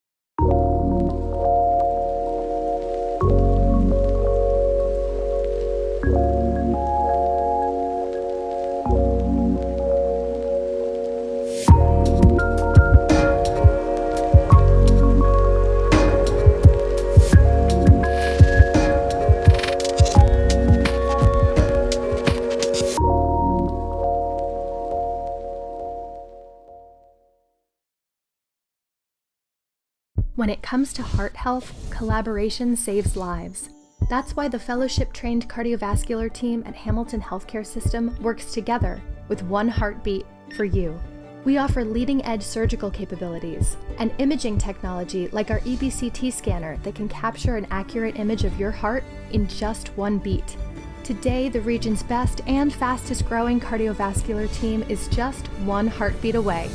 When it comes to heart health, collaboration saves lives. That's why the fellowship-trained cardiovascular team at Hamilton Healthcare System works together with one heartbeat for you. We offer leading-edge surgical capabilities and imaging technology like our EBCT scanner that can capture an accurate image of your heart in just one beat. Today, the region's best and fastest growing cardiovascular team is just one heartbeat away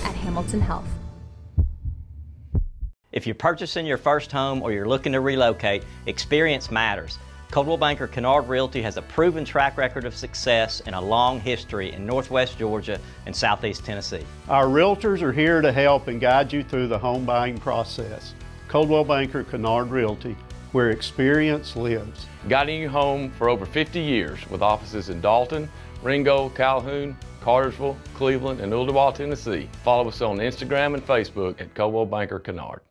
at Hamilton Health. If you're purchasing your first home or you're looking to relocate, experience matters. Coldwell Banker Kennard Realty has a proven track record of success and a long history in Northwest Georgia and Southeast Tennessee. Our realtors are here to help and guide you through the home buying process. Coldwell Banker Kennard Realty, where experience lives. Guiding you home for over 50 years with offices in Dalton, Ringgold, Calhoun, Cartersville, Cleveland, and Ooltewah, Tennessee. Follow us on Instagram and Facebook at Coldwell Banker Kennard.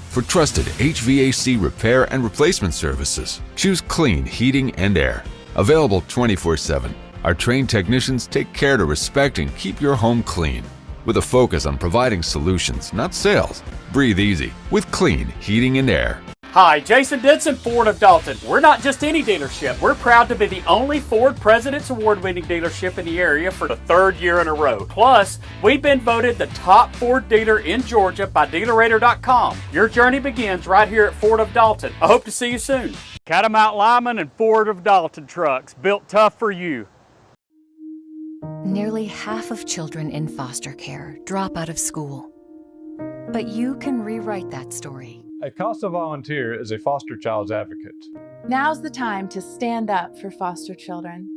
For trusted HVAC repair and replacement services, choose Clean Heating and Air. Available 24/7, our trained technicians take care to respect and keep your home clean. With a focus on providing solutions, not sales. Breathe easy with Clean Heating and Air. Hi, Jason Denson, Ford of Dalton. We're not just any dealership. We're proud to be the only Ford President's Award-winning dealership in the area for the third year in a row. Plus, we've been voted the top Ford dealer in Georgia by DealerRater.com. Your journey begins right here at Ford of Dalton. I hope to see you soon. Catamount Lyman and Ford of Dalton trucks, built tough for you. Nearly half of children in foster care drop out of school. But you can rewrite that story. A CASA volunteer is a foster child's advocate. Now's the time to stand up for foster children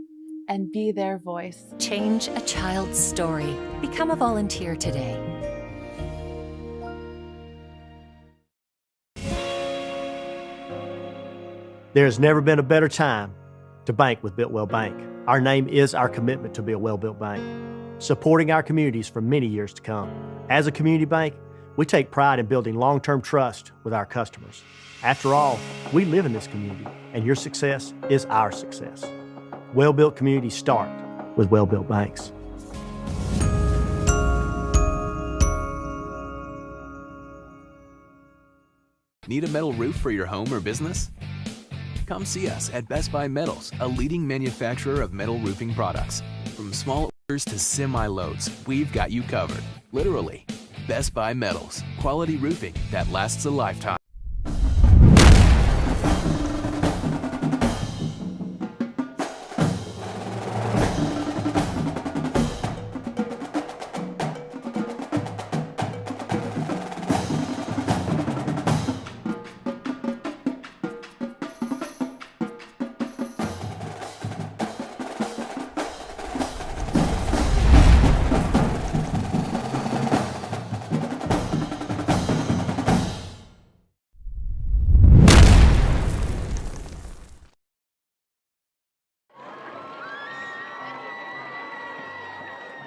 and be their voice. Change a child's story. Become a volunteer today. There's never been a better time to bank with Builtwell Bank. Our name is our commitment to be a well-built bank, supporting our communities for many years to come. As a community bank, we take pride in building long-term trust with our customers. After all, we live in this community, and your success is our success. Well-built communities start with well-built banks. Need a metal roof for your home or business? Come see us at Best Buy Metals, a leading manufacturer of metal roofing products. From small orders to semi-loads, we've got you covered. Literally. Best Buy Metals, quality roofing that lasts a lifetime.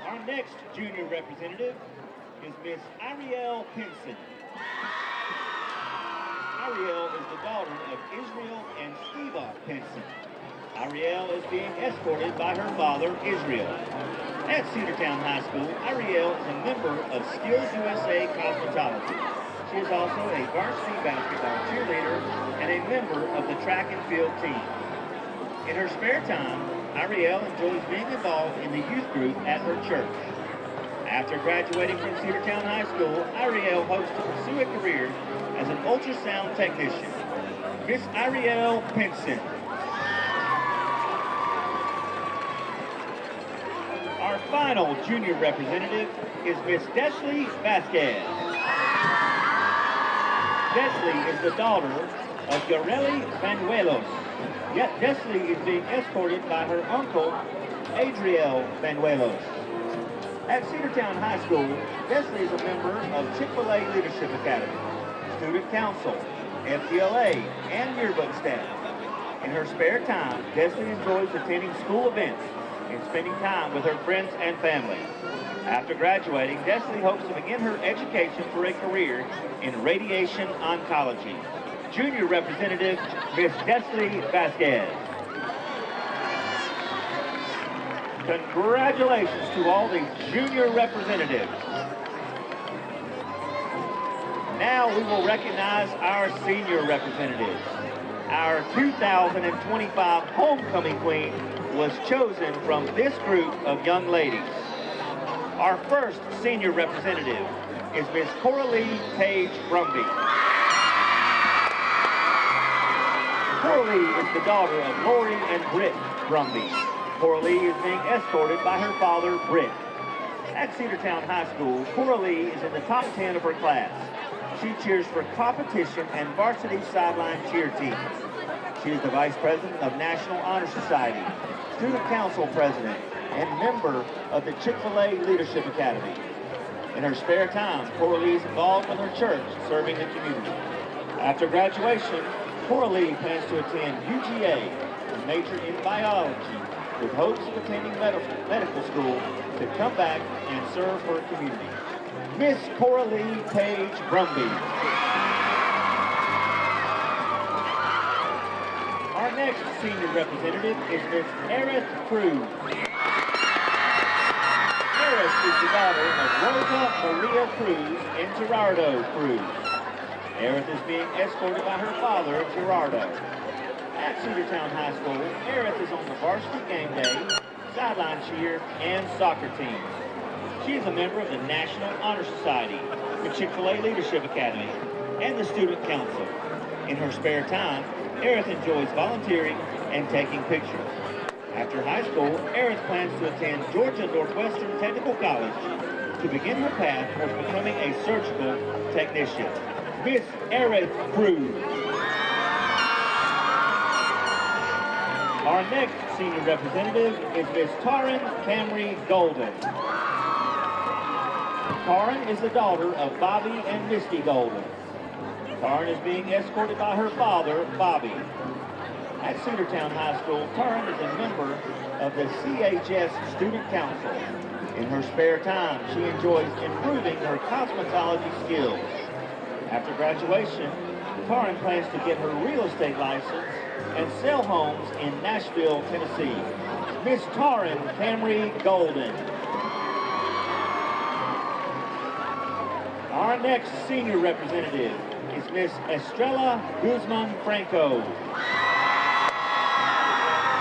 Our next junior representative is Miss Ariel Pinson. Ariel is the daughter of Israel and Steva Pinson. Ariel is being escorted by her father, Israel. At Cedartown High School, Ariel is a member of Skills USA Cosmetology. She is also a varsity basketball cheerleader and a member of the track and field team. In her spare time, Ariel enjoys being involved in the youth group at her church. After graduating from Cedartown High School, Ariel hopes to pursue a career as an ultrasound technician. Miss Ariel Pinson. Our final junior representative is Miss Desley Vasquez. Desley is the daughter of Gareli Banuelos. Yet Desley is being escorted by her uncle, Adriel Banuelos. At Cedartown High School, Desley is a member of Chick-fil-A Leadership Academy, Student Council, FDLA, and yearbook staff. In her spare time, Desley enjoys attending school events and spending time with her friends and family. After graduating, Desley hopes to begin her education for a career in radiation oncology. Junior representative, Miss Desley Vasquez. Congratulations to all the junior representatives. Now we will recognize our senior representatives. Our 2025 homecoming queen was chosen from this group of young ladies. Our first senior representative is Miss Coralie Page Brumby. Coralie is the daughter of Lori and Britt Brumby. Coralie is being escorted by her father, Britt. At Cedartown High School, Coralie is in the top 10 of her class. She cheers for competition and varsity sideline cheer teams. She is the Vice President of National Honor Society, Student Council President, and member of the Chick-fil-A Leadership Academy. In her spare time, Coralie is involved with her church, serving the community. After graduation, Coralie plans to attend UGA and major in biology with hopes of attending medical school to come back and serve her community. Miss Coralie Page Brumby. Our next senior representative is Miss Aerith Cruz. Aerith is the daughter of Rosa Maria Cruz and Gerardo Cruz. Aerith is being escorted by her father, Gerardo. At Cedartown High School, Aerith is on the varsity game day, sideline cheer, and soccer teams. She is a member of the National Honor Society, the Chick-fil-A Leadership Academy, and the Student Council. In her spare time, Aerith enjoys volunteering and taking pictures. After high school, Aerith plans to attend Georgia Northwestern Technical College to begin her path towards becoming a surgical technician. Miss Aerith Cruz. Our next senior representative is Miss Taryn Camry Golden. Taryn is the daughter of Bobby and Misty Golden. Taryn is being escorted by her father, Bobby. At Cedartown High School, Taryn is a member of the CHS Student Council. In her spare time, she enjoys improving her cosmetology skills. After graduation, Taryn plans to get her real estate license and sell homes in Nashville, Tennessee. Miss Taryn Camry Golden. Our next senior representative is Miss Estrella Guzman Franco.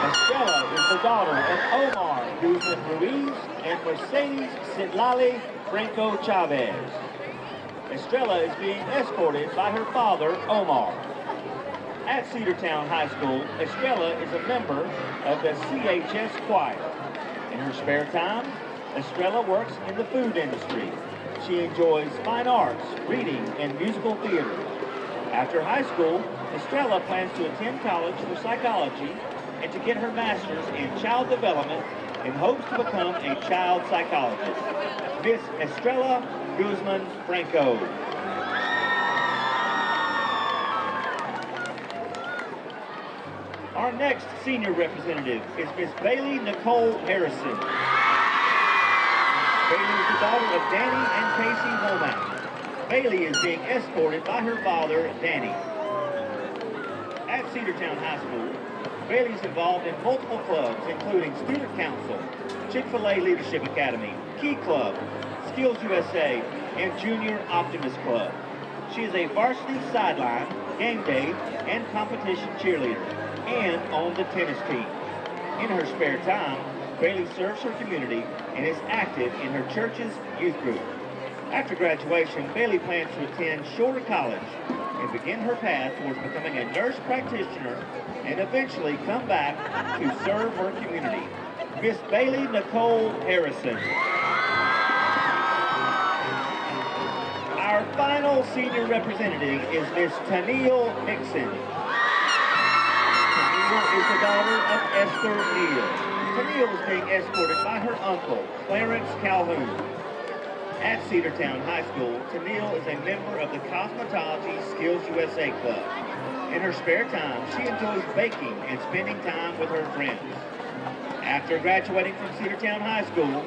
Estrella is the daughter of Omar Guzman Ruiz and Mercedes Citlali Franco Chavez. Estrella is being escorted by her father, Omar. At Cedartown High School, Estrella is a member of the CHS Choir. In her spare time, Estrella works in the food industry. She enjoys fine arts, reading, and musical theater. After high school, Estrella plans to attend college for psychology and to get her master's in child development in hopes to become a child psychologist. Miss Estrella Guzman Franco. Our next senior representative is Miss Bailey Nicole Harrison. Bailey is the daughter of Danny and Casey Womack. Bailey is being escorted by her father, Danny. At Cedartown High School, Bailey is involved in multiple clubs, including Student Council, Chick-fil-A Leadership Academy, Key Club, Skills USA, and Junior Optimist Club. She is a varsity sideline, game day, and competition cheerleader, and on the tennis team. In her spare time, Bailey serves her community and is active in her church's youth group. After graduation, Bailey plans to attend Shore College and begin her path towards becoming a nurse practitioner and eventually come back to serve her community. Miss Bailey Nicole Harrison. Our final senior representative is Miss Tennille Nixon. Tennille is the daughter of Esther Neal. Tennille is being escorted by her uncle, Clarence Calhoun. At Cedartown High School, Tennille is a member of the Cosmetology Skills USA Club. In her spare time, she enjoys baking and spending time with her friends. After graduating from Cedartown High School,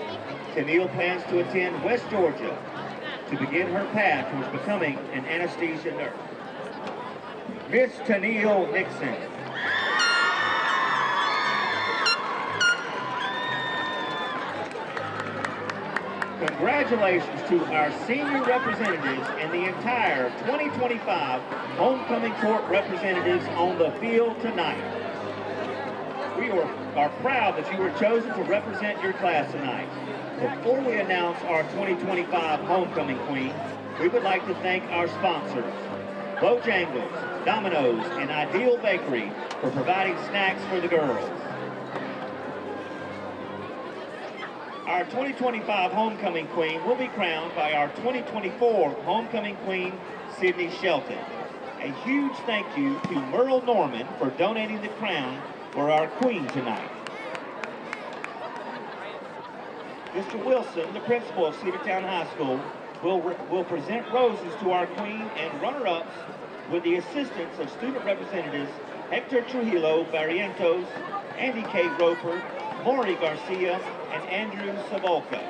Tennille plans to attend West Georgia to begin her path towards becoming an anesthesia nurse. Miss Tennille Nixon. Congratulations to our senior representatives and the entire 2025 Homecoming Court representatives on the field tonight. We are proud that you were chosen to represent your class tonight. Before we announce our 2025 Homecoming Queen, we would like to thank our sponsors, Bojangles, Domino's, and Ideal Bakery for providing snacks for the girls. Our 2025 Homecoming Queen will be crowned by our 2024 Homecoming Queen, Sydney Shelton. A huge thank you to Merle Norman for donating the crown for our Queen tonight. Mr. Wilson, the principal of Cedartown High School, will present roses to our Queen and runner-ups with the assistance of student representatives Hector Trujillo Barrientos, Andy K. Roper, Maury Garcia, and Andrew Savolka.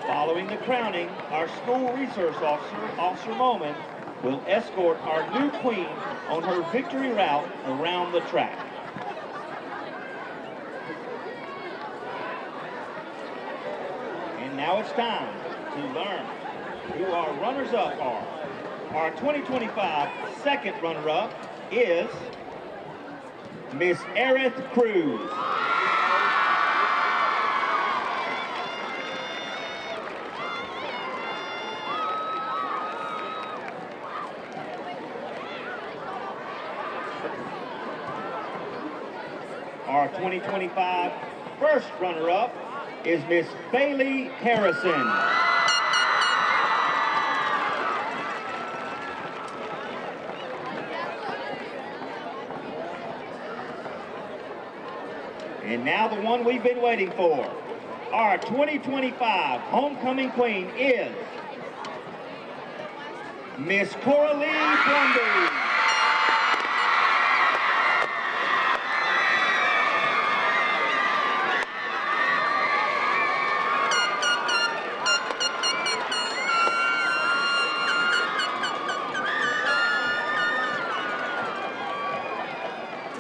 Following the crowning, our school resource officer, Officer Moman, will escort our new Queen on her victory route around the track. And now it's time to learn who our runners-up are. Our 2025 second runner-up is Miss Aerith Cruz. Our 2025 first runner-up is Miss Bailey Harrison. And now the one we've been waiting for. Our 2025 Homecoming Queen is Miss Coralie Brumby.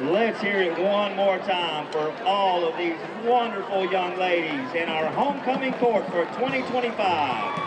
Let's hear it one more time for all of these wonderful young ladies in our homecoming court for 2025.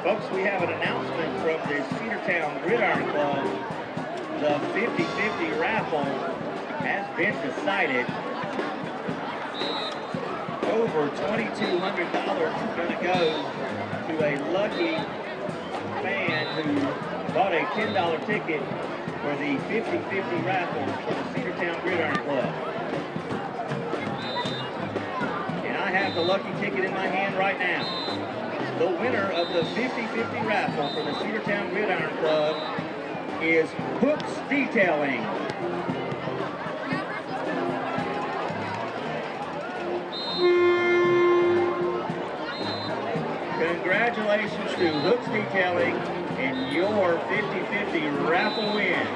Folks, we have an announcement from the Cedartown Gridiron Club. The 50-50 raffle has been decided. Over $2,200 is going to go to a lucky fan who bought a $10 ticket for the 50-50 raffle for the Cedartown Gridiron Club. And I have the lucky ticket in my hand right now. The winner of the 50-50 raffle for the Cedartown Gridiron Club is Hooks Detailing. Congratulations to Hooks Detailing and your 50-50 raffle win.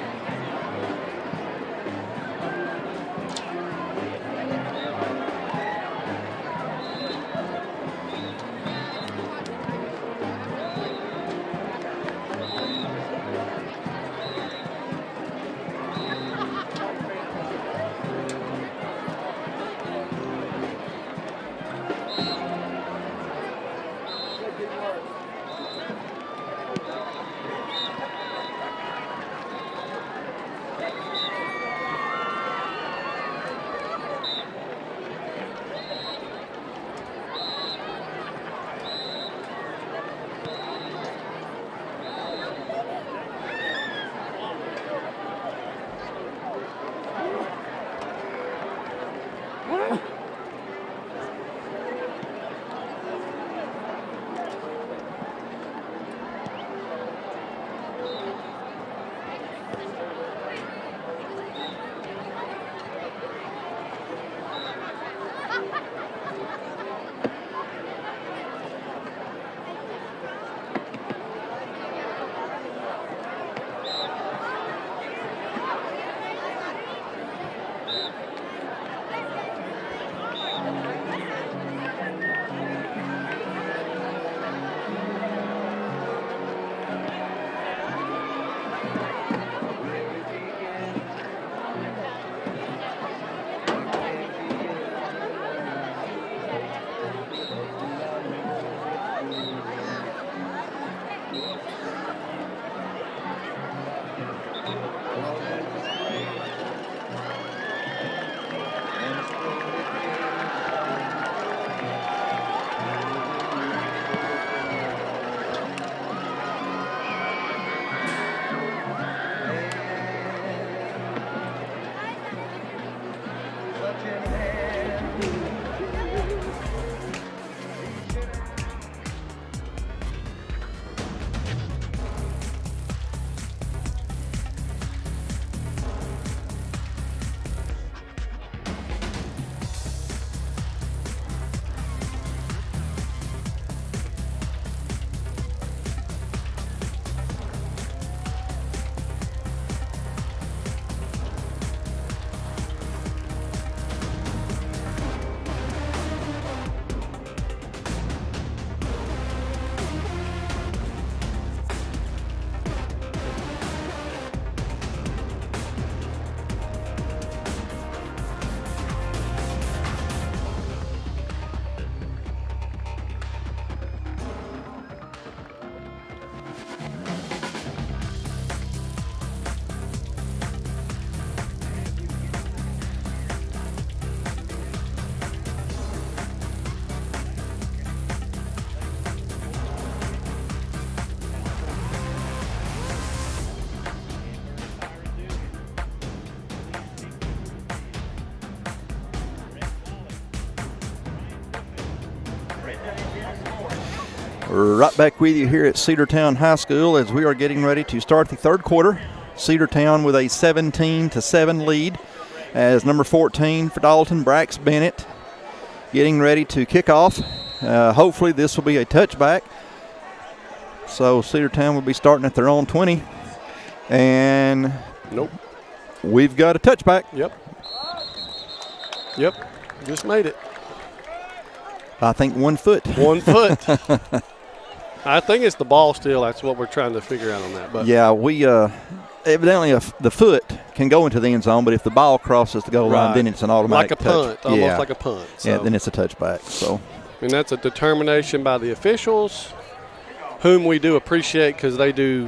Right back with you here at Cedartown High School as we are getting ready to start the third quarter. Cedartown with a 17-7 lead as number 14 for Dalton, Brax Bennett, getting ready to kick off. Hopefully this will be a touchback. So Cedartown will be starting at their own 20. And nope, we've got a touchback. Yep, just made it. I think 1 foot. 1 foot. I think it's the ball still. That's what we're trying to figure out on that. But yeah, we evidently the foot can go into the end zone, but if the ball crosses the goal line, then it's an automatic like a touch. punt, almost like a punt. So. Yeah, then it's a touchback. So, and that's a determination by the officials, whom we do appreciate because they do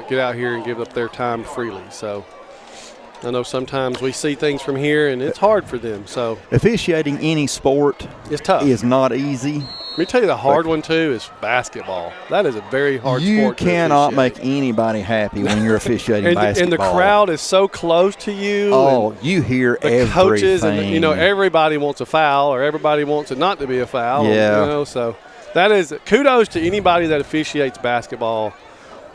get out here and give up their time freely. So I know sometimes we see things from here, and it's hard for them. So officiating any sport is tough. Is not easy. Let me tell you, the hard one, too, is basketball. That is a very hard sport You cannot make anybody happy when you're officiating basketball. And the crowd is so close to you. Oh, you hear everything. Coaches and, everybody wants a foul or everybody wants it not to be a foul. Yeah. So that is kudos to anybody that officiates basketball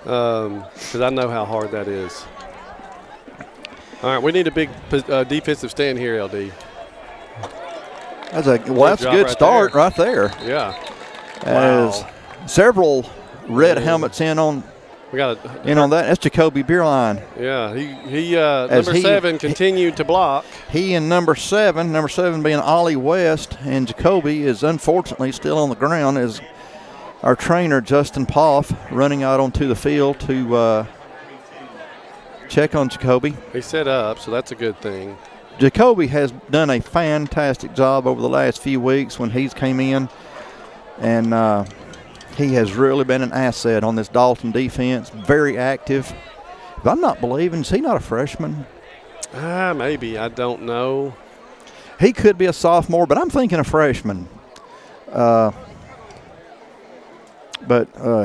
because I know how hard that is. All right, we need a big defensive stand here, LD. That's a good start right there. Yeah. As several red helmets in on that. That's Jacoby Beerline. Yeah, he number 7 continued to block. He and number 7 being Ollie West, and Jacoby is unfortunately still on the ground as our trainer Justin Poff running out onto the field to check on Jacoby. He set up, so that's a good thing. Jacoby has done a fantastic job over the last few weeks when he's came in, and he has really been an asset on this Dalton defense. Very active. If I'm not believing, is he not a freshman? Maybe. I don't know. He could be a sophomore, but I'm thinking a freshman. But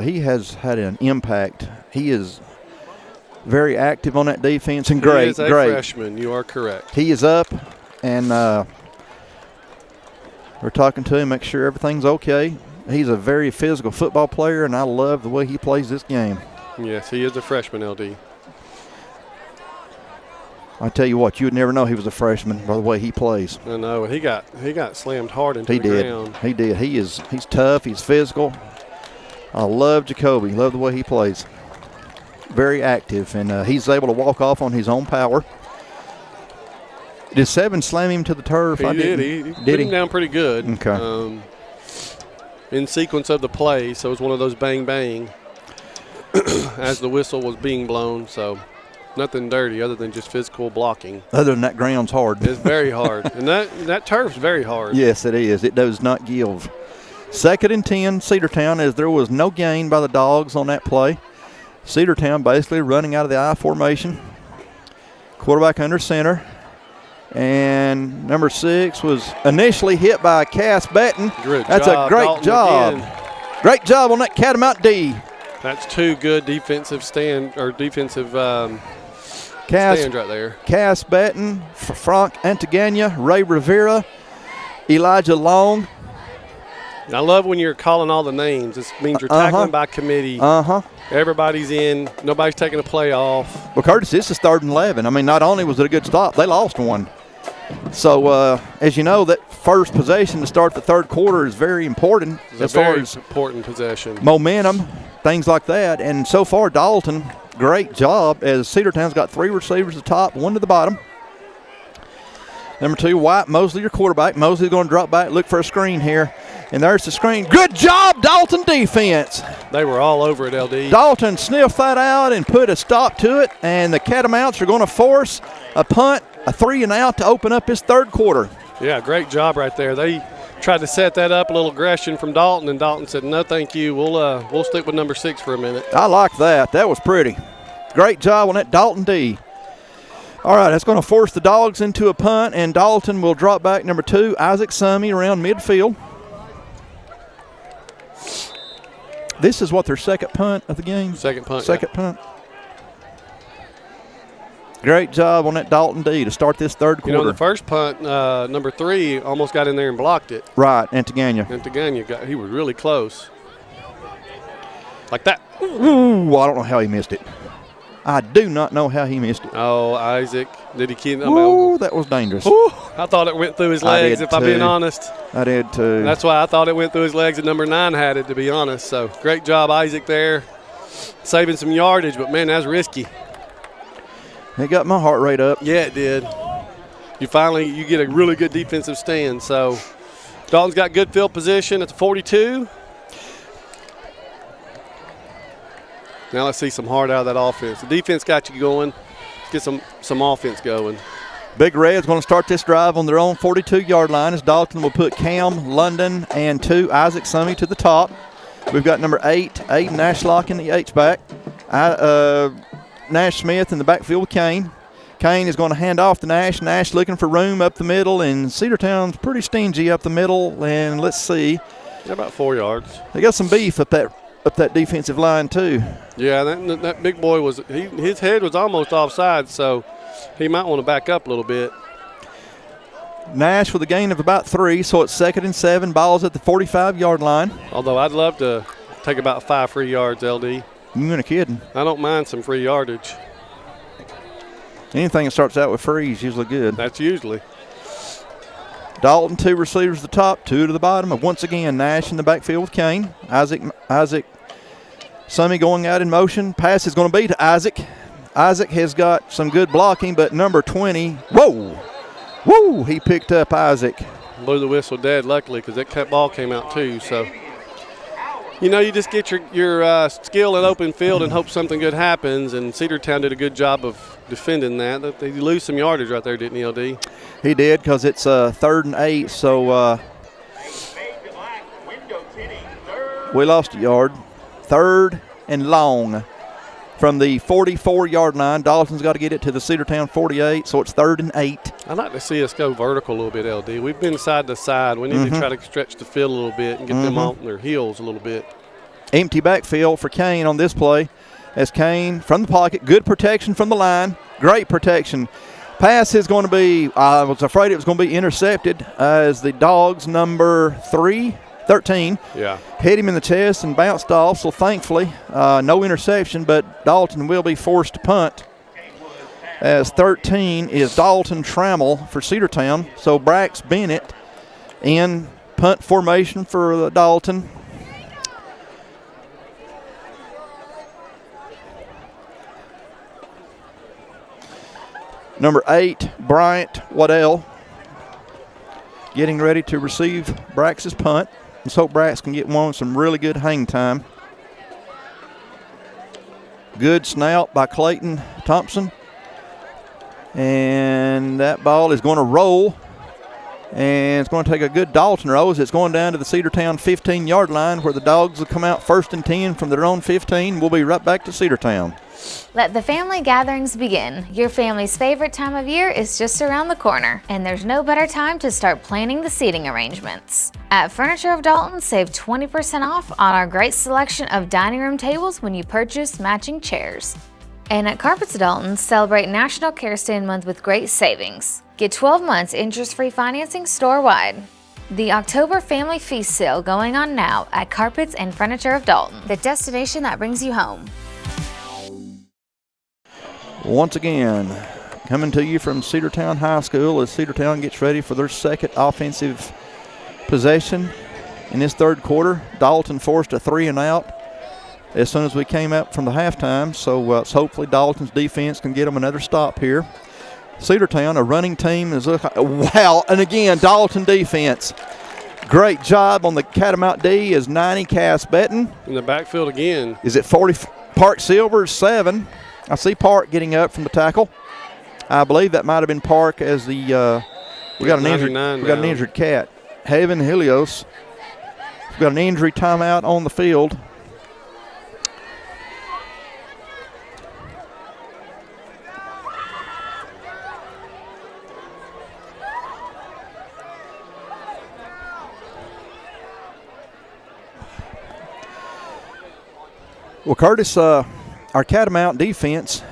he has had an impact. He is very active on that defense and great. He is a freshman. You are correct. He is up, and we're talking to him, make sure everything's okay. He's a very physical football player, and I love the way he plays this game. Yes, he is a freshman, LD. I tell you what, you would never know he was a freshman by the way he plays. I know. He got slammed hard into the ground. He did. He's tough. He's physical. I love Jacoby. Love the way he plays. Very active, and he's able to walk off on his own power. Did Seven slam him to the turf? He did. He put him down pretty good. Okay. In sequence of the play, so it was one of those bang as the whistle was being blown. So nothing dirty other than just physical blocking. Other than that ground's hard. It's very hard, and that turf's very hard. Yes, it is. It does not give. 2nd and 10, Cedartown, as there was no gain by the Dogs on that play. Cedartown basically running out of the I formation. Quarterback under center. And number 6 was initially hit by Cass Batten. That's a great job. Again. Great job on that Catamount D. That's 2 good defensive stands right there. Cass Batten, Frank Antagana, Ray Rivera, Elijah Long. I love when you're calling all the names. This means you're tackling by committee. Everybody's in. Nobody's taking a play off. Well, Curtis, this is 3rd and 11. I mean, not only was it a good stop, they lost one. So, as you know, that first possession to start the 3rd quarter is very important as far as important possession, momentum, things like that. And so far, Dalton, great job as Cedartown's got 3 receivers at the top, 1 to the bottom. Number 2, White, Mosley, your quarterback. Mosley's going to drop back, look for a screen here. And there's the screen. Good job, Dalton defense. They were all over it, LD. Dalton sniffed that out and put a stop to it. And the Catamounts are going to force a punt, a 3 and out to open up his 3rd quarter. Yeah, great job right there. They tried to set that up, a little aggression from Dalton, and Dalton said, no, thank you. We'll stick with number 6 for a minute. I like that. That was pretty. Great job on that Dalton D. All right, that's going to force the Dogs into a punt, and Dalton will drop back number 2, Isaac Summy, around midfield. This is what, their 2nd punt of the game? Second punt. Great job on that Dalton D to start this 3rd quarter. You know, the first punt, number 3 almost got in there and blocked it. Right, Antagana. He was really close. Like that. Ooh, I don't know how he missed it. I do not know how he missed it. Oh, Isaac. Did he keep it? Ooh, that was dangerous. Ooh, I thought it went through his legs, if I'm being honest. I did too. That's why I thought it went through his legs, and number 9 had it, to be honest. So great job, Isaac, there. Saving some yardage, but, man, that's risky. It got my heart rate up. Yeah, it did. You get a really good defensive stand. So Dalton's got good field position at the 42. Now let's see some heart out of that offense. The defense got you going. Let's get some offense going. Big Red's going to start this drive on their own 42-yard line as Dalton will put Cam, London, and 2, Isaac Summy to the top. We've got number 8, Aiden Nashlock in the H-back. Nash Smith in the backfield with Kane. Kane is going to hand off to Nash. Nash looking for room up the middle, and Cedartown's pretty stingy up the middle. And let's see. They're about 4 yards. They got some beef up that defensive line too. Yeah, that big boy his head was almost offside, so he might want to back up a little bit. Nash with a gain of about 3, so it's 2nd and 7. Ball's at the 45-yard line. Although I'd love to take about 5 free yards, LD. You ain't kidding. I don't mind some free yardage. Anything that starts out with free is usually good. That's usually. Dalton, 2 receivers at the top, 2 to the bottom. Once again, Nash in the backfield with Kane. Isaac Summy going out in motion. Pass is going to be to Isaac. Isaac has got some good blocking, but number 20, whoa, he picked up Isaac. Blew the whistle dead, luckily, because that ball came out too. So, you know, you just get your skill in open field and hope something good happens, and Cedartown did a good job of defending that. They lose some yardage right there, didn't he, LD? He did, because it's 3rd and 8, so we lost a yard. 3rd and long from the 44-yard line. Dalton's got to get it to the Cedartown 48, so it's 3rd and 8. I'd like to see us go vertical a little bit, LD. We've been side to side. We need to try to stretch the field a little bit and get them on their heels a little bit. Empty backfield for Kane on this play. As Kane from the pocket, good protection from the line, great protection. Pass is going to be, I was afraid it was going to be intercepted as the Dogs number 13 hit him in the chest and bounced off. So thankfully, no interception, but Dalton will be forced to punt. as 13 is Dalton Trammell for Cedartown. So Brax Bennett in punt formation for Dalton. Number 8, Bryant Waddell, getting ready to receive Brax's punt. Let's hope Brax can get one with some really good hang time. Good snap by Clayton Thompson. And that ball is going to roll. And it's going to take a good Dalton roll as it's going down to the Cedartown 15-yard line where the Dogs will come out 1st and 10 from their own 15. We'll be right back to Cedartown. Let the family gatherings begin. Your family's favorite time of year is just around the corner, and there's no better time to start planning the seating arrangements. At Furniture of Dalton, save 20% off on our great selection of dining room tables when you purchase matching chairs. And at Carpets of Dalton, celebrate National Care Stand Month with great savings. Get 12 months interest-free financing store-wide. The October Family Feast Sale going on now at Carpets and Furniture of Dalton, the destination that brings you home. Once again, coming to you from Cedartown High School as Cedartown gets ready for their second offensive possession in this third quarter. Dalton forced a 3-and-out as soon as we came up from the halftime, so hopefully Dalton's defense can get them another stop here. Cedartown, a running team, is wow, and again, Dalton defense. Great job on the Catamount D is 90 Cass Betton. In the backfield again. Is it 40 Park Silvers 7? I see Park getting up from the tackle. I believe that might have been Park as the we got an injured cat. Haven Helios. We've got an injury timeout on the field. Well, Curtis, our Catamount defense,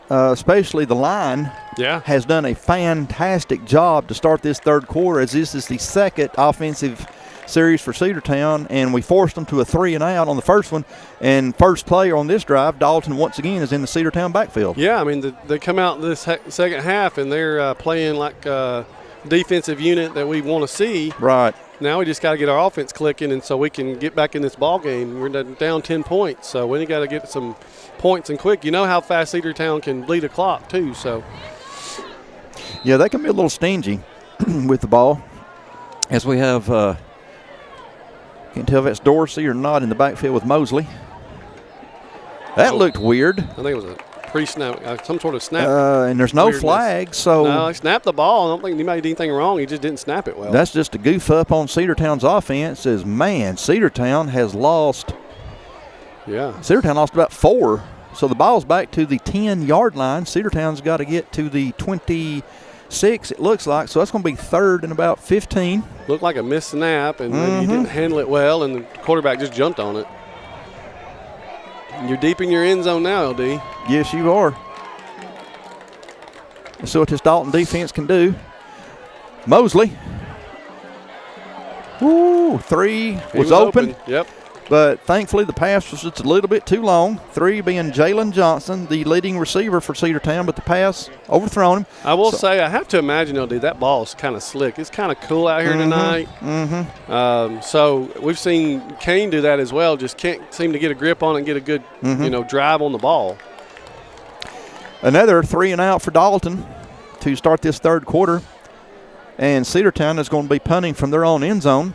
especially the line, has done a fantastic job to start this third quarter, as this is the second offensive series for Cedartown, and we forced them to a 3-and-out on the first one. And first player on this drive, Dalton, once again, is in the Cedartown backfield. Yeah, I mean, they come out this second half, and they're playing like a defensive unit that we want to see. Right. Now we just got to get our offense clicking, and so we can get back in this ball game. We're down 10 points, so we got to get some points and quick. You know how fast Cedartown can bleed a clock too. So, yeah, they can be a little stingy with the ball. As we have, can't tell if that's Dorsey or not in the backfield with Mosley. That looked weird. I think it was a pre-snap, some sort of snap. And there's no flag, so. No, he snapped the ball. I don't think anybody did anything wrong. He just didn't snap it well. That's just a goof up on Cedartown's offense. As man, Cedartown has lost. Yeah. Cedartown lost about 4. So the ball's back to the 10-yard line. Cedartown's got to get to the 26, it looks like. So that's going to be third and about 15. Looked like a missed snap, and maybe you didn't handle it well, and the quarterback just jumped on it. You're deep in your end zone now, LD. Yes, you are. Let's see what this Dalton defense can do. Mosley. Woo, 3 was open. Yep. But thankfully the pass was just a little bit too long. 3 being Jalen Johnson, the leading receiver for Cedartown, but the pass overthrown him. I will say, I have to imagine, LD, that ball is kind of slick. It's kind of cool out here tonight. So we've seen Kane do that as well. Just can't seem to get a grip on it and get a good, drive on the ball. Another 3-and-out for Dalton to start this third quarter. And Cedartown is going to be punting from their own end zone.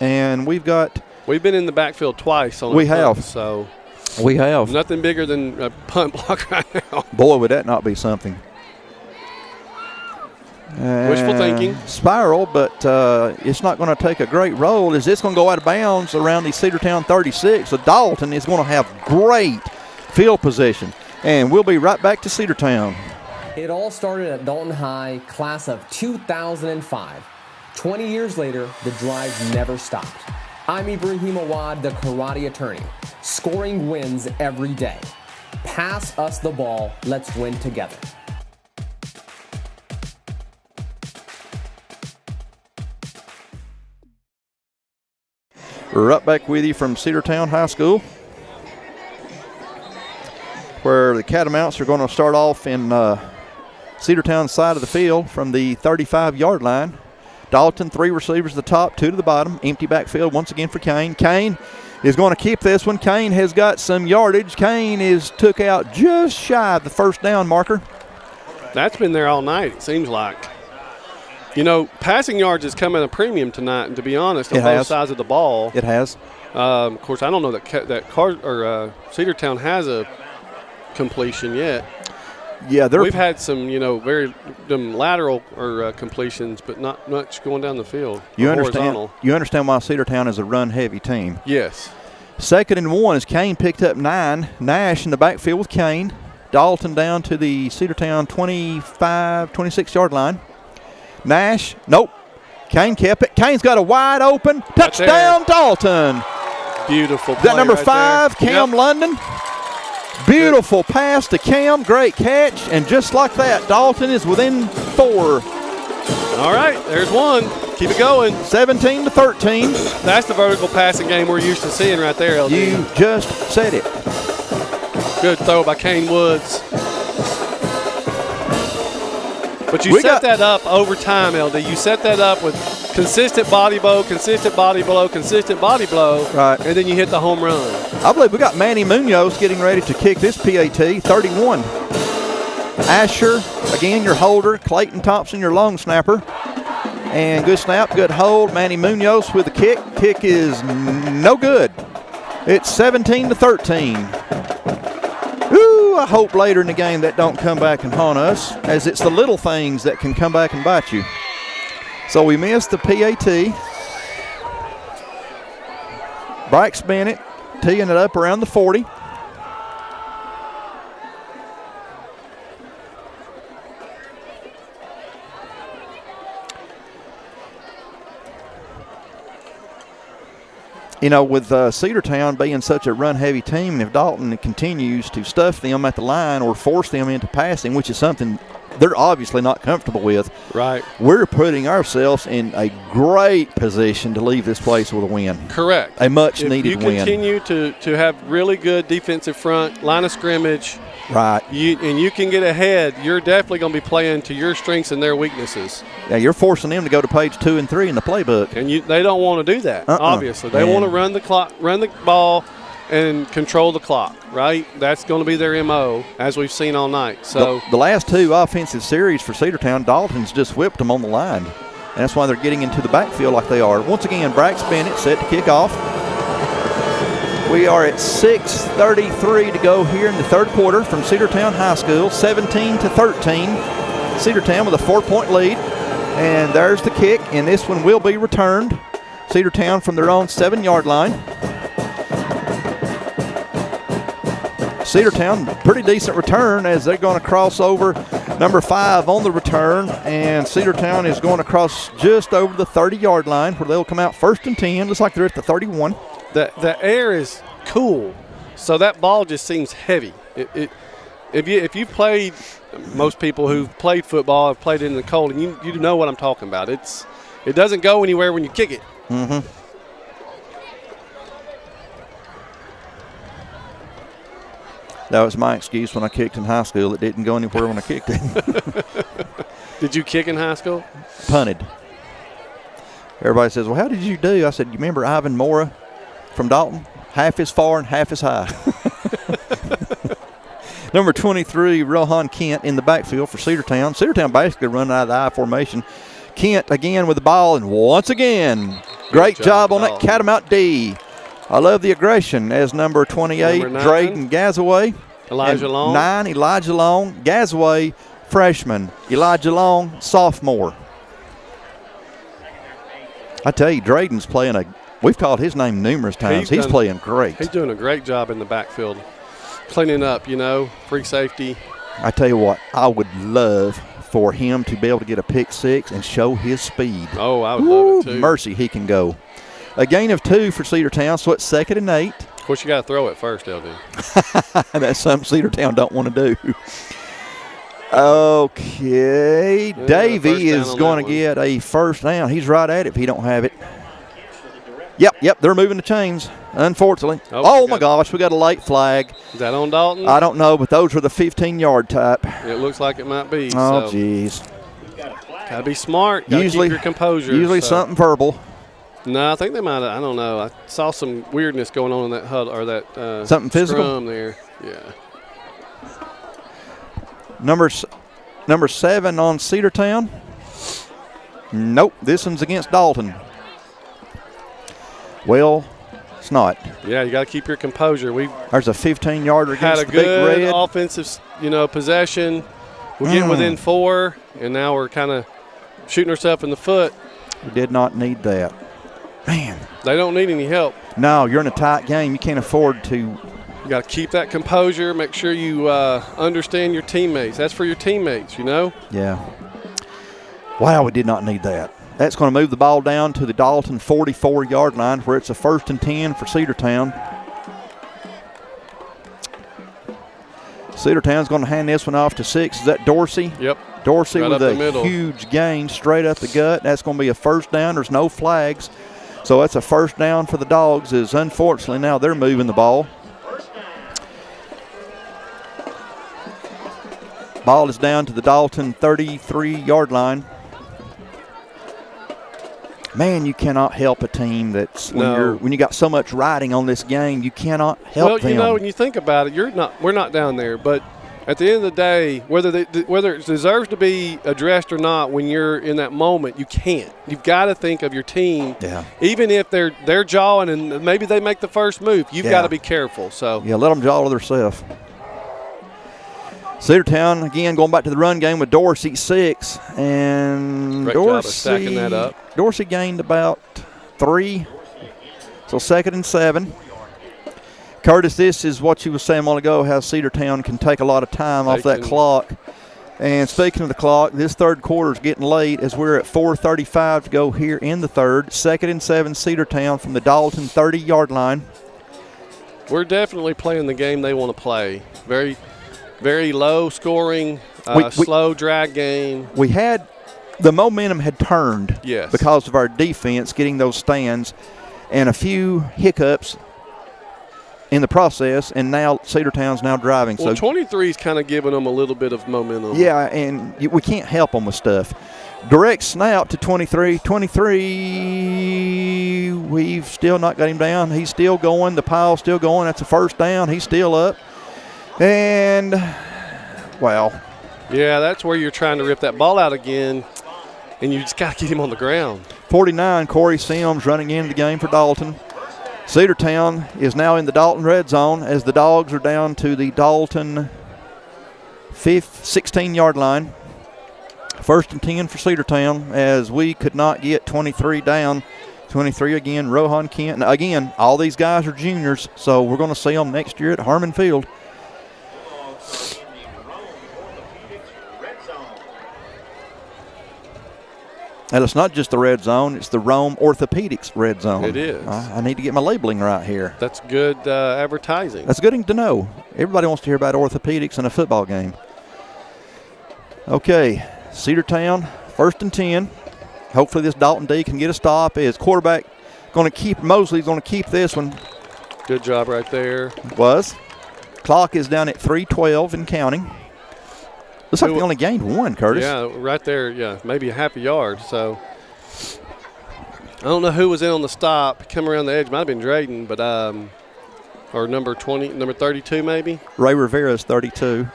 And we've been in the backfield twice on punt, so we have nothing bigger than a punt block right now. Boy, would that not be something. Wishful thinking. Spiral, but it's not going to take a great roll. Is this going to go out of bounds around the Cedartown 36? So Dalton is going to have great field position. And we'll be right back to Cedartown. It all started at Dalton High, class of 2005. 20 years later, the drive never stopped. I'm Ibrahim Awad, the karate attorney. Scoring wins every day. Pass us the ball. Let's win together. We're right back with you from Cedartown High School, where the Catamounts are going to start off in Cedartown side of the field from the 35-yard line. Dalton, 3 receivers at the top, 2 to the bottom. Empty backfield once again for Kane. Kane is going to keep this one. Kane has got some yardage. Kane is took out just shy of the first down marker. That's been there all night, it seems like. You know, passing yards has come at a premium tonight, and to be honest, on both sides of the ball. It has. Of course, I don't know that Cedartown has a completion yet. Yeah, we've had some, very lateral or completions, but not much going down the field. You understand why Cedartown is a run-heavy team. Yes. 2nd and 1 as Kane picked up 9. Nash in the backfield with Kane. Dalton down to the Cedartown 25, 26-yard line. Nash, nope. Kane kept it. Kane's got a wide open touchdown, Dalton. Beautiful play. Is that number 5, Cam London? Beautiful pass to Cam, great catch, and just like that, Dalton is within 4. All right, there's one. Keep it going. 17-13. That's the vertical passing game we're used to seeing right there, LD. You just said it. Good throw by Kane Woods. But you set that up over time, LD. You set that up with consistent body blow, consistent body blow, consistent body blow, right, and then you hit the home run. I believe we got Manny Munoz getting ready to kick this PAT, 31. Asher, again, your holder. Clayton Thompson, your long snapper. And good snap, good hold. Manny Munoz with the kick. Kick is no good. It's 17-13. I hope later in the game that don't come back and haunt us, as it's the little things that can come back and bite you. So we missed the PAT. Brax Bennett teeing it up around the 40. You know, with Cedartown being such a run-heavy team, and if Dalton continues to stuff them at the line or force them into passing, which is something they're obviously not comfortable with, right, we're putting ourselves in a great position to leave this place with a win. Correct. A much-needed win. If you continue to have really good defensive front, line of scrimmage, right, and you can get ahead, you're definitely going to be playing to your strengths and their weaknesses. Yeah, you're forcing them to go to page 2 and 3 in the playbook. And they don't want to do that, obviously. They want to run the clock, run the ball, and control the clock, right? That's going to be their MO, as we've seen all night. So the last 2 offensive series for Cedartown, Dalton's just whipped them on the line. And that's why they're getting into the backfield like they are. Once again, Brax Bennett set to kick off. We are at 6:33 to go here in the third quarter from Cedartown High School, 17-13. Cedartown with a 4-point lead. And there's the kick, and this one will be returned. Cedartown from their own 7-yard line. Cedartown, pretty decent return as they're going to cross over number 5 on the return, and Cedartown is going to cross just over the 30-yard line where they'll come out 1st and 10. Looks like they're at the 31. The air is cool, so that ball just seems heavy. If you've played, most people who've played football have played it in the cold, and you know what I'm talking about. It doesn't go anywhere when you kick it. Mm-hmm. That was my excuse when I kicked in high school. It didn't go anywhere when I kicked it. Did you kick in high school? Punted. Everybody says, well, how did you do? I said, you remember Ivan Mora from Dalton? Half as far and half as high. Number 23, Rohan Kent in the backfield for Cedartown. Cedartown basically running out of the I formation. Kent again with the ball, and once again, great job on that Catamount D. I love the aggression as number 28, Drayden Gazaway. Elijah Long. 9, Elijah Long. Gazaway, freshman. Elijah Long, sophomore. I tell you, Drayden's playing we've called his name numerous times. He's playing great. He's doing a great job in the backfield. Cleaning up, free safety. I tell you what, I would love for him to be able to get a pick 6 and show his speed. Oh, I would love it too. Mercy, he can go. A gain of 2 for Cedartown, so it's 2nd and 8. Of course, you got to throw it first, LD. That's something Cedartown don't want to do. Okay, Davey is going to get a first down. He's right at it if he don't have it. Yep, they're moving the chains, unfortunately. Oh my gosh, we got a late flag. Is that on Dalton? I don't know, but those are the 15-yard type. It looks like it might be. Oh, jeez. Got to be smart. Got to keep your composure. Usually something verbal. No, I think they might have. I don't know. I saw some weirdness going on in that huddle or that something physical scrum there. Yeah. Number 7 on Cedartown. Nope, this one's against Dalton. Well, it's not. Yeah, you got to keep your composure. There's a 15-yarder against the Big Red. Had a good offensive, possession. We're getting within 4, and now we're kind of shooting ourselves in the foot. We did not need that. Man. They don't need any help. No, you're in a tight game. You can't afford to. You got to keep that composure. Make sure you understand your teammates. That's for your teammates, Yeah. Wow, we did not need that. That's going to move the ball down to the Dalton 44-yard line where it's a 1st and 10 for Cedartown. Cedartown's going to hand this one off to 6. Is that Dorsey? Yep. Dorsey right with a huge gain straight up the gut. That's going to be a 1st down. There's no flags. So that's a 1st down for the Dogs, as unfortunately now they're moving the ball. Ball is down to the Dalton 33-yard line. Man, you cannot help a team that's when you got so much riding on this game, you cannot help them. Well, when you think about it, we're not down there, but at the end of the day, whether it deserves to be addressed or not, when you're in that moment, you can't. You've got to think of your team. Yeah. Even if they're jawing and maybe they make the first move, you've got to be careful. So yeah, let them jaw to themselves. Cedartown, again, going back to the run game with Dorsey, 6. And great job of stacking that up. Dorsey gained about 3. So 2nd and 7. Curtis, this is what you were saying a while ago, how Cedartown can take a lot of time off that clock. And speaking of the clock, this third quarter is getting late as we're at 4:35 to go here in the third. 2nd and 7, Cedartown from the Dalton 30-yard line. We're definitely playing the game they want to play. Very, very low scoring, slow drag game. We had the momentum had turned because of our defense getting those stands and a few hiccups in the process, and now Cedartown's now driving. Well, 23's kind of giving them a little bit of momentum. Yeah, and we can't help them with stuff. Direct snap to 23. 23, we've still not got him down. He's still going. The pile's still going. That's a 1st down. He's still up. And, wow. Yeah, that's where you're trying to rip that ball out again, and you just got to get him on the ground. 49, Corey Sims running into the game for Dalton. Cedartown is now in the Dalton red zone as the Dogs are down to the Dalton 16-yard line. 1st and 10 for Cedartown as we could not get 23 down. 23 again, Rohan Kent. Now, again, all these guys are juniors, so we're going to see them next year at Harmon Field. And it's not just the red zone, it's the Rome Orthopedics red zone. It is. I need to get my labeling right here. That's good advertising. That's good to know. Everybody wants to hear about orthopedics in a football game. Okay, Cedartown, 1st and 10. Hopefully this Dalton D can get a stop. His quarterback Mosley's going to keep this one. Good job right there. Clock is down at 3:12 and counting. Looks like they only gained 1, Curtis. Yeah, right there, maybe a half a yard. So I don't know who was in on the stop. Come around the edge, might have been Drayden, but or number 32 maybe. Ray Rivera's 32.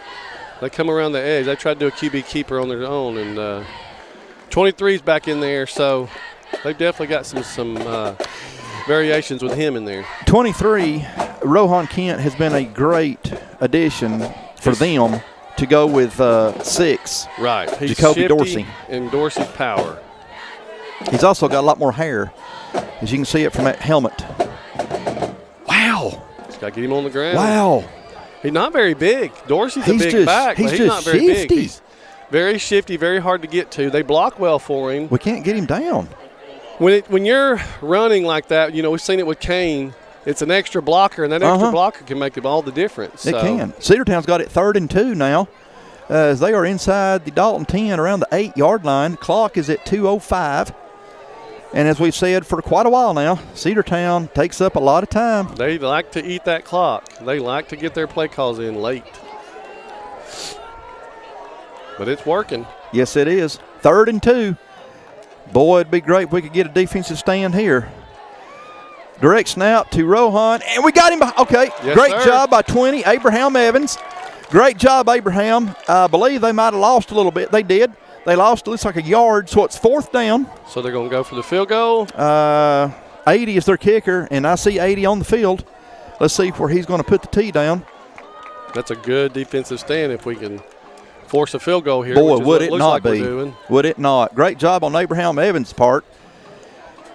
They come around the edge. They tried to do a QB keeper on their own, and 23's back in there. So they've definitely got some variations with him in there. 23, Rohan Kent has been a great addition for them. To go with 6. Right. He's Jacoby Dorsey. And Dorsey's power. He's also got a lot more hair, as you can see it from that helmet. Wow. Just got to get him on the ground. Wow. He's not very big. Dorsey's a big back, but he's not very big. He's very shifty, very hard to get to. They block well for him. We can't get him down. When you're running like that, we've seen it with Kane. It's an extra blocker, and that extra blocker can make all the difference. It can. Cedartown's got it 3rd and 2 now as they are inside the Dalton 10 around the 8-yard line. Clock is at 2:05. And as we've said for quite a while now, Cedartown takes up a lot of time. They like to eat that clock. They like to get their play calls in late. But it's working. Yes, it is. 3rd and 2. Boy, it'd be great if we could get a defensive stand here. Direct snap to Rohan, and we got him. Okay, yes, great sir. job by 20, Abraham Evans. Great job, Abraham. I believe they might have lost a little bit. They did. They lost, it looks like a yard, so it's 4th down. So they're going to go for the field goal? 80 is their kicker, and I see 80 on the field. Let's see where he's going to put the tee down. That's a good defensive stand if we can force a field goal here. Boy, which is would what it looks not like be? We're doing. Would it not? Great job on Abraham Evans' part.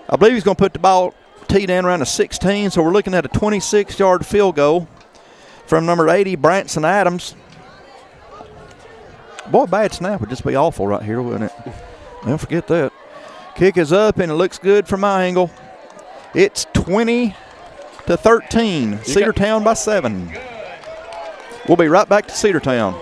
I believe he's going to put the ball tee down around the 16, so we're looking at a 26-yard field goal from number 80, Branson Adams. Boy, a bad snap would just be awful right here, wouldn't it? Don't forget that. Kick is up, and it looks good from my angle. It's 20-13. Cedartown by 7. We'll be right back to Cedartown.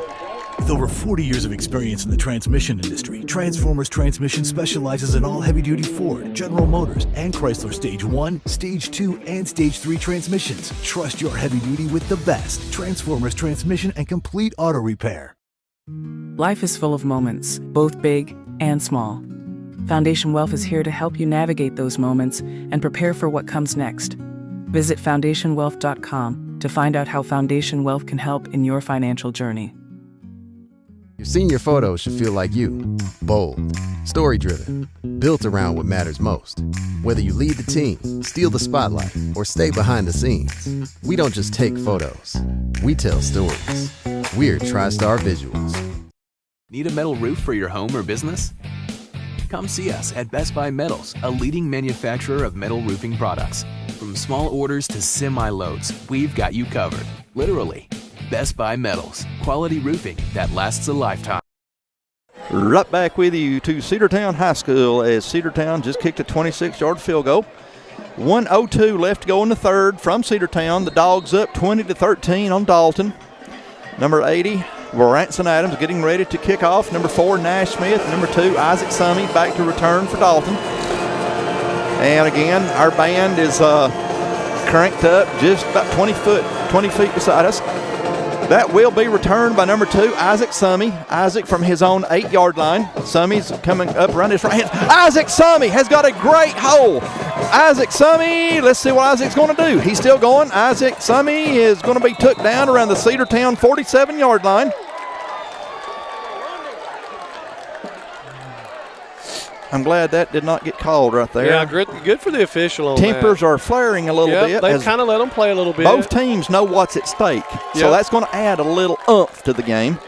With over 40 years of experience in the transmission industry, Transformers Transmission specializes in all heavy-duty Ford, General Motors, and Chrysler Stage 1, Stage 2, and Stage 3 transmissions. Trust your heavy-duty with the best. Transformers Transmission and Complete Auto Repair. Life is full of moments, both big and small. Foundation Wealth is here to help you navigate those moments and prepare for what comes next. Visit foundationwealth.com to find out how Foundation Wealth can help in your financial journey. Your senior photos should feel like you. Bold, story-driven, built around what matters most. Whether you lead the team, steal the spotlight, or stay behind the scenes, we don't just take photos. We tell stories. We're TriStar Visuals. Need a metal roof for your home or business? Come see us at Best Buy Metals, a leading manufacturer of metal roofing products. From small orders to semi-loads, we've got you covered. Literally. Best Buy Metals, quality roofing that lasts a lifetime. Right back with you to Cedartown High School as Cedartown just kicked a 26-yard field goal. 1:02 left to go in the 3rd from Cedartown. The Dogs up 20-13 on Dalton. Number 80, Branson Adams getting ready to kick off. Number 4, Nash Smith. Number 2, Isaac Summey back to return for Dalton. And again, our band is cranked up just about 20 feet beside us. That will be returned by number 2, Isaac Summey. Isaac from his own 8-yard line. Summey's coming up around his right hand. Isaac Summey has got a great hole. Isaac Summey, let's see what Isaac's going to do. He's still going. Isaac Summey is going to be took down around the Cedartown 47-yard line. I'm glad that did not get called right there. Yeah, good for the official on Tempers that. are flaring a little bit. They kind of let them play a little bit. Both teams know what's at stake, so that's going to add a little oomph to the game.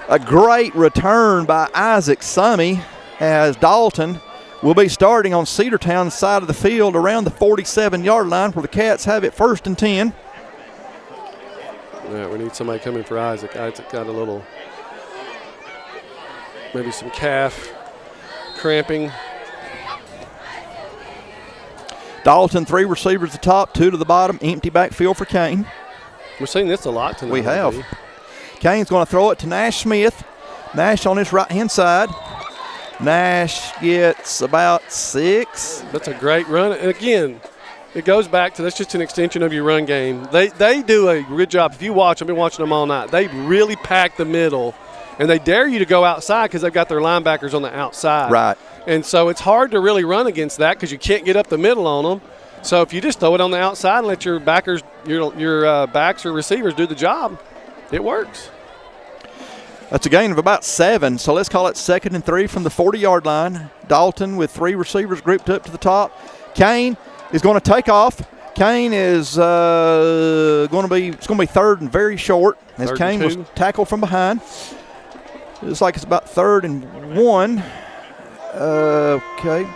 A great return by Isaac Summey as Dalton will be starting on Cedartown's side of the field around the 47-yard line where the Cats have it 1st and 10. Yeah, we need somebody coming for Isaac. Isaac got a little, maybe some calf cramping. Dalton, 3 receivers at the top, 2 to the bottom, empty backfield for Kane. We're seeing this a lot tonight. We have. Kane's going to throw it to Nash Smith. Nash on his right-hand side. Nash gets about 6. That's a great run. And again, it goes back to that's just an extension of your run game. They do a good job. If you watch, I've been watching them all night. They really pack the middle, and they dare you to go outside because they've got their linebackers on the outside. Right. And so it's hard to really run against that because you can't get up the middle on them. So if you just throw it on the outside and let your backers, your backs or receivers do the job, it works. That's a gain of about 7, so let's call it 2nd and 3 from the 40-yard line. Dalton with 3 receivers grouped up to the top. Kane is going to take off. Kane is going to be 3rd and very short as Kane was tackled from behind. Looks like it's about 3rd and 1. Okay.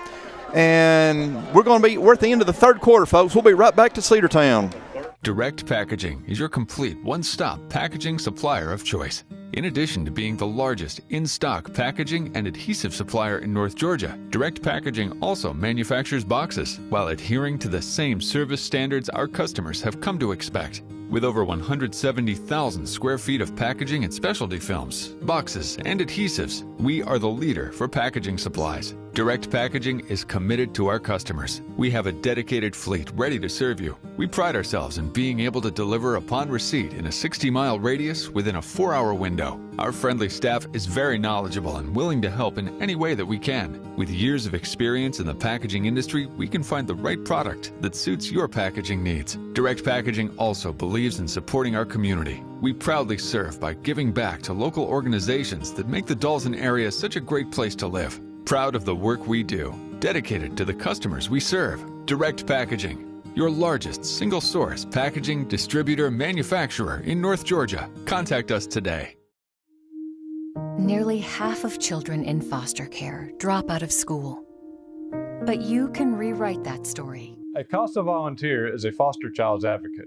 And we're at the end of the 3rd quarter, folks. We'll be right back to Cedartown. Direct Packaging is your complete one-stop packaging supplier of choice. In addition to being the largest in-stock packaging and adhesive supplier in North Georgia, Direct Packaging also manufactures boxes while adhering to the same service standards our customers have come to expect. With over 170,000 square feet of packaging and specialty films, boxes, and adhesives, we are the leader for packaging supplies. Direct Packaging is committed to our customers. We have a dedicated fleet ready to serve you. We pride ourselves in being able to deliver upon receipt in a 60-mile radius within a 4-hour window. Our friendly staff is very knowledgeable and willing to help in any way that we can. With years of experience in the packaging industry, we can find the right product that suits your packaging needs. Direct Packaging also believes in supporting our community. We proudly serve by giving back to local organizations that make the Dalton area such a great place to live. Proud of the work we do, dedicated to the customers we serve. Direct Packaging, your largest single-source packaging distributor manufacturer in North Georgia. Contact us today. Nearly half of children in foster care drop out of school. But you can rewrite that story. A CASA volunteer is a foster child's advocate.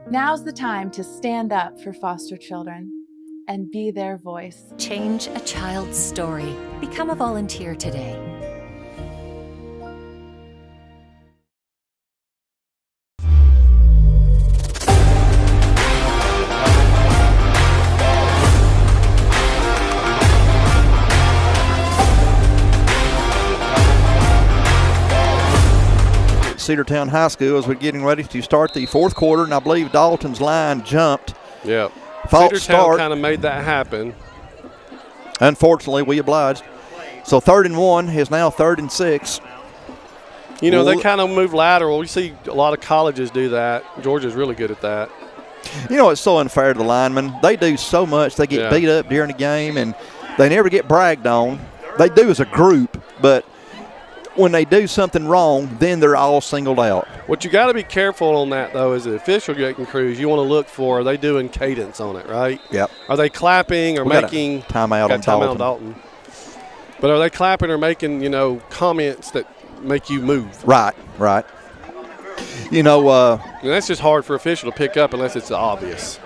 Now's the time to stand up for foster children and be their voice. Change a child's story. Become a volunteer today. Cedartown High School as we're getting ready to start the fourth quarter, and I believe Dalton's line jumped. Yeah. False Cedartown start. kind of made that happen. Unfortunately, we obliged. So 3rd and 1 is now 3rd and 6. You know, they kind of move lateral. We see a lot of colleges do that. Georgia's really good at that. You know, it's so unfair to the linemen. They do so much. They get beat up during the game, and they never get bragged on. They do as a group, but when they do something wrong, then they're all singled out. What you got to be careful on that, though, is the official getting crews. You want to look for, are they doing cadence on it, right? Yep. Are they clapping or making timeout on Dalton? But are they clapping or making, you know, comments that make you move? Right. You know, and that's just hard for official to pick up unless it's obvious.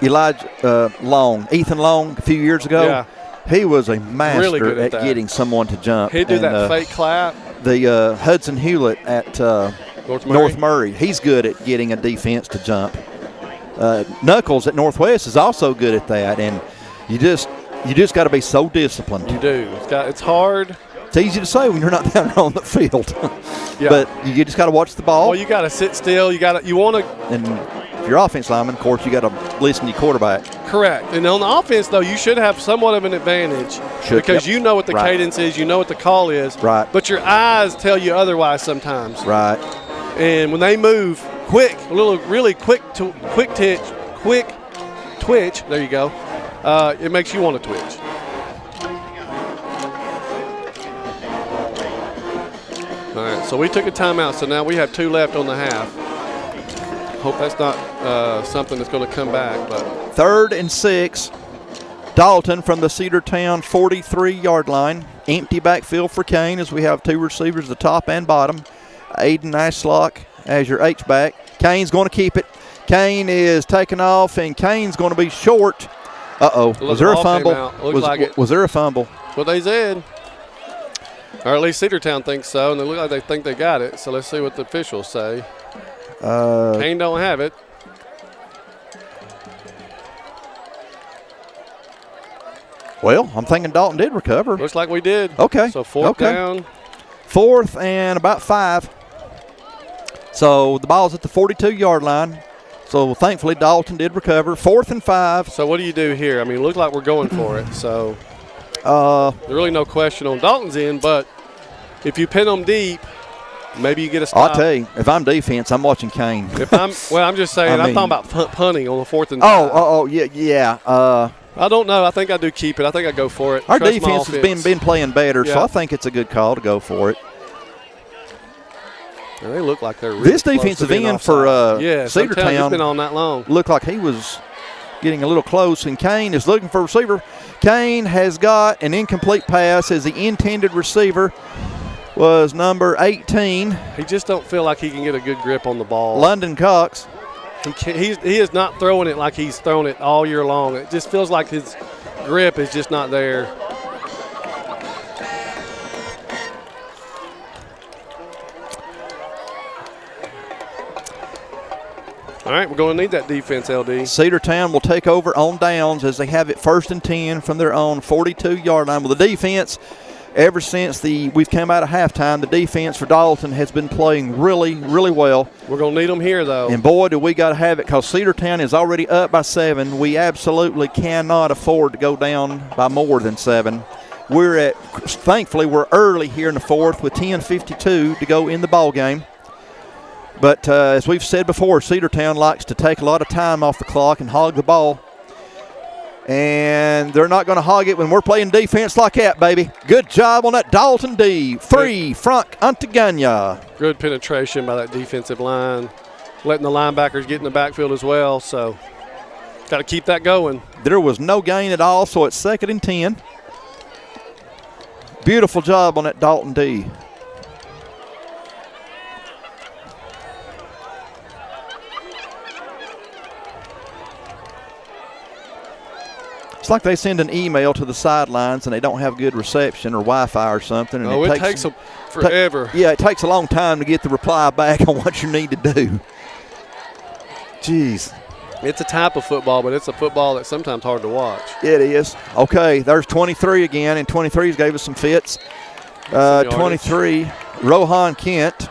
Ethan Long, a few years ago. Yeah. He was a master really at getting someone to jump. He'd do that fake clap. The Hudson Hewlett at North Murray, he's good at getting a defense to jump. Knuckles at Northwest is also good at that, and you just got to be so disciplined. You do. It's hard. It's easy to say when you're not down there on the field, but you just got to watch the ball. Well, you got to sit still. You want to. And if you're offense lineman, of course, you got to listen to your quarterback. Correct. And on the offense, though, you should have somewhat of an advantage because you know what the cadence is, you know what the call is. Right. But your eyes tell you otherwise sometimes. Right. And when they move quick, really quick twitch. There you go. It makes you want to twitch. All right. So we took a timeout. So now we have 2 left on the half. Hope that's not something that's going to come back. But 3rd and 6. Dalton from the Cedartown 43-yard line. Empty backfield for Kane as we have 2 receivers, the top and bottom. Aiden Ashlock as your H-back. Kane's going to keep it. Kane is taking off, and Kane's going to be short. Uh-oh. Was there a fumble? Was there a fumble? That's what they said. Or at least Cedartown thinks so, and they look like they think they got it. So let's see what the officials say. Kane don't have it. Well, I'm thinking Dalton did recover. Looks like we did. Okay. So 4th down. 4th and about 5. So the ball's at the 42-yard line. So thankfully Dalton did recover. 4th and 5. So what do you do here? I mean, it looked like we're going for it. So there's really no question on Dalton's end, but if you pin them deep, maybe you get a stop. I'll tell you, if I'm defense, I'm watching Kane. I'm just saying, I'm talking about punting on the 4th and 5. Yeah. I don't know. I think I do keep it. I think I go for it. Our defense has been playing better, so I think it's a good call to go for it. And they look like they're really this defensive end for Cedartown been on that long. Looked like he was getting a little close, and Kane is looking for a receiver. Kane has got an incomplete pass as the intended receiver was number 18. He just don't feel like he can get a good grip on the ball. London Cox. He is not throwing it like he's thrown it all year long. It just feels like his grip is just not there. All right, we're going to need that defense, LD. Cedartown will take over on downs as they have it 1st and 10 from their own 42-yard line. Well, the defense Ever since we've come out of halftime, the defense for Dalton has been playing really, really well. We're going to need them here, though. And, boy, do we got to have it because Cedartown is already up by 7. We absolutely cannot afford to go down by more than 7. Thankfully, we're early here in the fourth with 10:52 to go in the ball game. But as we've said before, Cedartown likes to take a lot of time off the clock and hog the ball. And they're not going to hog it when we're playing defense like that, baby. Good job on that Dalton D. Free, Frank Antagana. Good penetration by that defensive line. Letting the linebackers get in the backfield as well. So, got to keep that going. There was no gain at all, so it's 2nd and 10. Beautiful job on that Dalton D. It's like they send an email to the sidelines and they don't have good reception or Wi-Fi or something. And it takes forever. It takes a long time to get the reply back on what you need to do. Jeez. It's a type of football, but it's a football that's sometimes hard to watch. It is. Okay, there's 23 again, and 23's gave us some fits. 23, Rohan Kent.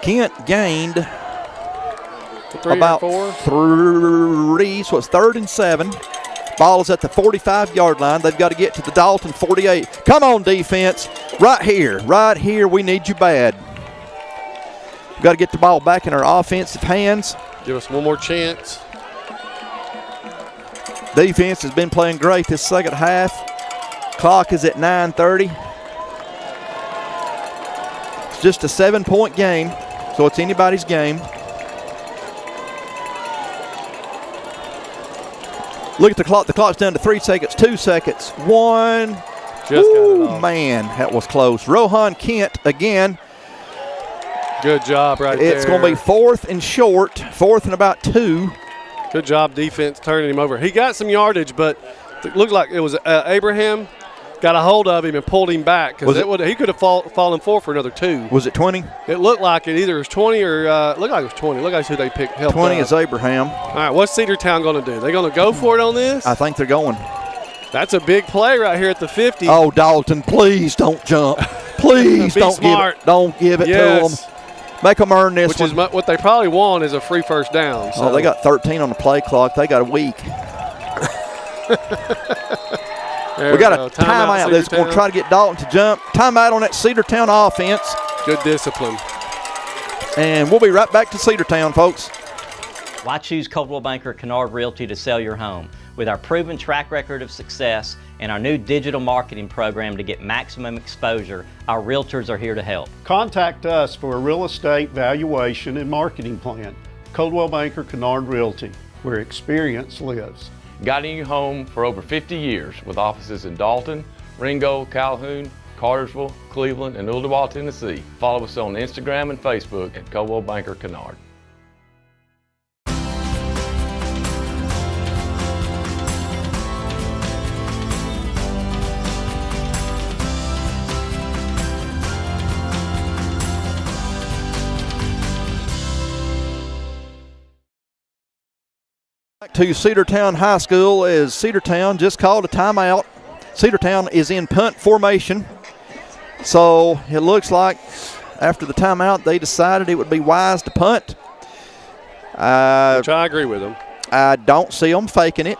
Kent gained about 3, so it's 3rd and 7. Ball is at the 45-yard line. They've got to get to the Dalton 48. Come on, defense. Right here, we need you bad. We've got to get the ball back in our offensive hands. Give us one more chance. Defense has been playing great this second half. Clock is at 9:30. It's just a 7-point game, so it's anybody's game. Look at the clock. The clock's down to 3 seconds, 2 seconds, 1. Just got it off. Man, that was close. Rohan Kent again. Good job right there. It's going to be 4th and short, 4th and about 2. Good job defense turning him over. He got some yardage, but it looked like it was Abraham got a hold of him and pulled him back because he could have fallen for another 2. Was it 20? It looked like it either was 20 or looked like it was 20. Look like who they picked. 20 is Abraham. All right, what's Cedartown going to do? They going to go for it on this? I think they're going. That's a big play right here at the 50. Oh, Dalton, please don't jump. Please don't give it to them. Make them earn this one. Which is what they probably want is a free first down. So. Oh, they got 13 on the play clock. They got a week. We got a timeout that's going to try to get Dalton to jump. Timeout on that Cedartown offense. Good discipline. And we'll be right back to Cedartown, folks. Why choose Coldwell Banker Kennard Realty to sell your home? With our proven track record of success and our new digital marketing program to get maximum exposure, our realtors are here to help. Contact us for a real estate valuation and marketing plan. Coldwell Banker Kennard Realty, where experience lives. Guiding you home for over 50 years with offices in Dalton, Ringo, Calhoun, Cartersville, Cleveland, and Ooltewah, Tennessee. Follow us on Instagram and Facebook at Coldwell Banker Kennard. To Cedartown High School as Cedartown just called a timeout. Cedartown is in punt formation. So it looks like after the timeout they decided it would be wise to punt. Which I agree with them. I don't see them faking it.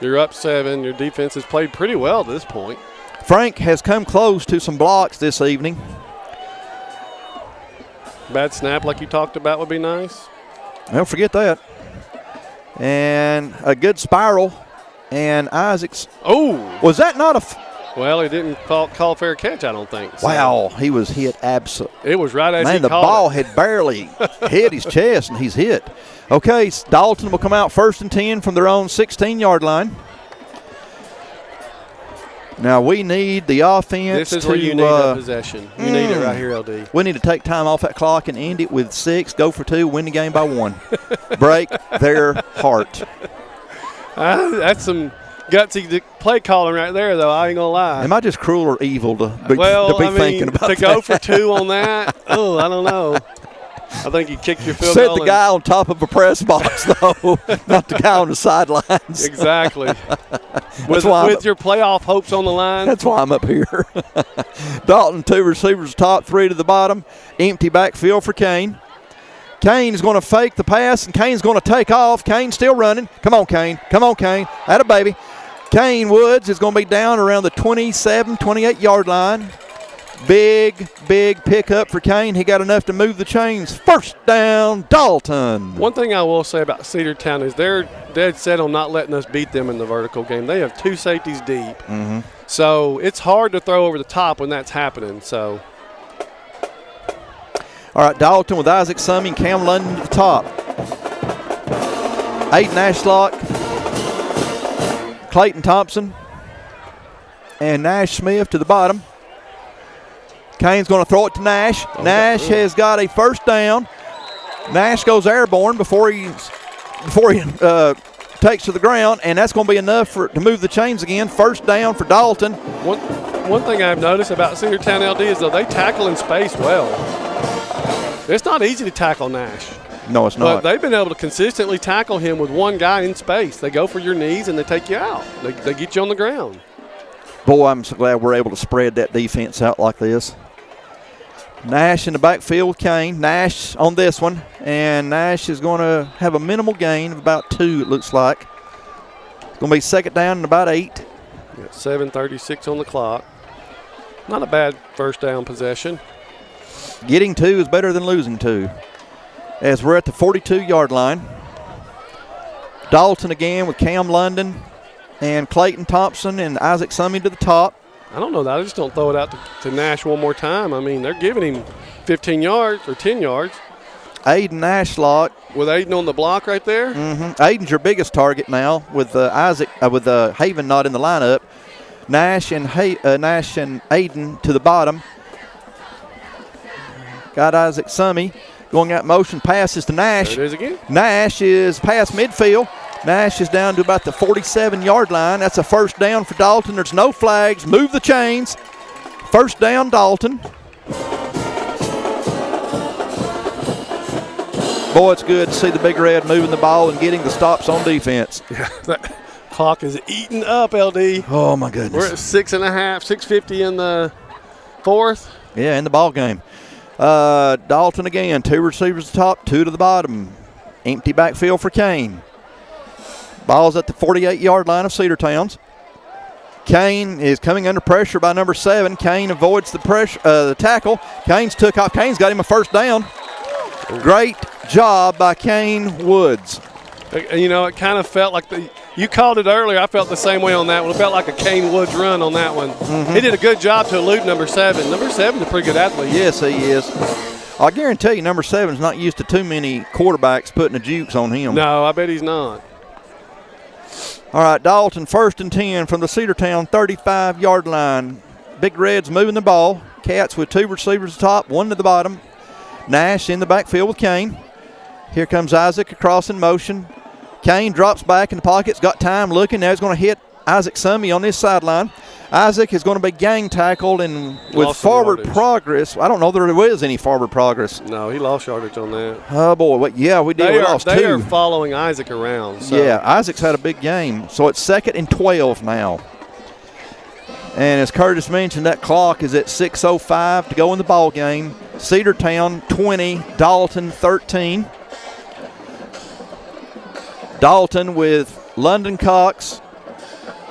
You're up 7. Your defense has played pretty well to this point. Frank has come close to some blocks this evening. Bad snap like you talked about would be nice. Well, forget that. And a good spiral. And Isaacs. Oh. Was that not a well, he didn't call a fair catch, I don't think. So. Wow, he was hit absolutely. It was right as he called it. Man, the ball had barely hit his chest, and he's hit. Okay, Dalton will come out 1st and 10 from their own 16-yard line. Now we need the offense. This is where you need a possession. You need it right here, LD. We need to take time off that clock and end it with 6, go for 2, win the game by 1. Break their heart. That's some gutsy play calling right there, though. I ain't going to lie. Am I just cruel or evil to be thinking about to that? go for 2 on that? Oh, I don't know. I think he kicked your field Said goal. the guy on top of a press box, though, not the guy on the sidelines. Exactly. with your playoff hopes on the line. That's why I'm up here. Dalton, 2 receivers top, 3 to the bottom. Empty backfield for Kane. Kane is going to fake the pass, and Kane's going to take off. Kane's still running. Come on, Kane. Come on, Kane. Atta baby. Kane Woods is going to be down around the 27, 28-yard line. Big pickup for Kane. He got enough to move the chains. First down, Dalton. One thing I will say about Cedartown is they're dead set on not letting us beat them in the vertical game. They have 2 safeties deep. Mm-hmm. So it's hard to throw over the top when that's happening. So. All right, Dalton with Isaac Summy and Cam London to the top. Aiden Ashlock, Clayton Thompson, and Nash Smith to the bottom. Kane's going to throw it to Nash. Nash has got a first down. Nash goes airborne before he takes to the ground, and that's going to be enough to move the chains again. First down for Dalton. One thing I've noticed about Cedartown LD is that they tackle in space well. It's not easy to tackle Nash. No, it's not. But they've been able to consistently tackle him with one guy in space. They go for your knees and they take you out. They get you on the ground. Boy, I'm so glad we're able to spread that defense out like this. Nash in the backfield with Kane. Nash on this one, and Nash is going to have a minimal gain of about 2, it looks like. It's going to be second down and about 8. 7:36 on the clock. Not a bad first down possession. Getting 2 is better than losing 2. As we're at the 42-yard line. Dalton again with Cam London and Clayton Thompson and Isaac Summy to the top. I don't know that. I just don't throw it out to Nash one more time. I mean, they're giving him 15 yards or 10 yards. Aiden Ashlock. With Aiden on the block right there? Mm-hmm. Aiden's your biggest target now with Haven not in the lineup. Nash and Aiden to the bottom. Got Isaac Summy going out motion, passes to Nash. There it is again. Nash is past midfield. Nash is down to about the 47-yard line. That's a first down for Dalton. There's no flags. Move the chains. First down, Dalton. Boy, it's good to see the Big Red moving the ball and getting the stops on defense. Yeah, that clock is eating up, LD. Oh, my goodness. We're at 6.50 in the fourth. Yeah, in the ball game. Dalton again, 2 receivers at the top, 2 to the bottom. Empty backfield for Kane. Ball's at the 48-yard line of Cedartown's. Kane is coming under pressure by number 7. Kane avoids the tackle. Kane's took off. Kane's got him a first down. Great job by Kane Woods. You know, it kind of felt like you called it earlier. I felt the same way on that one. It felt like a Kane Woods run on that one. Mm-hmm. He did a good job to elude number 7. Number 7's a pretty good athlete. Yes, he is. I guarantee you number 7's not used to too many quarterbacks putting the jukes on him. No, I bet he's not. All right, Dalton, 1st and 10 from the Cedartown 35-yard line. Big Red's moving the ball. Cats with 2 receivers at the top, 1 to the bottom. Nash in the backfield with Kane. Here comes Isaac across in motion. Kane drops back in the pocket's got time looking. Now he's going to hit Isaac Summy on this sideline. Isaac is going to be gang tackled and with forward progress. I don't know that there was any forward progress. No, he lost yardage on that. Oh, boy. We did. We lost 2. They are following Isaac around. So. Yeah, Isaac's had a big game. So it's 2nd and 12 now. And as Curtis mentioned, that clock is at 6:05 to go in the ball game. Cedartown 20, Dalton 13. Dalton with London Cox,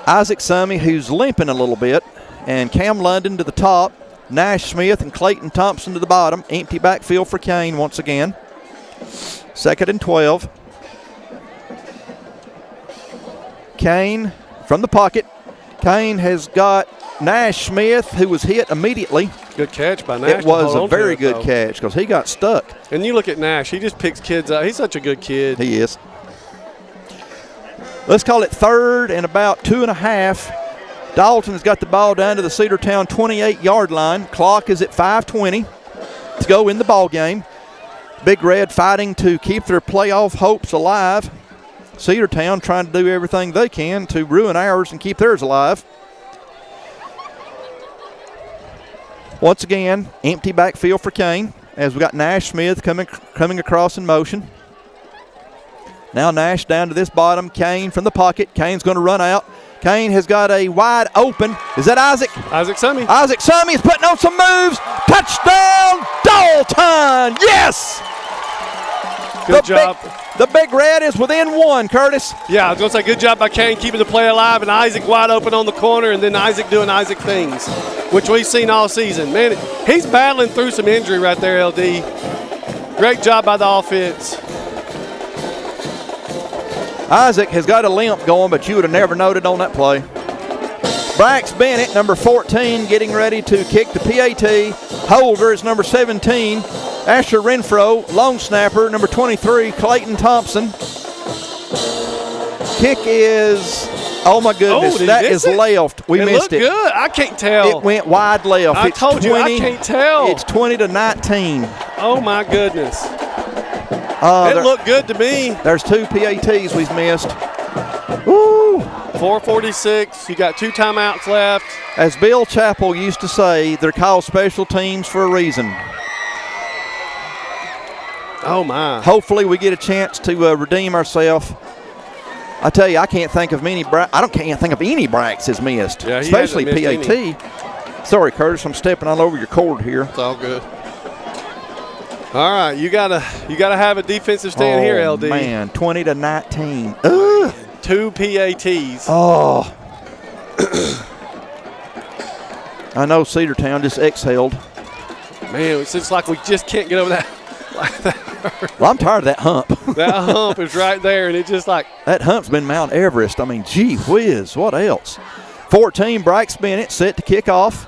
Isaac Summy, who's limping a little bit, and Cam London to the top, Nash Smith and Clayton Thompson to the bottom. Empty backfield for Kane once again. 2nd and 12. Kane from the pocket. Kane has got Nash Smith, who was hit immediately. Good catch by Nash. It was a very good catch because he got stuck. And you look at Nash, he just picks kids out. He's such a good kid. He is. Let's call it 3rd and about 2.5. Dalton has got the ball down to the Cedartown 28-yard line. Clock is at 5:20 to go in the ball game. Big Red fighting to keep their playoff hopes alive. Cedartown trying to do everything they can to ruin ours and keep theirs alive. Once again, empty backfield for Kane. as we got Nash Smith coming across in motion. Now Nash down to this bottom. Kane from the pocket. Kane's going to run out. Kane has got a wide open. Is that Isaac? Isaac Summey. Isaac Summey is putting on some moves. Touchdown, Dalton! Yes! Good job. The Big Red is within one, Curtis. Yeah, I was going to say good job by Kane keeping the play alive, and Isaac wide open on the corner, and then Isaac doing Isaac things, which we've seen all season. Man, he's battling through some injury right there, LD. Great job by the offense. Isaac has got a limp going, but you would have never noted on that play. Brax Bennett, number 14, getting ready to kick the PAT. Holder is number 17. Asher Renfro, long snapper, number 23, Clayton Thompson. Kick is, oh my goodness, that is left. We missed it. It looked good. I can't tell. It went wide left. I told you, I can't tell. It's 20-19. Oh my goodness. It looked good to me. There's 2 PATs we've missed. Woo! 4:46. You got 2 timeouts left. As Bill Chappell used to say, they're called special teams for a reason. Oh my! Hopefully, we get a chance to redeem ourselves. I tell you, I can't think of many. Can't think of any Brax has missed, yeah, especially missed PAT. any. Sorry, Curtis, I'm stepping all over your cord here. It's all good. All right, you gotta have a defensive stand here, LD. Man, 20-19. Ugh. 2 PATs. Oh. I know Cedartown just exhaled. Man, it's just like we just can't get over that. Well, I'm tired of that hump. That hump is right there, and it's just like. That hump's been Mount Everest. I mean, gee whiz, what else? 14, Brax Bennett set to kick off.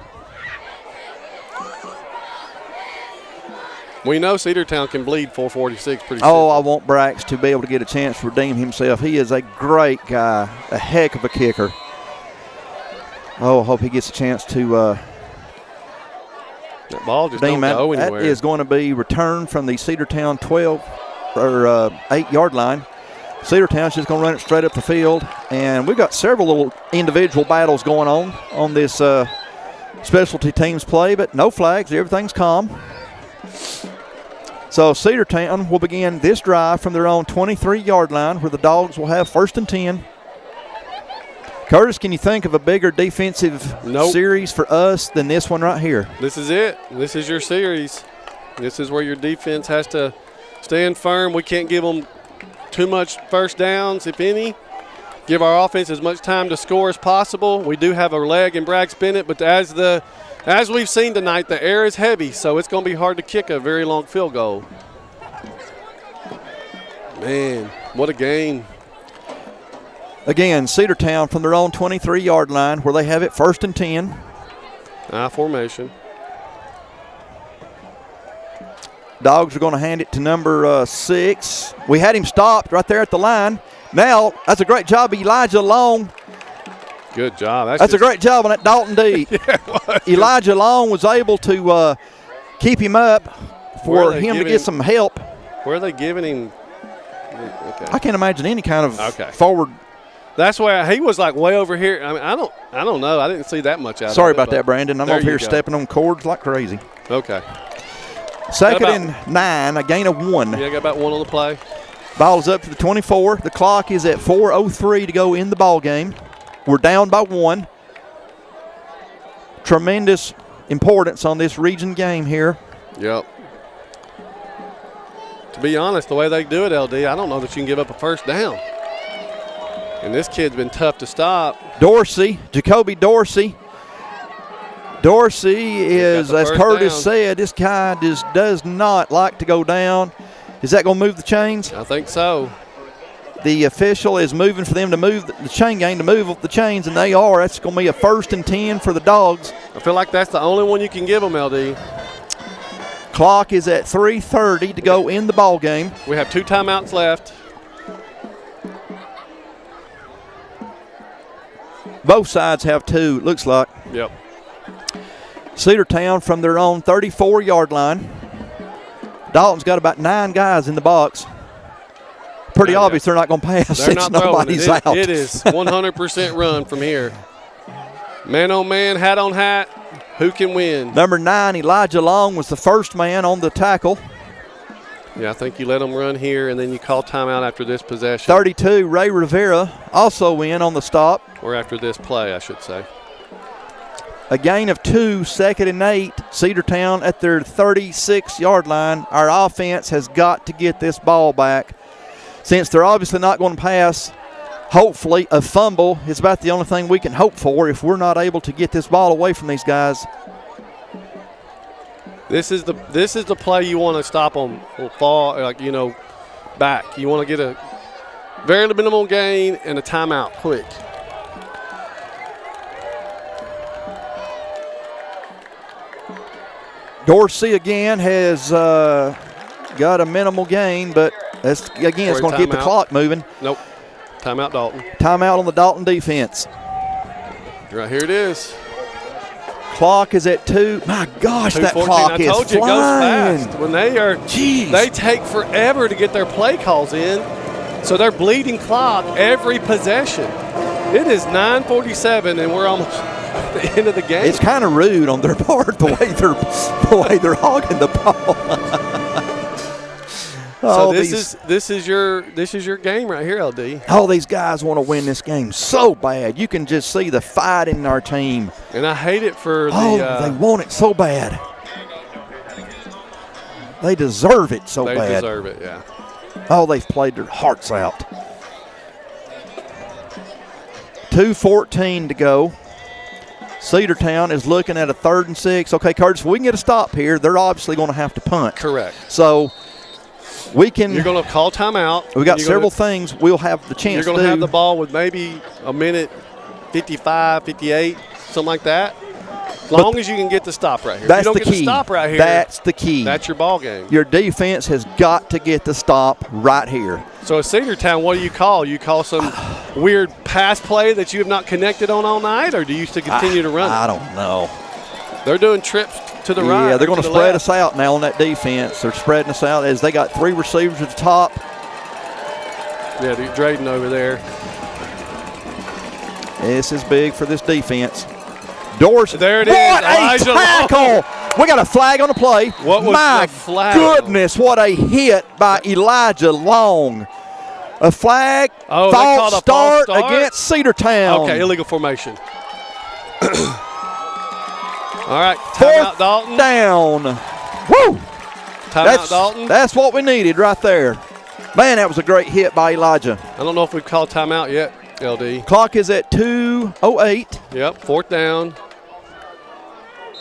We know Cedartown can bleed 4:46 pretty soon. Oh, I want Brax to be able to get a chance to redeem himself. He is a great guy, a heck of a kicker. Oh, I hope he gets a chance to that ball just don't go anywhere. That is going to be returned from the Cedartown 12 or 8-yard line. Cedartown's just going to run it straight up the field, and we've got several little individual battles going on this specialty teams play, but no flags. Everything's calm. So Cedartown will begin this drive from their own 23-yard line, where the Dogs will have 1st and 10. Curtis, can you think of a bigger defensive series for us than this one right here? This is it. This is your series. This is where your defense has to stand firm. We can't give them too much first downs, if any. Give our offense as much time to score as possible. We do have a leg in Brax Bennett, but as we've seen tonight, the air is heavy, so it's going to be hard to kick a very long field goal. Man, what a game. Again, Cedartown from their own 23-yard line, where they have it 1st and 10. I formation. Dogs are going to hand it to number 6. We had him stopped right there at the line. Now, that's a great job, Elijah Long. Good job. That's a great job on that Dalton D. Yeah, it was. Elijah Long was able to keep him up for him to get some help. Where are they giving him? Okay. I can't imagine any kind of forward. That's why he was like way over here. I mean, I don't know. I didn't see that much out Sorry of it. about that, Brandon. I'm over here stepping on cords like crazy. Okay. 2nd and 9, a gain of 1. Yeah, got about 1 on the play. Ball is up to the 24. The clock is at 4:03 to go in the ball game. We're down by 1. Tremendous importance on this region game here. Yep. To be honest, the way they do it, LD, I don't know that you can give up a first down. And this kid's been tough to stop. Dorsey, Jacoby Dorsey. Dorsey is, as Curtis said, this guy just does not like to go down. Is that going to move the chains? I think so. The official is moving for them to move the chain gang to move the chains, and they are. That's going to be a 1st and 10 for the Dogs. I feel like that's the only one you can give them, LD. Clock is at 3:30 to go in the ball game. We have 2 timeouts left. Both sides have 2, it looks like. Yep. Cedartown from their own 34-yard line. Dalton's got about 9 guys in the box. Pretty obvious they're not going to pass since nobody's out. It is 100% run from here. Man on man, hat on hat. Who can win? Number 9, Elijah Long, was the first man on the tackle. Yeah, I think you let them run here, and then you call timeout after this possession. 32, Ray Rivera, also in on the stop. Or after this play, I should say. A gain of 2, 2nd and 8. Cedartown at their 36-yard line. Our offense has got to get this ball back. Since they're obviously not going to pass, hopefully a fumble is about the only thing we can hope for if we're not able to get this ball away from these guys. This is the play you want to stop them fall, like, you know, back. You want to get a very minimal gain and a timeout quick. Dorsey again has got a minimal gain, but that's, again, it's going to keep the clock moving. Nope. Timeout, Dalton. Timeout on the Dalton defense. Right here it is. Clock is at 2. My gosh, that clock is flying. I told you, it goes fast. When they are, they take forever to get their play calls in, so they're bleeding clock every possession. It is 9:47, and we're almost at the end of the game. It's kind of rude on their part, the way they're hogging the ball. So this is your game right here, LD. All these guys want to win this game so bad. You can just see the fight in our team. And I hate it for they want it so bad. They deserve it so bad. They deserve it, yeah. Oh, they've played their hearts out. 2:14 to go. Cedartown is looking at a 3rd and 6. Okay, Curtis, if we can get a stop here, they're obviously going to have to punt. Correct. So we can. You're going to call timeout. We got several things we'll have the chance to do. You're going to have the ball with maybe a minute 55, 58, something like that. As long as you can get the stop right here. That's if you don't the get key. The stop right here. That's the key. That's your ball game. Your defense has got to get the stop right here. So at Cedartown, what do you call? You call some weird pass play that you have not connected on all night, or do you still continue to run it? I don't know. They're doing trips to the right. Yeah, they're going to spread left. us out now on that defense. They're spreading us out as they got 3 receivers at the top. Yeah, Drayden over there. This is big for this defense. Dorsey. There it is. What a tackle! We got a flag on the play. What was My the flag? Goodness, what a hit by Elijah Long. A flag, false start against Cedartown. Okay, illegal formation. All right, timeout, Dalton. Down. Woo! Timeout, Dalton. That's what we needed right there. Man, that was a great hit by Elijah. I don't know if we've called timeout yet, LD. Clock is at 2:08. Yep, 4th down.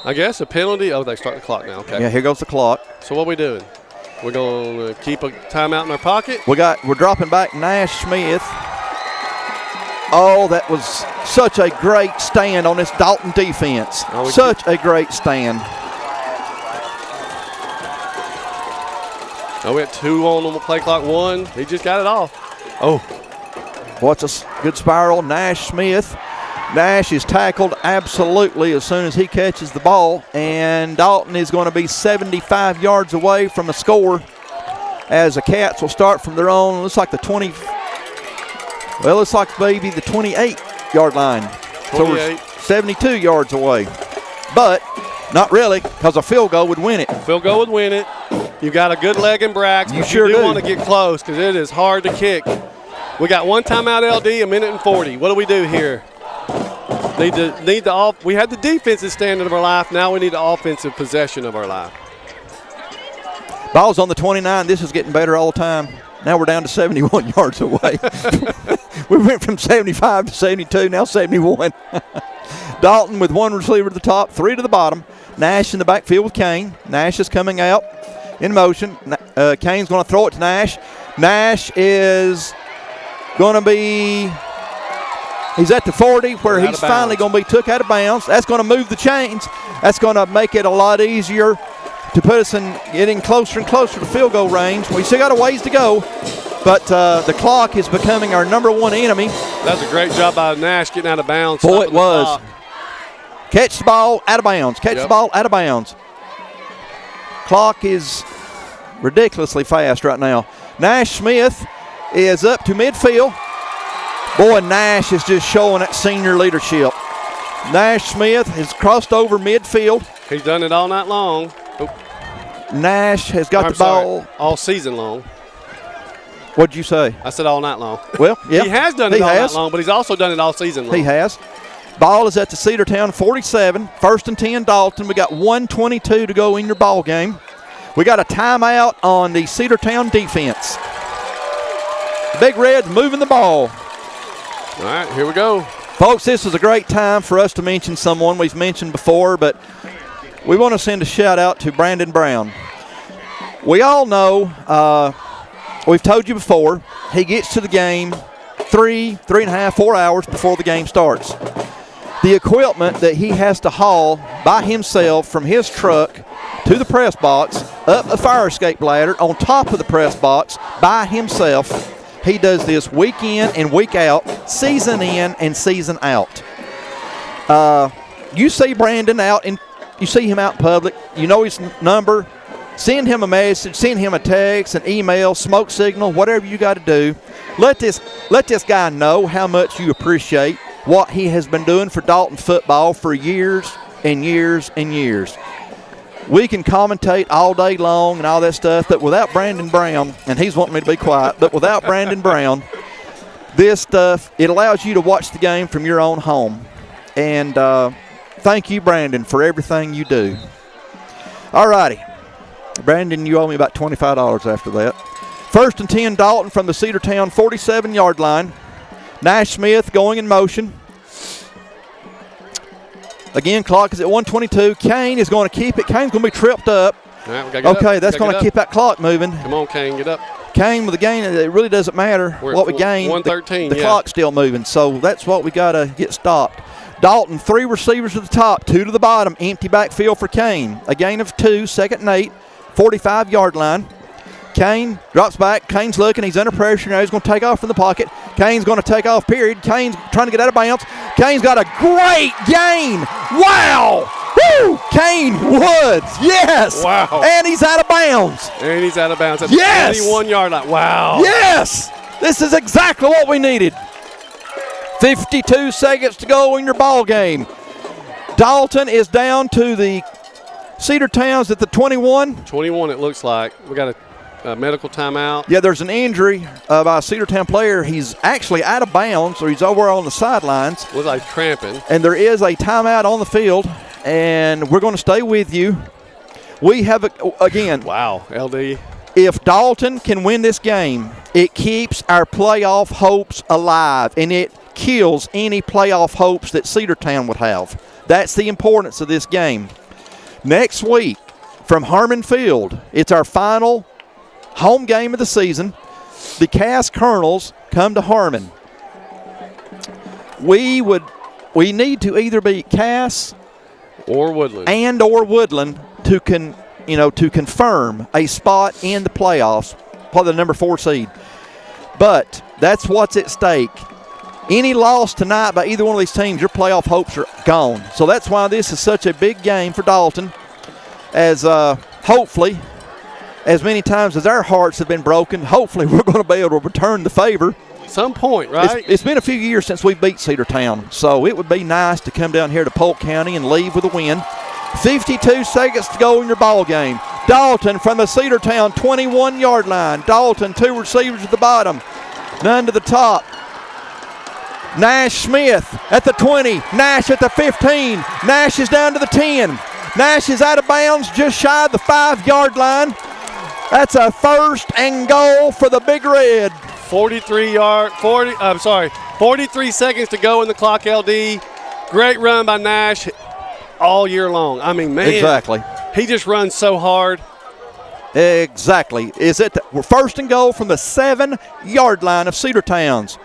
I guess a penalty. Oh, they start the clock now. Okay. Yeah, here goes the clock. So what are we doing? We're going to keep a timeout in our pocket? We're dropping back Nash Smith. Oh, that was such a great stand on this Dalton defense. Such a great stand. Oh, we had 2 on the play clock. 1. He just got it off. Oh. What's a good spiral? Nash Smith. Nash is tackled absolutely as soon as he catches the ball, and Dalton is going to be 75 yards away from the score as the Cats will start from their own. Looks like the 20. Well, looks like maybe the 28-yard line. 28. So we're 72 yards away, but not really, because a field goal would win it. Field goal would win it. You got a good leg and Brax. You sure do want to get close because it is hard to kick. We got 1 timeout, LD, 1:40. What do we do here? We had the defensive standard of our life. Now we need the offensive possession of our life. Ball's on the 29. This is getting better all the time. Now we're down to 71 yards away. We went from 75 to 72, now 71. Dalton with 1 receiver at the top, 3 to the bottom. Nash in the backfield with Kane. Nash is coming out in motion. Kane's going to throw it to Nash. Nash is going to be... He's at the 40 where he's finally going to be took out of bounds. That's going to move the chains. That's going to make it a lot easier to put us in getting closer and closer to field goal range. We still got a ways to go, but the clock is becoming our #1 enemy. That's a great job by Nash getting out of bounds. Boy, it was. Catch the ball out of bounds. Catch the ball out of bounds. Clock is ridiculously fast right now. Nash Smith is up to midfield. Boy, Nash is just showing that senior leadership. Nash Smith has crossed over midfield. He's done it all night long. Nash has got the ball. All season long. What'd you say? I said all night long. Well, yeah. He has done it all night long, but he's also done it all season long. He has. Ball is at the Cedartown 47. 1st and 10 Dalton. We got 1:22 to go in your ball game. We got a timeout on the Cedartown defense. Big Red's moving the ball. All right, here we go. Folks, this is a great time for us to mention someone we've mentioned before, but we want to send a shout out to Brandon Brown. We all know, we've told you before, he gets to the game 3.5, 4 hours before the game starts. The equipment that he has to haul by himself from his truck to the press box, up a fire escape ladder, on top of the press box by himself. He does this week in and week out, season in and season out. You see Brandon out, and you see him out in public. You know his number. Send him a message, send him a text, an email, smoke signal, whatever you got to do. Let this guy know how much you appreciate what he has been doing for Dalton football for years and years and years. We can commentate all day long and all that stuff, but without Brandon Brown, and he's wanting me to be quiet, but without Brandon Brown, this stuff, it allows you to watch the game from your own home. And thank you, Brandon, for everything you do. All righty. Brandon, you owe me about $25 after that. 1st and 10 Dalton from the Cedartown 47-yard line. Nash Smith going in motion. Again, clock is at 1:22. Kane is going to keep it. Kane's going to be tripped up. All right, we gotta get okay, up. That's going to keep that clock moving. Come on, Kane, get up. Kane with a gain, it really doesn't matter what we gain. 113, the clock's still moving, so that's what we got to get stopped. Dalton, 3 receivers at the top, 2 to the bottom. Empty backfield for Kane. A gain of 2, 2nd and 8, 45-yard line. Kane drops back. Kane's looking. He's under pressure now. He's going to take off from the pocket. Kane's going to take off, period. Kane's trying to get out of bounds. Kane's got a great gain. Wow. Woo! Kane Woods. Yes. Wow. And he's out of bounds. And he's out of bounds. That's yes. 21-yard line. Wow. Yes. This is exactly what we needed. 52 seconds to go in your ball game. Dalton is down to the Cedartown's at the 21. 21 it looks like. We got a medical timeout. Yeah, there's an injury by a Cedartown player. He's actually out of bounds, or he's over on the sidelines. Was like cramping. And there is a timeout on the field, and we're going to stay with you. We have, again. Wow, LD. If Dalton can win this game, it keeps our playoff hopes alive, and it kills any playoff hopes that Cedartown would have. That's the importance of this game. Next week, from Harmon Field, it's our final home game of the season. The Cass Colonels come to Harmon. We need to either beat Cass or Woodland to confirm a spot in the playoffs, probably the number 4 seed. But that's what's at stake. Any loss tonight by either one of these teams, your playoff hopes are gone. So that's why this is such a big game for Dalton, as hopefully, as many times as our hearts have been broken, hopefully we're going to be able to return the favor. Some point, right? It's been a few years since we beat Cedartown, so it would be nice to come down here to Polk County and leave with a win. 52 seconds to go in your ball game. Dalton from the Cedartown 21-yard line. Dalton, 2 receivers at the bottom, none to the top. Nash Smith at the 20, Nash at the 15, Nash is down to the 10. Nash is out of bounds just shy of the 5-yard line. That's a 1st and goal for the Big Red. 43 seconds to go in the clock, LD. Great run by Nash all year long. I mean, man. Exactly. He just runs so hard. Exactly. Is it 1st and goal from the 7-yard line of Cedartown's.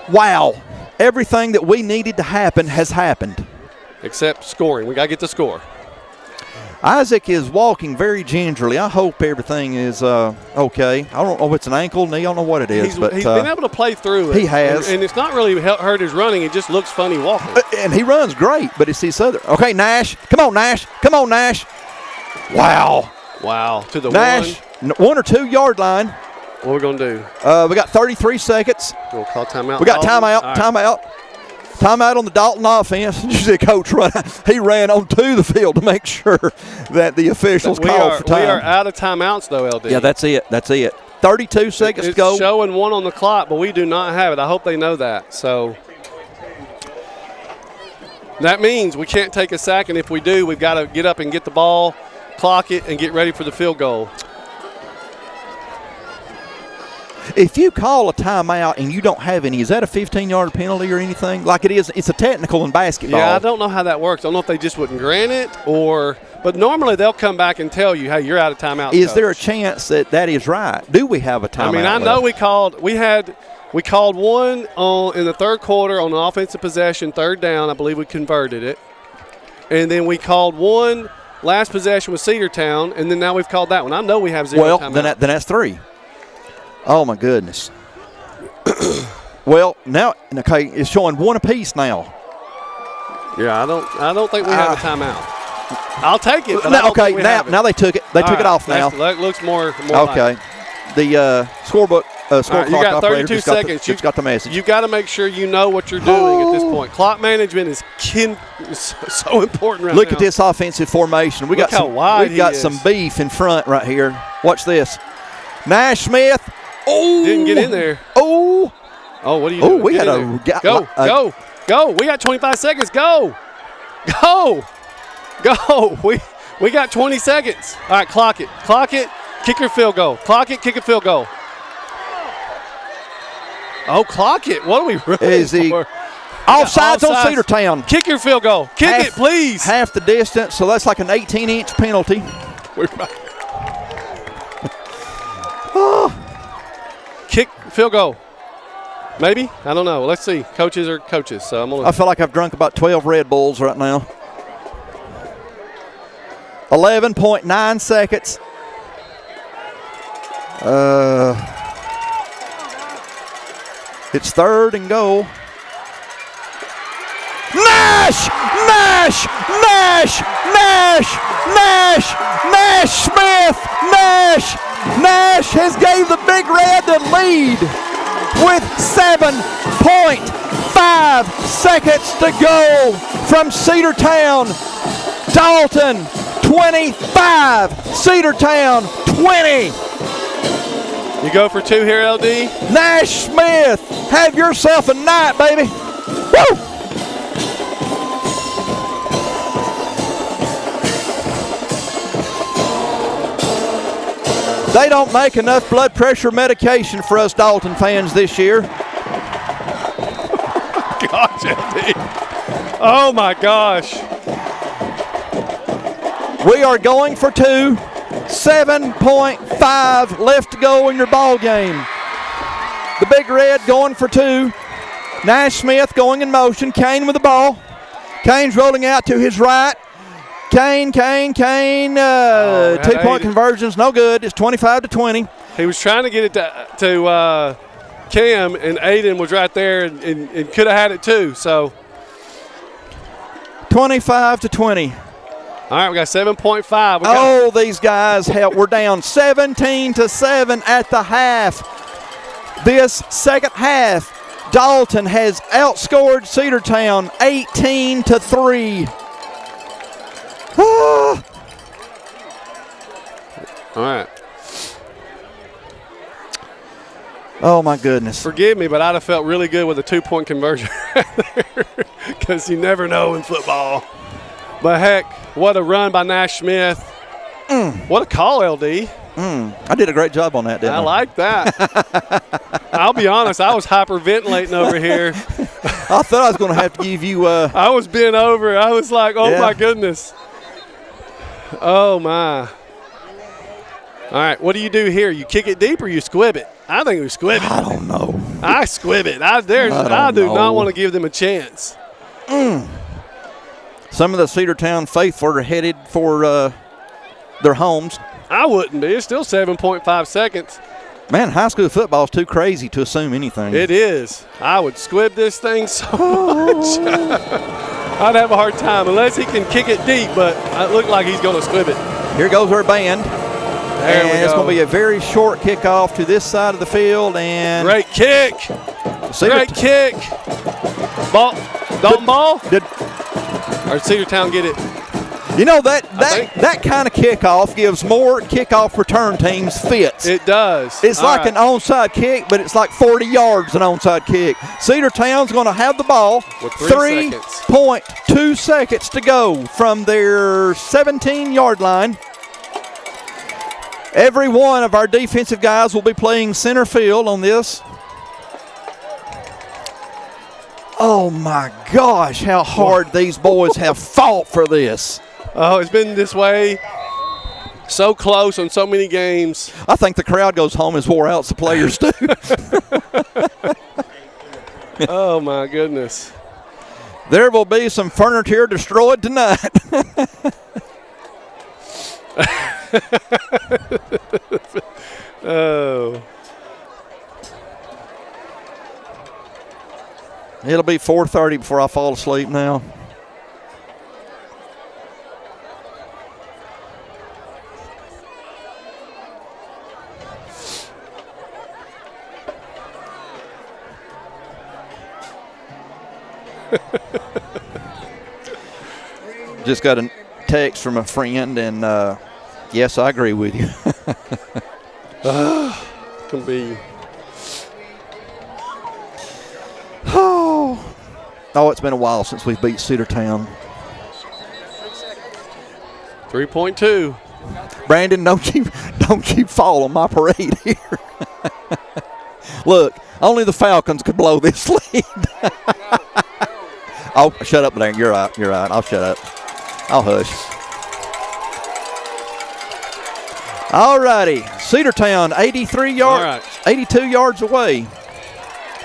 Wow. Everything that we needed to happen has happened. Except scoring. We got to get the score. Isaac is walking very gingerly. I hope everything is okay. I don't know if it's an ankle, knee. I don't know what it is. He's been able to play through it. He has. And it's not really hurt his running. It just looks funny walking. And he runs great, but it's his other. Okay, Nash. Come on, Nash. Come on, Nash. Wow. Wow. To the Nash, 1 or 2 yard line. What are we going to do? We got 33 seconds. We'll call timeout. We got timeout. Right. Timeout. Timeout on the Dalton offense. You see Coach he ran onto the field to make sure that the officials called for time. We are out of timeouts, though, LD. Yeah, that's it. 32 seconds to go. It's showing 1 on the clock, but we do not have it. I hope they know that. So that means we can't take a sack, and if we do, we've got to get up and get the ball, clock it, and get ready for the field goal. If you call a timeout and you don't have any, is that a 15-yard penalty or anything? Like it is, it's a technical in basketball. Yeah, I don't know how that works. I don't know if they just wouldn't grant it but normally they'll come back and tell you, hey, you're out of timeout. Is there a chance that is right? Do we have a timeout? I mean, I know we called one in the third quarter on an offensive possession, third down. I believe we converted it. And then we called one last possession with Cedartown, and then now we've called that one. I know we have 0 timeouts. Then that's 3. Oh, my goodness. Well, now, okay, it's showing 1 apiece now. Yeah, I don't think we have a timeout. I'll take it. Now they took it. They took it off now. That looks more okay. Like. The scorebook clock you got 32 operator seconds. It's got the message. You've got to make sure you know what you're doing at this point. Clock management is so important right now. Look at this offensive formation. We got some beef in front right here. Watch this. Nash Smith. Oh, didn't get in there. Oh, what are you doing? We had go. We got 25 seconds. Go. We got 20 seconds. All right, clock it. Kick your field goal. Clock it. Kick a field goal. Oh, clock it. What are we running for? Offsides on Cedartown. Kick your field goal. Kick it, please. Half the distance, so that's like an 18-inch penalty. Kick field goal. Maybe? I don't know. Let's see. Coaches are coaches, so I'm going to. I feel like I've drunk about 12 Red Bulls right now. 11.9 seconds. It's 3rd and goal. Nash Smith. Nash has gave the Big Red the lead with 7.5 seconds to go from Cedartown. Dalton 25, Cedartown 20. You go for 2 here, LD? Nash Smith, have yourself a night, baby. Woo! They don't make enough blood pressure medication for us Dalton fans this year. Gosh, LD. Oh, my gosh. We are going for 2. 7.5 left to go in your ball game. The Big Red going for 2. Nash Smith going in motion. Kane with the ball. Kane's rolling out to his right. Kane. 2-point conversions, no good. It's 25-20. He was trying to get it to Cam, and Aiden was right there and could have had it too. So 25-20. All right, we got 7.5. These guys help. We're down 17-7 at the half. This second half, Dalton has outscored Cedartown 18-3. All right. Oh, my goodness. Forgive me, but I'd have felt really good with a 2-point conversion because you never know in football. But, heck, what a run by Nash Smith. What a call, LD. I did a great job on that, didn't I? I like that. I'll be honest, I was hyperventilating over here. I thought I was going to have to give you I was bent over. I was like, my goodness. Oh, my. All right, what do you do here? You kick it deep or you squib it? I think we squib it. I don't know. I squib it. I do not want to give them a chance. Some of the Cedartown faithful are headed for their homes. I wouldn't be. It's still 7.5 seconds. Man, high school football is too crazy to assume anything. It is. I would squib this thing so much. I'd have a hard time unless he can kick it deep, but it looked like he's going to squib it. Here goes our band. It's going to be a very short kickoff to this side of the field. And great kick. Great kick. Ball. Dalton ball? Or Cedartown get it? You know, that kind of kickoff gives more kickoff return teams fits. It does. It's like an onside kick, but it's like 40 yards an onside kick. Cedartown's going to have the ball. With 3.2 seconds to go from their 17-yard line. Every one of our defensive guys will be playing center field on this. Oh, my gosh, how hard these boys have fought for this. Oh, it's been this way so close on so many games. I think the crowd goes home as wore out the players do. Oh, my goodness. There will be some furniture destroyed tonight. Oh. It'll be 4:30 before I fall asleep now. Just got a text from a friend, and yes, I agree with you. Can be. Oh, it's been a while since we've beat Cedartown. 3.2. Brandon, don't you fall on my parade here. Look, only the Falcons could blow this lead. Oh, shut up, Blaine. You're right. I'll shut up. I'll hush. All righty. Cedartown, 82 yards away.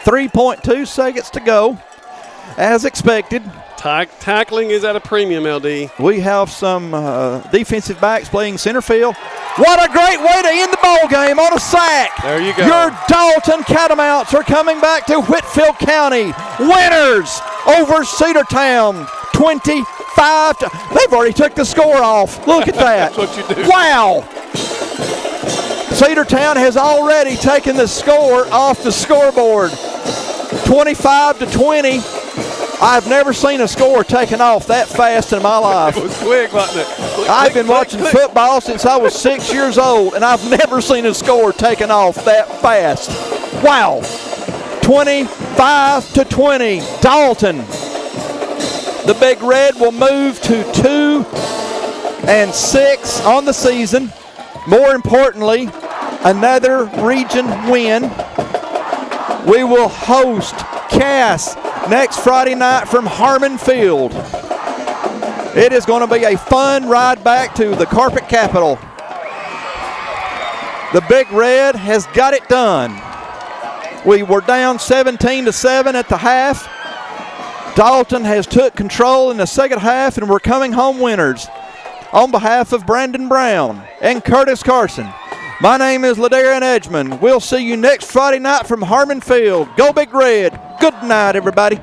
3.2 seconds to go. As expected. Tackling is at a premium, LD. We have some defensive backs playing center field. What a great way to end the ball game on a sack. There you go. Your Dalton Catamounts are coming back to Whitfield County. Winners over Cedartown. 25. They've already took the score off. Look at that. That's what you do. Wow. Cedartown has already taken the score off the scoreboard. 25-20. I've never seen a score taken off that fast in my life. It was quick, wasn't it? I've been watching football since I was 6 years old, and I've never seen a score taken off that fast. Wow. 25-20. Dalton. The Big Red will move to 2-6 on the season. More importantly, another region win. We will host Cass next Friday night from Harmon Field. It is going to be a fun ride back to the Carpet Capital. The Big Red has got it done. We were down 17-7 at the half. Dalton has took control in the second half, and we're coming home winners. On behalf of Brandon Brown and Curtis Carson, my name is Ladarian Edgman. We'll see you next Friday night from Harmon Field. Go Big Red. Good night, everybody.